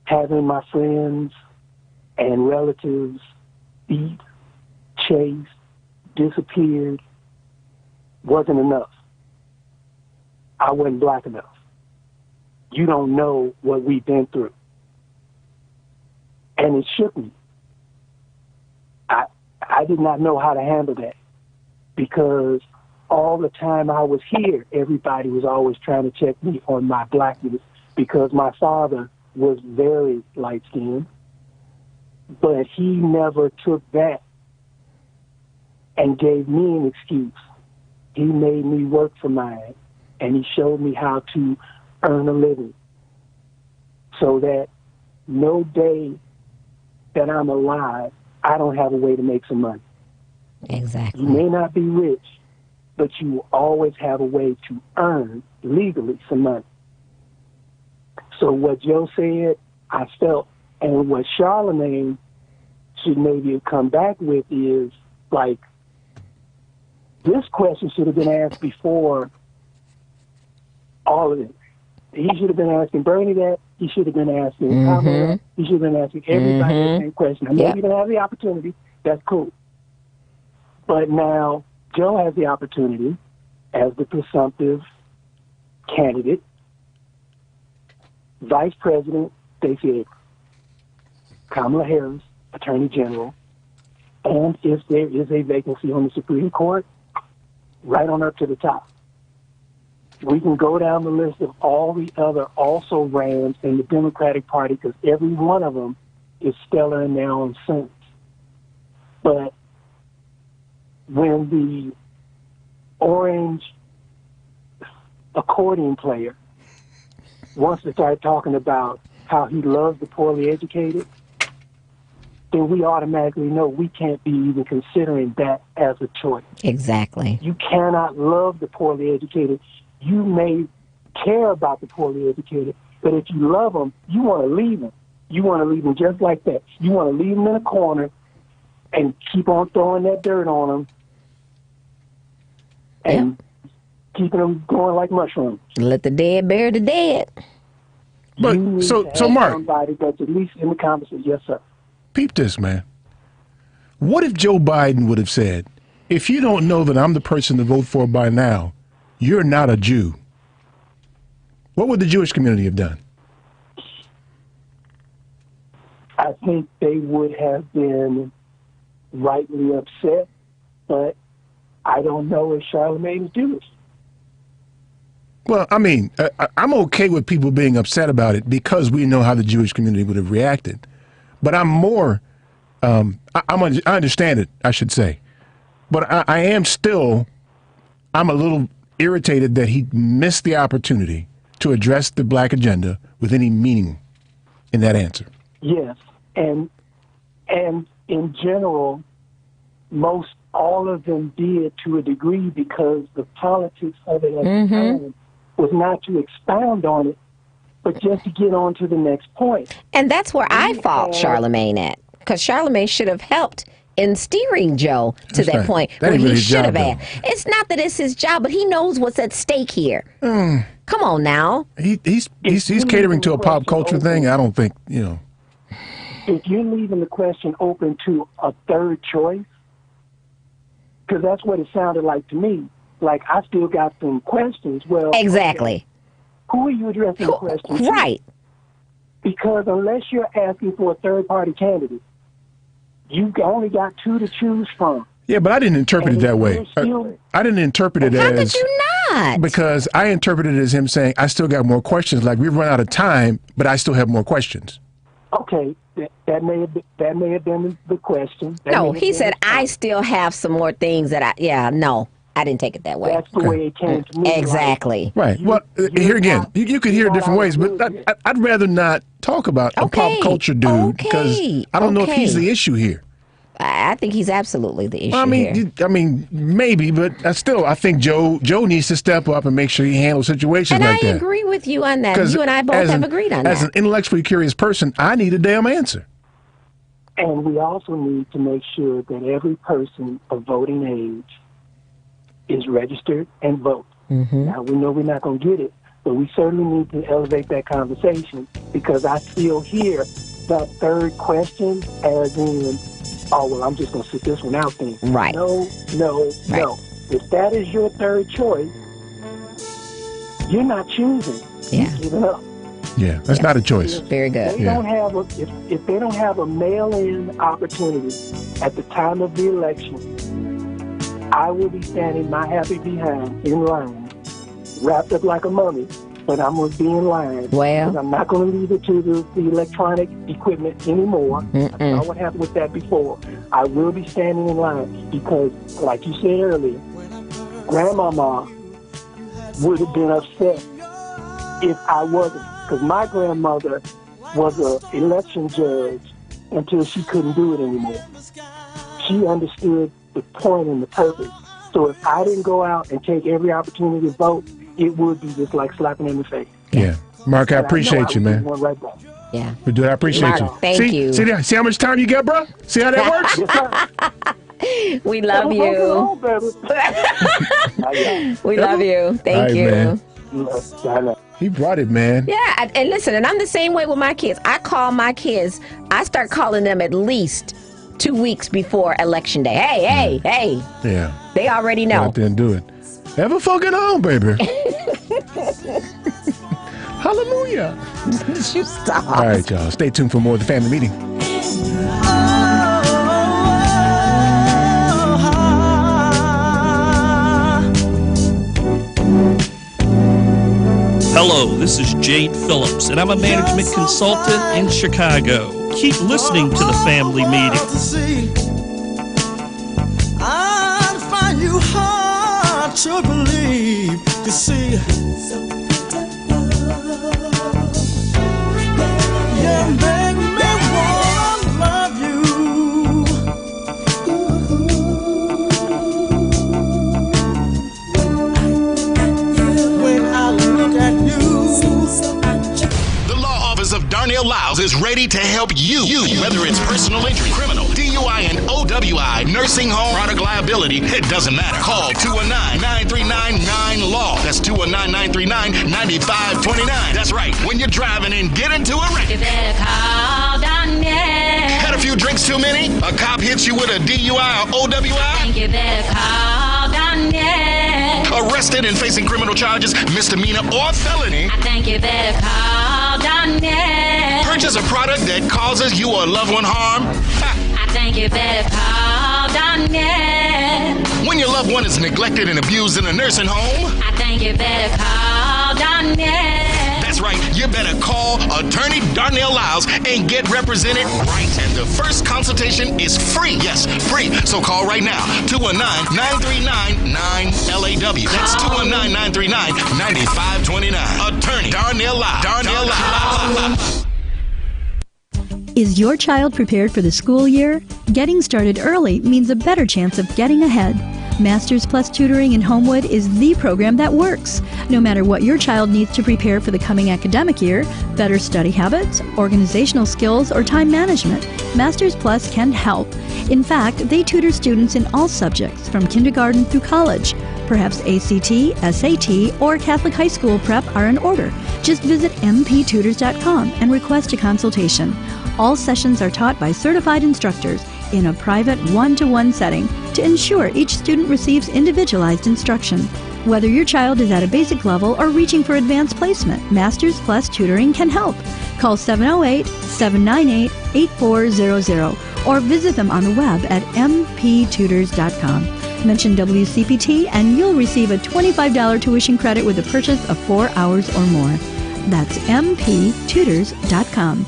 Speaker 18: Having my friends and relatives beat, chased, disappeared wasn't enough. I wasn't black enough. You don't know what we've been through. And it shook me. I did not know how to handle that, because all the time I was here, everybody was always trying to check me on my blackness, because my father was very light-skinned, but he never took that and gave me an excuse. He made me work for mine, and he showed me how to earn a living, so that no day that I'm alive, I don't have a way to make some money.
Speaker 10: Exactly.
Speaker 18: You may not be rich, but you will always have a way to earn legally some money. So what Joe said, I felt, and what Charlamagne should maybe come back with is, like, this question should have been asked before all of it. He should have been asking Bernie that. He should have been asking Kamala that. He should have been asking everybody the same question. I know you didn't have the opportunity. That's cool. But now Joe has the opportunity as the presumptive candidate, Vice President Stacey Abrams, Kamala Harris, Attorney General, and if there is a vacancy on the Supreme Court, right on up to the top. We can go down the list of all the other also-rans in the Democratic Party, because every one of them is stellar in their own sense. But when the orange accordion player wants to start talking about how he loves the poorly educated, then we automatically know we can't be even considering that as a choice.
Speaker 10: Exactly.
Speaker 18: You cannot love the poorly educated. You may care about the poorly educated, but if you love them, you want to leave them. You want to leave them just like that. You want to leave them in a corner and keep on throwing that dirt on them and keeping them going like mushrooms.
Speaker 10: Let the dead bury the dead.
Speaker 14: But so Mark,
Speaker 18: somebody that's at least in the conversation. Yes, sir.
Speaker 14: Peep this, man. What if Joe Biden would have said, if you don't know that I'm the person to vote for by now, you're not a Jew? What would the Jewish community have done?
Speaker 18: I think they would have been rightly upset, but I don't know if Charlamagne is Jewish.
Speaker 14: Well, I mean, I'm okay with people being upset about it because we know how the Jewish community would have reacted. But I'm more, I understand it, I should say. But I am still, I'm a little irritated that he missed the opportunity to address the black agenda with any meaning in that answer.
Speaker 18: Yes, and in general, most all of them did to a degree, because the politics of it at the time was not to expound on it, but just to get on to the next point.
Speaker 10: And that's where I fault Charlemagne at, because Charlemagne should have helped in steering Joe to that point where he should have had. It's not that it's his job, but he knows what's at stake here. Come on now.
Speaker 14: He's catering to a pop culture thing. I don't think,
Speaker 18: If you're leaving the question open to a third choice, because that's what it sounded like to me. Like, I still got some questions. Well,
Speaker 10: exactly.
Speaker 18: Who are you addressing the question to?
Speaker 10: Right.
Speaker 18: Because unless you're asking for a third-party candidate, you've only got two to choose from.
Speaker 14: Yeah, but I didn't interpret it that way. I didn't interpret it as...
Speaker 10: How could you not?
Speaker 14: Because I interpreted it as him saying, I still got more questions. Like, we've run out of time, but I still have more questions.
Speaker 18: Okay, that may have been the question.
Speaker 10: No, he said, I still have some more things that I didn't take it that way.
Speaker 18: That's the way it came to me.
Speaker 10: Exactly.
Speaker 14: Right. Well, here again, you could hear it different ways, but I'd rather not talk about a pop culture dude because I don't know if he's the issue here.
Speaker 10: I think he's absolutely the issue here.
Speaker 14: I mean, maybe, but I think Joe needs to step up and make sure he handles situations like that.
Speaker 10: And I agree with you on that. You and I both have agreed on that.
Speaker 14: As an intellectually curious person, I need a damn answer.
Speaker 18: And we also need to make sure that every person of voting age is registered and vote. Now, we know we're not going to get it, but we certainly need to elevate that conversation because I still hear that third question as in, oh, well, I'm just going to sit this one out then.
Speaker 10: Right.
Speaker 18: No. If that is your third choice, you're not choosing.
Speaker 10: Yeah.
Speaker 18: You're giving up.
Speaker 14: Yeah, that's not a choice.
Speaker 10: Very good.
Speaker 18: They don't have if they don't have a mail-in opportunity at the time of the election, I will be standing my happy behind in line, wrapped up like a mummy, but I'm going to be in line.
Speaker 10: Well,
Speaker 18: I'm not going to leave it to the electronic equipment anymore. I saw what happened with that before. I will be standing in line because, like you said earlier, Grandmama would have been upset if I wasn't. Because my grandmother was an election judge until she couldn't do it anymore. She understood the point and the purpose. So if I didn't go out and take every opportunity to vote, it would be just like slapping in the face.
Speaker 14: Yeah. Mark, I appreciate you, man.
Speaker 18: Right back.
Speaker 10: Yeah.
Speaker 14: But dude, I appreciate
Speaker 10: Mark,
Speaker 14: you.
Speaker 10: Thank you.
Speaker 14: See how much time you got, bro? See how that works?
Speaker 10: We love you. We love you. Thank you.
Speaker 14: Man. He brought it, man.
Speaker 10: Yeah, and listen, and I'm the same way with my kids. I call my kids, I start calling them at least 2 weeks before Election Day. Hey.
Speaker 14: Yeah.
Speaker 10: They already know.
Speaker 14: Go out there and do it. Have a fucking home, baby. Hallelujah.
Speaker 10: You stop.
Speaker 14: All right, y'all. Stay tuned for more of the family meeting.
Speaker 2: Hello, this is Jade Phillips, and I'm a management consultant in Chicago. Keep listening to the family meeting.
Speaker 11: I find you hard to believe, you see. You make me wanna love you. When I look at you.
Speaker 6: The Law Office of Darnell Lyles is ready to help you. Whether it's personal injury, criminal, DUI and OWI, nursing home, product liability, it doesn't matter. Call 219-939-9LAW. That's 219-939-9529. That's right. When you're driving and get into a wreck.
Speaker 4: You better call Darnell.
Speaker 6: Had a few drinks too many? A cop hits you with a DUI or OWI?
Speaker 4: I think you better call Darnell.
Speaker 6: Arrested and facing criminal charges, misdemeanor or felony?
Speaker 4: I think you better call Darnell.
Speaker 6: Purchase a product that causes you or a loved one harm?
Speaker 4: I think you better call Darnell.
Speaker 6: When your loved one is neglected and abused in a nursing home?
Speaker 4: I think you better call Darnell.
Speaker 6: That's right, you better call Attorney Darnell Lyles and get represented right. And the first consultation is free. Yes, free. So call right now. 219-939-9LAW. That's 219-939-9529. Attorney Darnell Lyles. Darnell Lyles.
Speaker 22: Is your child prepared for the school year? Getting started early means a better chance of getting ahead. Masters Plus Tutoring in Homewood is the program that works. No matter what your child needs to prepare for the coming academic year, better study habits, organizational skills, or time management, Masters Plus can help. In fact, they tutor students in all subjects from kindergarten through college. Perhaps ACT, SAT, or Catholic high school prep are in order. Just visit mptutors.com and request a consultation. All sessions are taught by certified instructors in a private one-to-one setting to ensure each student receives individualized instruction. Whether your child is at a basic level or reaching for advanced placement, Masters Plus Tutoring can help. Call 708-798-8400 or visit them on the web at mptutors.com. Mention WCPT and you'll receive a $25 tuition credit with a purchase of 4 hours or more. That's mptutors.com.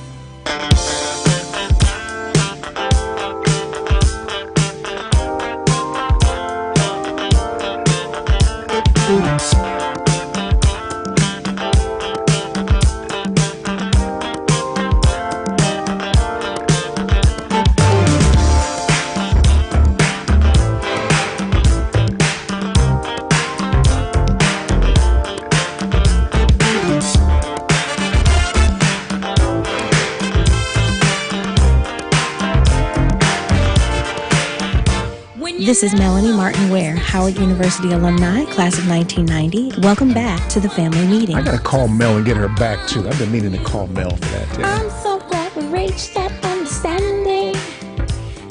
Speaker 7: This is Melanie Martin Ware, Howard University alumni, class of 1990. Welcome back to the family meeting.
Speaker 14: I gotta call Mel and get her back too. I've been meaning to call Mel for that too.
Speaker 7: I'm so glad we reached that understanding.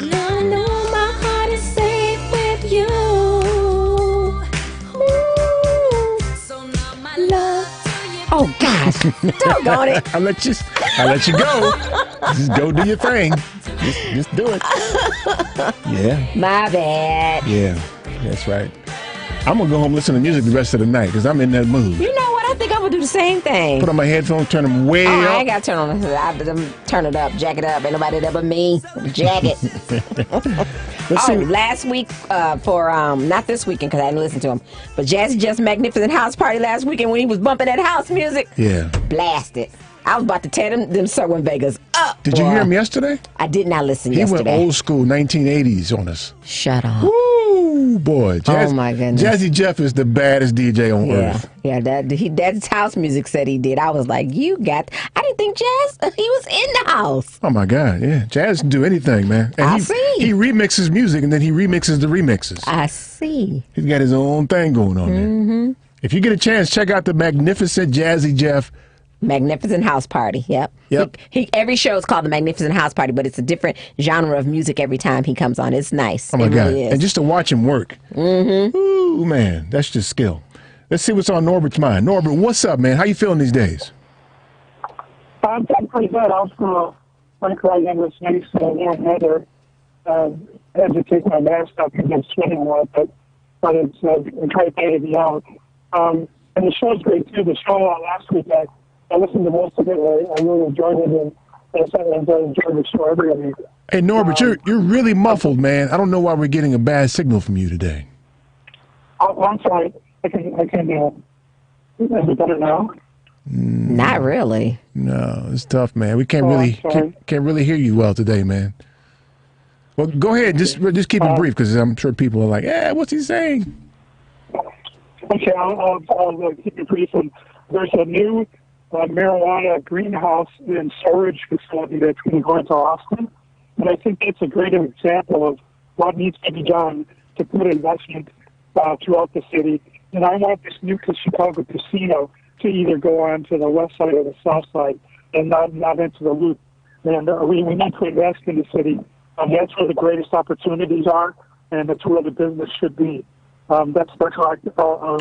Speaker 7: Now I know my heart is safe with you. Ooh. Love. Oh gosh, doggone it.
Speaker 14: I'll let you go. Just go do your thing. Just do it. Yeah.
Speaker 10: My bad.
Speaker 14: Yeah, that's right. I'm going to go home and listen to music the rest of the night because I'm in that mood.
Speaker 10: You know what? I think I'm going to do the same thing.
Speaker 14: Put on my headphones, turn them way up.
Speaker 10: I ain't got to turn them. I turn it up, jack it up. Ain't nobody there but me. Jack it. Last week not this weekend because I didn't listen to him, but Jazzy Jeff's Magnificent House Party last weekend when he was bumping that house music.
Speaker 14: Yeah.
Speaker 10: Blasted. I was about to tear them Cerwin Vegas up.
Speaker 14: Did you hear him yesterday?
Speaker 10: I did not listen yesterday.
Speaker 14: He went old school 1980s on us.
Speaker 10: Shut up.
Speaker 14: Woo, boy.
Speaker 10: Oh, my goodness.
Speaker 14: Jazzy Jeff is the baddest DJ on earth.
Speaker 10: Yeah, that's house music said he did. I was like, I didn't think Jazz, he was in the house.
Speaker 14: Oh, my God, yeah. Jazz can do anything, man. And he remixes music, and then he remixes the remixes.
Speaker 10: I see.
Speaker 14: He's got his own thing going on there. If you get a chance, check out the Magnificent Jazzy Jeff
Speaker 10: Magnificent House Party. Yep. Every show is called the Magnificent House Party, but it's a different genre of music every time he comes on. It's nice.
Speaker 14: Oh my God!
Speaker 10: Really is.
Speaker 14: And just to watch him work. Ooh, man, that's just skill. Let's see what's on Norbert's mind. Norbert, what's up, man? How you feeling these days?
Speaker 18: I'm pretty good. I was from my youngest niece and mother had to take my mask off because I'm sweating more, but it's quite bad to be out. And the show's great too. The show last week, I listened to most of it. I really enjoyed it, and I enjoyed the show every week.
Speaker 14: Hey, Norbert, you're really muffled, man. I don't know why we're getting a bad signal from you today.
Speaker 18: I'm sorry. I can is it better now?
Speaker 10: Not really.
Speaker 14: No, it's tough, man. We can't really hear you well today, man. Well, go ahead. Just keep it brief because I'm sure people are like, what's he saying?
Speaker 18: Okay, I'll keep it brief. There's a new marijuana greenhouse and storage facility that's going to go into Austin. And I think that's a great example of what needs to be done to put investment throughout the city. And I want this new Chicago casino to either go on to the west side or the south side and not into the loop. And we need to invest in the city. That's where the greatest opportunities are, and that's where the business should be. That's what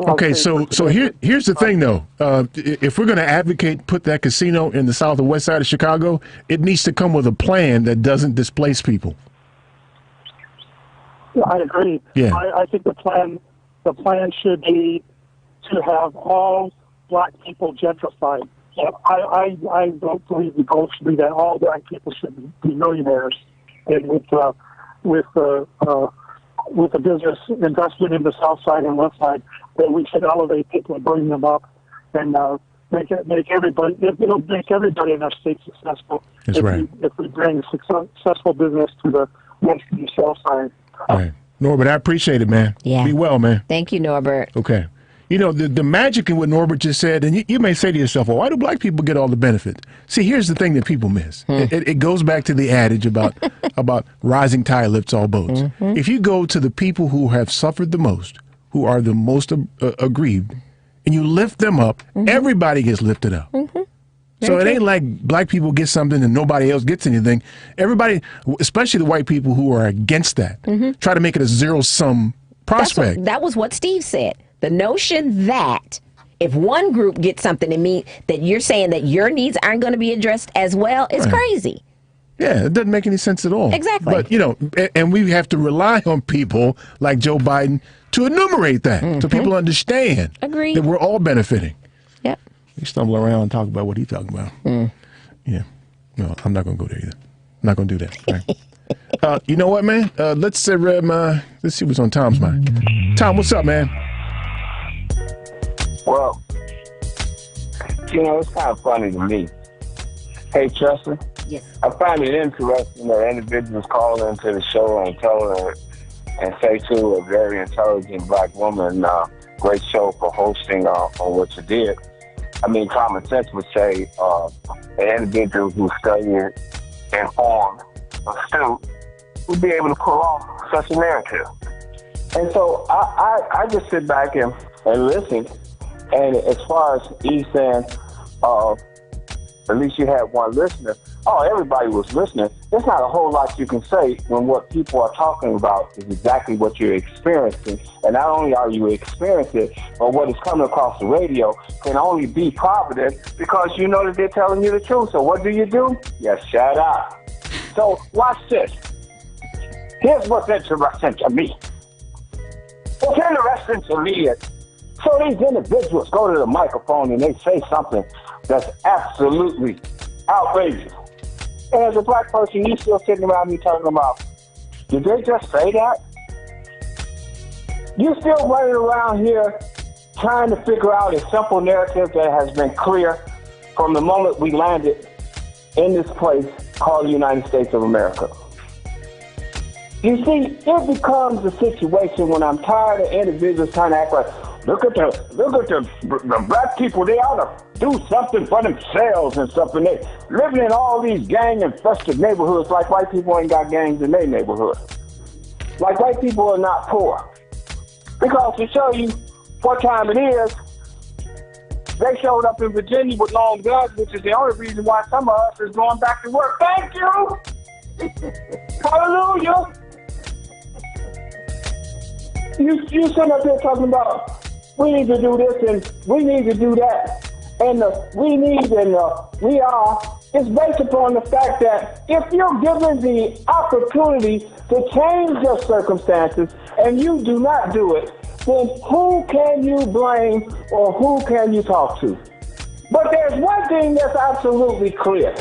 Speaker 14: okay, so here's the thing, though. If we're going to advocate put that casino in the south or west side of Chicago, it needs to come with a plan that doesn't displace people.
Speaker 18: Yeah, I agree.
Speaker 14: Yeah.
Speaker 18: I think the plan should be to have all black people gentrified. I don't believe the goal should be that all black people should be millionaires, and with the business investment in the south side and west side, that we should elevate people and bring them up and make everybody. It'll make everybody in our state successful.
Speaker 14: That's right.
Speaker 18: If we bring successful business to the west and the south side.
Speaker 14: Right. Norbert, I appreciate it, man.
Speaker 10: Yeah.
Speaker 14: Be well, man.
Speaker 10: Thank you, Norbert.
Speaker 14: Okay. You know, the magic in what Norbert just said, and you may say to yourself, well, why do black people get all the benefits? See, here's the thing that people miss. It goes back to the adage about rising tide lifts all boats.
Speaker 10: Mm-hmm.
Speaker 14: If you go to the people who have suffered the most, who are the most aggrieved, and you lift them up, everybody gets lifted up. So it ain't like black people get something and nobody else gets anything. Everybody, especially the white people who are against that, try to make it a zero-sum prospect.
Speaker 10: That was what Steve said. The notion that if one group gets something, it means that you're saying that your needs aren't going to be addressed as well is crazy.
Speaker 14: Yeah, it doesn't make any sense at all.
Speaker 10: Exactly.
Speaker 14: But, you know, and we have to rely on people like Joe Biden to enumerate that so people understand that we're all benefiting.
Speaker 10: Yep.
Speaker 14: He stumble around and talk about what he's talking about. Yeah. No, I'm not going to go there either. I'm not going to do that. All right. You know what, man? Let's see what's on Tom's mind. Tom, what's up, man?
Speaker 8: Well, you know, it's kind of funny to me. Hey, Chester.
Speaker 10: Yes.
Speaker 8: I find it interesting that individuals call into the show and tell her and say to a very intelligent black woman, great show for hosting on what you did. I mean, common sense would say an individual who's studied, informed, astute would be able to pull off such a narrative. And so I just sit back and listen. And as far as he's saying, at least you had one listener. Oh, everybody was listening. There's not a whole lot you can say when what people are talking about is exactly what you're experiencing. And not only are you experiencing it, but what is coming across the radio can only be provident because you know that they're telling you the truth. So what do? You shut up. So watch this. Here's what's interesting to me. What's interesting to me is, so these individuals go to the microphone and they say something that's absolutely outrageous. And as a black person, you still sitting around me talking about, did they just say that? You still running around here trying to figure out a simple narrative that has been clear from the moment we landed in this place called the United States of America. You see, it becomes a situation when I'm tired of individuals trying to act like, look at the black people, they ought to do something for themselves and stuff. And they living in all these gang-infested neighborhoods like white people ain't got gangs in their neighborhood. Like white people are not poor. Because to show you what time it is, they showed up in Virginia with long guns, which is the only reason why some of us is going back to work. Thank you! Hallelujah! You sitting up there talking about we need to do this and we need to do that. And we need and we are. It's based upon the fact that if you're given the opportunity to change your circumstances and you do not do it, then who can you blame or who can you talk to? But there's one thing that's absolutely clear.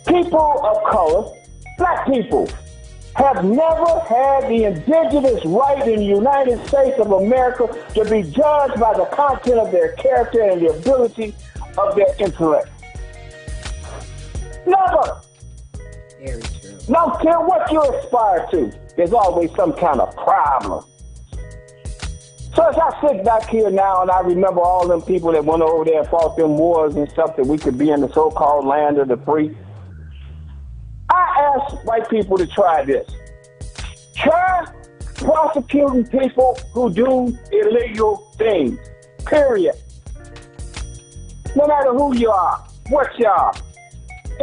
Speaker 8: People of color, black people, have never had the indigenous right in the United States of America to be judged by the content of their character and the ability of their intellect. Never.
Speaker 10: Very true.
Speaker 8: Don't care what you aspire to, there's always some kind of problem. So as I sit back here now and I remember all them people that went over there and fought them wars and stuff that we could be in the so-called land of the free, I ask white people to try this. Try prosecuting people who do illegal things, period. No matter who you are, what you are.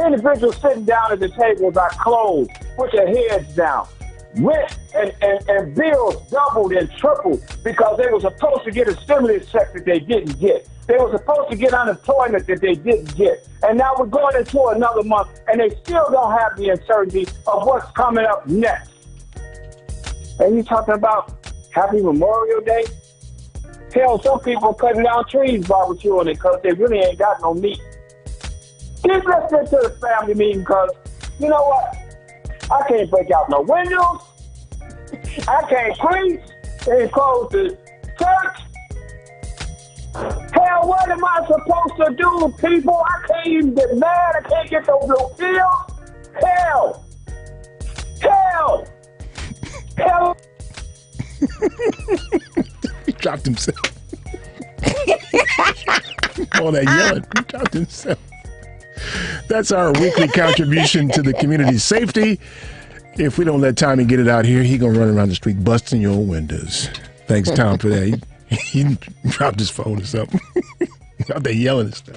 Speaker 8: Individuals sitting down at the table got clothes, put their heads down. Rent and bills doubled and tripled because they were supposed to get a stimulus check that they didn't get. They were supposed to get unemployment that they didn't get. And now we're going into another month, and they still don't have the uncertainty of what's coming up next. And you talking about Happy Memorial Day? Hell, some people cutting down trees barbecuing it because they really ain't got no meat. Keep listening to the family meeting because, you know what? I can't break out no windows. I can't preach and close the church. Hell, what am I supposed to do, people? I can't even get mad. I can't get no blue pill. Hell.
Speaker 14: He dropped himself. All that yelling, he dropped himself. That's our weekly contribution to the community's safety. If we don't let Tommy get it out here, he gonna run around the street busting your windows. Thanks, Tom, for that. He dropped his phone or something. Out there yelling and stuff.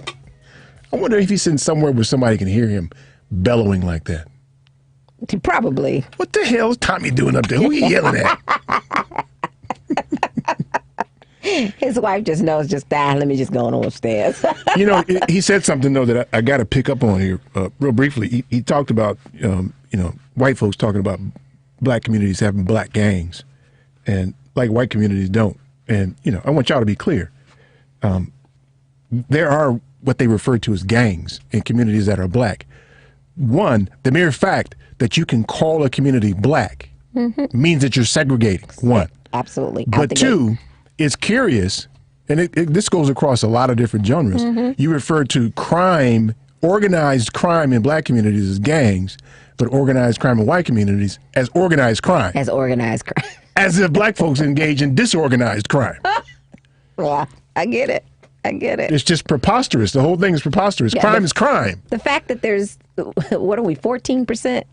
Speaker 14: I wonder if he's sitting somewhere where somebody can hear him bellowing like that.
Speaker 10: Probably.
Speaker 14: What the hell is Tommy doing up there? Who are you yelling at?
Speaker 10: His wife just knows, just that. Let me just go on upstairs.
Speaker 14: You know, he said something, though, that I got to pick up on here real briefly. He talked about, white folks talking about black communities having black gangs, and like white communities don't. And, I want y'all to be clear. There are what they refer to as gangs in communities that are black. One, the mere fact that you can call a community black means that you're segregating, one.
Speaker 10: Absolutely.
Speaker 14: But two, it's curious, and this goes across a lot of different genres. You refer to crime, organized crime in black communities as gangs, but organized crime in white communities as organized crime.
Speaker 10: As organized crime.
Speaker 14: As if black folks engage in disorganized crime.
Speaker 10: Yeah, I get it.
Speaker 14: It's just preposterous. The whole thing is preposterous. Crime is crime.
Speaker 10: The fact that there's, 14%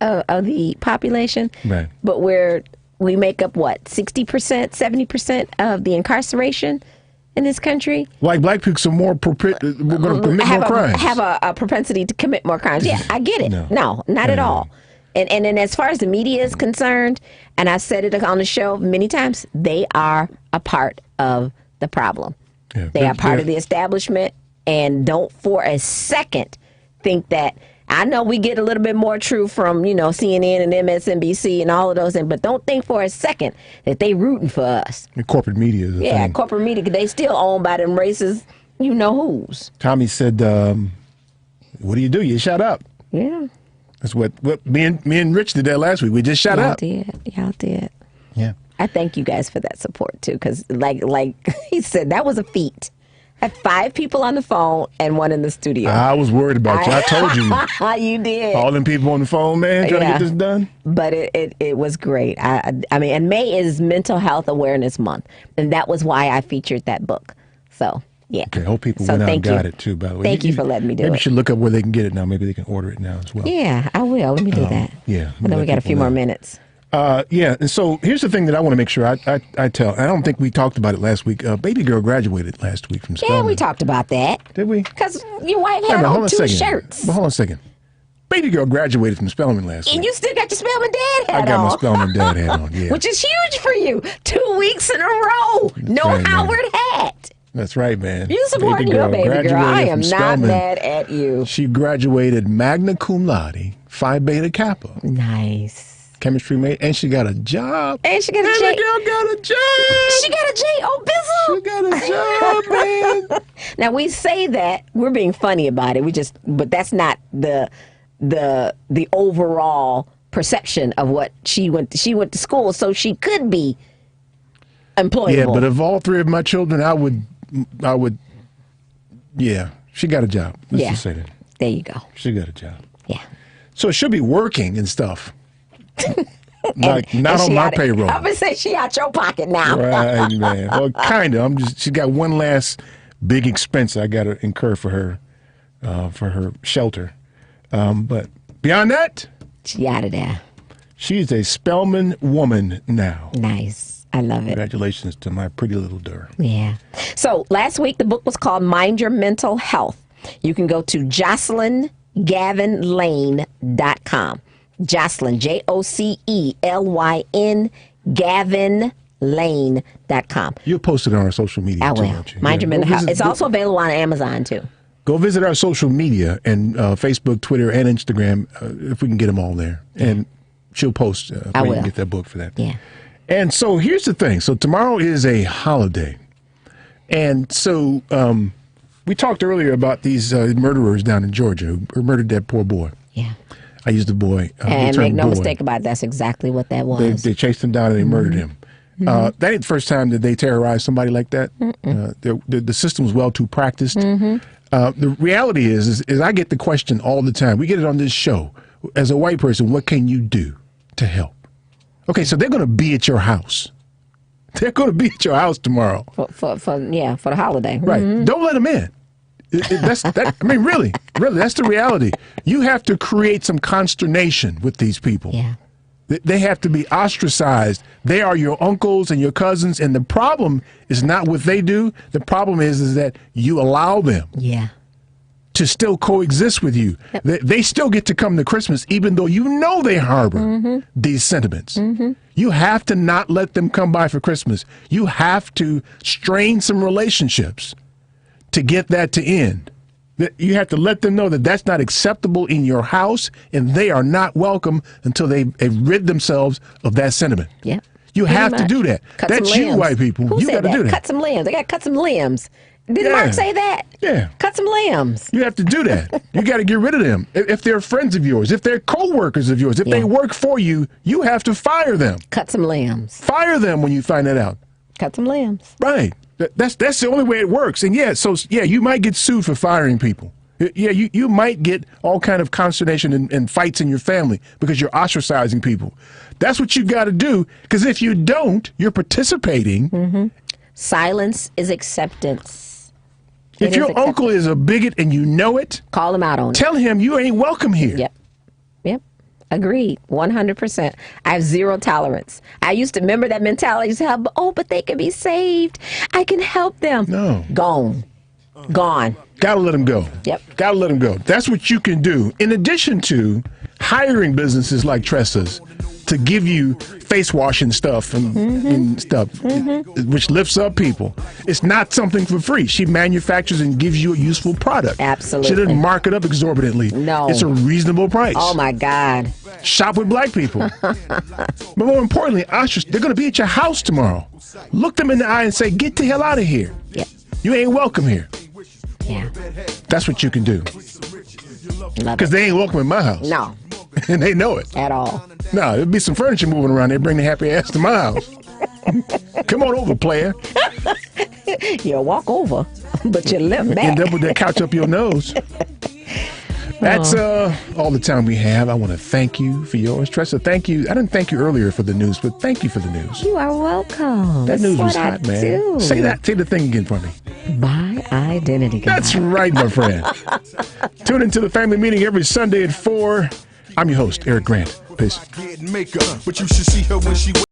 Speaker 10: of the population?
Speaker 14: Right.
Speaker 10: But we make up, 60%, 70% of the incarceration in this country?
Speaker 14: Like black people are we're going to commit more crimes.
Speaker 10: Have a propensity to commit more crimes. Yeah, I get it. No, not at all. And then as far as the media is concerned, and I've said it on the show many times, they are a part of the problem. Yeah, they are part of the establishment, and don't for a second think that, I know we get a little bit more truth from, CNN and MSNBC and all of those things, but don't think for a second that they rooting for us.
Speaker 14: The corporate media is a thing.
Speaker 10: Corporate media, they still owned by them racist who's.
Speaker 14: Tommy said, what do? You shut up.
Speaker 10: Yeah.
Speaker 14: That's what me and Rich did that last week. We just shut up.
Speaker 10: Y'all did.
Speaker 14: Yeah.
Speaker 10: I thank you guys for that support too, because like he said, that was a feat. I had 5 people on the phone and 1 in the studio.
Speaker 14: I was worried about you. I told you.
Speaker 10: You did.
Speaker 14: All them people on the phone, man, trying to get this done.
Speaker 10: But it was great. I mean, and May is Mental Health Awareness Month, and that was why I featured that book. So. Yeah.
Speaker 14: Okay, I hope people went out and got it too, by the way.
Speaker 10: Thank you for letting me do it.
Speaker 14: Maybe you should look up where they can get it now. Maybe they can order it now as well.
Speaker 10: Yeah, I will. Let me do that.
Speaker 14: Yeah.
Speaker 10: And then we got a few more minutes.
Speaker 14: And so here's the thing that I want to make sure I tell. I don't think we talked about it last week. Baby girl graduated last week from Spelman.
Speaker 10: Yeah, we talked about that.
Speaker 14: Did we?
Speaker 10: Because your wife had on 2 shirts.
Speaker 14: But hold on a second. Baby girl graduated from Spelman last week.
Speaker 10: And you still got your Spelman dad hat on.
Speaker 14: I got my Spelman dad hat on, yeah.
Speaker 10: Which is huge for you. 2 weeks in a row.
Speaker 14: That's
Speaker 10: Howard hat.
Speaker 14: That's right, man.
Speaker 10: You supporting your baby girl. I am not mad at you.
Speaker 14: She graduated magna cum laude, Phi Beta Kappa.
Speaker 10: Nice.
Speaker 14: Chemistry major, and she got a job.
Speaker 10: And she got a J.
Speaker 14: The girl got a job.
Speaker 10: She got a J. Oh, Bizzle.
Speaker 14: She got a job, man.
Speaker 10: Now we say that we're being funny about it. But that's not the overall perception of what she went to school, so she could be employable.
Speaker 14: Yeah, but of all 3 of my children, I would. Yeah, she got a job. Let's just say that.
Speaker 10: There you go.
Speaker 14: She got a job.
Speaker 10: Yeah.
Speaker 14: So she'll be working and stuff. Not on my payroll.
Speaker 10: I'm gonna say she out your pocket now.
Speaker 14: Right, man. Well, kind of. She got one last big expense I got to incur for her shelter. But beyond that,
Speaker 10: she out of there.
Speaker 14: She's a Spelman woman now.
Speaker 10: Nice. I love it.
Speaker 14: Congratulations to my pretty little Durr.
Speaker 10: Yeah. So last week, the book was called Mind Your Mental Health. You can go to JocelynGavinLane.com. Jocelyn, JOCELYN, GavinLane.com.
Speaker 14: You'll post it on our social media.
Speaker 10: I will. Mind Your Mental Health. It's also available on Amazon, too.
Speaker 14: Go visit our social media and Facebook, Twitter, and Instagram, if we can get them all there. And she'll post where you can get that book for that.
Speaker 10: Yeah.
Speaker 14: And so here's the thing. So tomorrow is a holiday. And so we talked earlier about these murderers down in Georgia who murdered that poor boy.
Speaker 10: Yeah.
Speaker 14: I used the boy.
Speaker 10: And make no mistake about it, that's exactly what that was.
Speaker 14: They chased him down and they murdered him. That ain't the first time that they terrorized somebody like that. The system was well too practiced. The reality is I get the question all the time. We get it on this show. As a white person, what can you do to help? Okay, so they're going to be at your house They're going to be at your house tomorrow.
Speaker 10: For the holiday.
Speaker 14: Right.
Speaker 10: Mm-hmm.
Speaker 14: Don't let them in. Really, that's the reality. You have to create some consternation with these people.
Speaker 10: Yeah.
Speaker 14: They have to be ostracized. They are your uncles and your cousins, and the problem is not what they do. The problem is that you allow them to still coexist with you. Yep. They still get to come to Christmas, even though you know they harbor these sentiments. Mm-hmm. You have to not let them come by for Christmas. You have to strain some relationships to get that to end. You have to let them know that that's not acceptable in your house, and they are not welcome until they've rid themselves of that sentiment.
Speaker 10: Yeah,
Speaker 14: you have to do that. That's you, white people.
Speaker 10: Who
Speaker 14: you got to do that.
Speaker 10: Cut some limbs. They got to cut some limbs. Didn't Mark say that?
Speaker 14: Yeah.
Speaker 10: Cut some limbs.
Speaker 14: You have to do that. You got to get rid of them. If they're friends of yours, if they're co-workers of yours, if they work for you, you have to fire them.
Speaker 10: Cut some limbs.
Speaker 14: Fire them when you find that out.
Speaker 10: Cut some limbs.
Speaker 14: Right. That's the only way it works. And you might get sued for firing people. Yeah, you might get all kind of consternation and fights in your family because you're ostracizing people. That's what you got to do, because if you don't, you're participating.
Speaker 10: Mm-hmm. Silence is acceptance.
Speaker 14: If your uncle is a bigot and you know it,
Speaker 10: call him out on it.
Speaker 14: Tell him you ain't welcome here.
Speaker 10: Yep. Agreed. 100%. I have zero tolerance. I used to remember that mentality. But they can be saved. I can help them.
Speaker 14: No.
Speaker 10: Gone.
Speaker 14: Gotta let them go.
Speaker 10: Yep.
Speaker 14: Gotta let them go. That's what you can do. In addition to hiring businesses like Tressa's to give you face washing stuff and stuff, which lifts up people. It's not something for free. She manufactures and gives you a useful product.
Speaker 10: Absolutely.
Speaker 14: She didn't mark it up exorbitantly.
Speaker 10: No.
Speaker 14: It's a reasonable price.
Speaker 10: Oh, my God.
Speaker 14: Shop with black people. But more importantly, they're going to be at your house tomorrow. Look them in the eye and say, get the hell out of here.
Speaker 10: Yep.
Speaker 14: You ain't welcome here.
Speaker 10: Yeah.
Speaker 14: That's what you can do. Because they ain't welcome in my house.
Speaker 10: No.
Speaker 14: And they know it.
Speaker 10: At all.
Speaker 14: No, there'll be some furniture moving around. They bring the happy ass to my house. Come on over, player.
Speaker 10: You walk over, but you limp back.
Speaker 14: End up with that couch up your nose. That's all the time we have. I want to thank you for yours. Tressa, thank you. I didn't thank you earlier for the news, but thank you for the news.
Speaker 10: You are welcome.
Speaker 14: That news was hot, man.
Speaker 10: Do.
Speaker 14: Say the thing again for me.
Speaker 10: My identity guide.
Speaker 14: That's right, my friend. Tune into the family meeting every Sunday at 4. I'm your host, Eric Grant. Peace.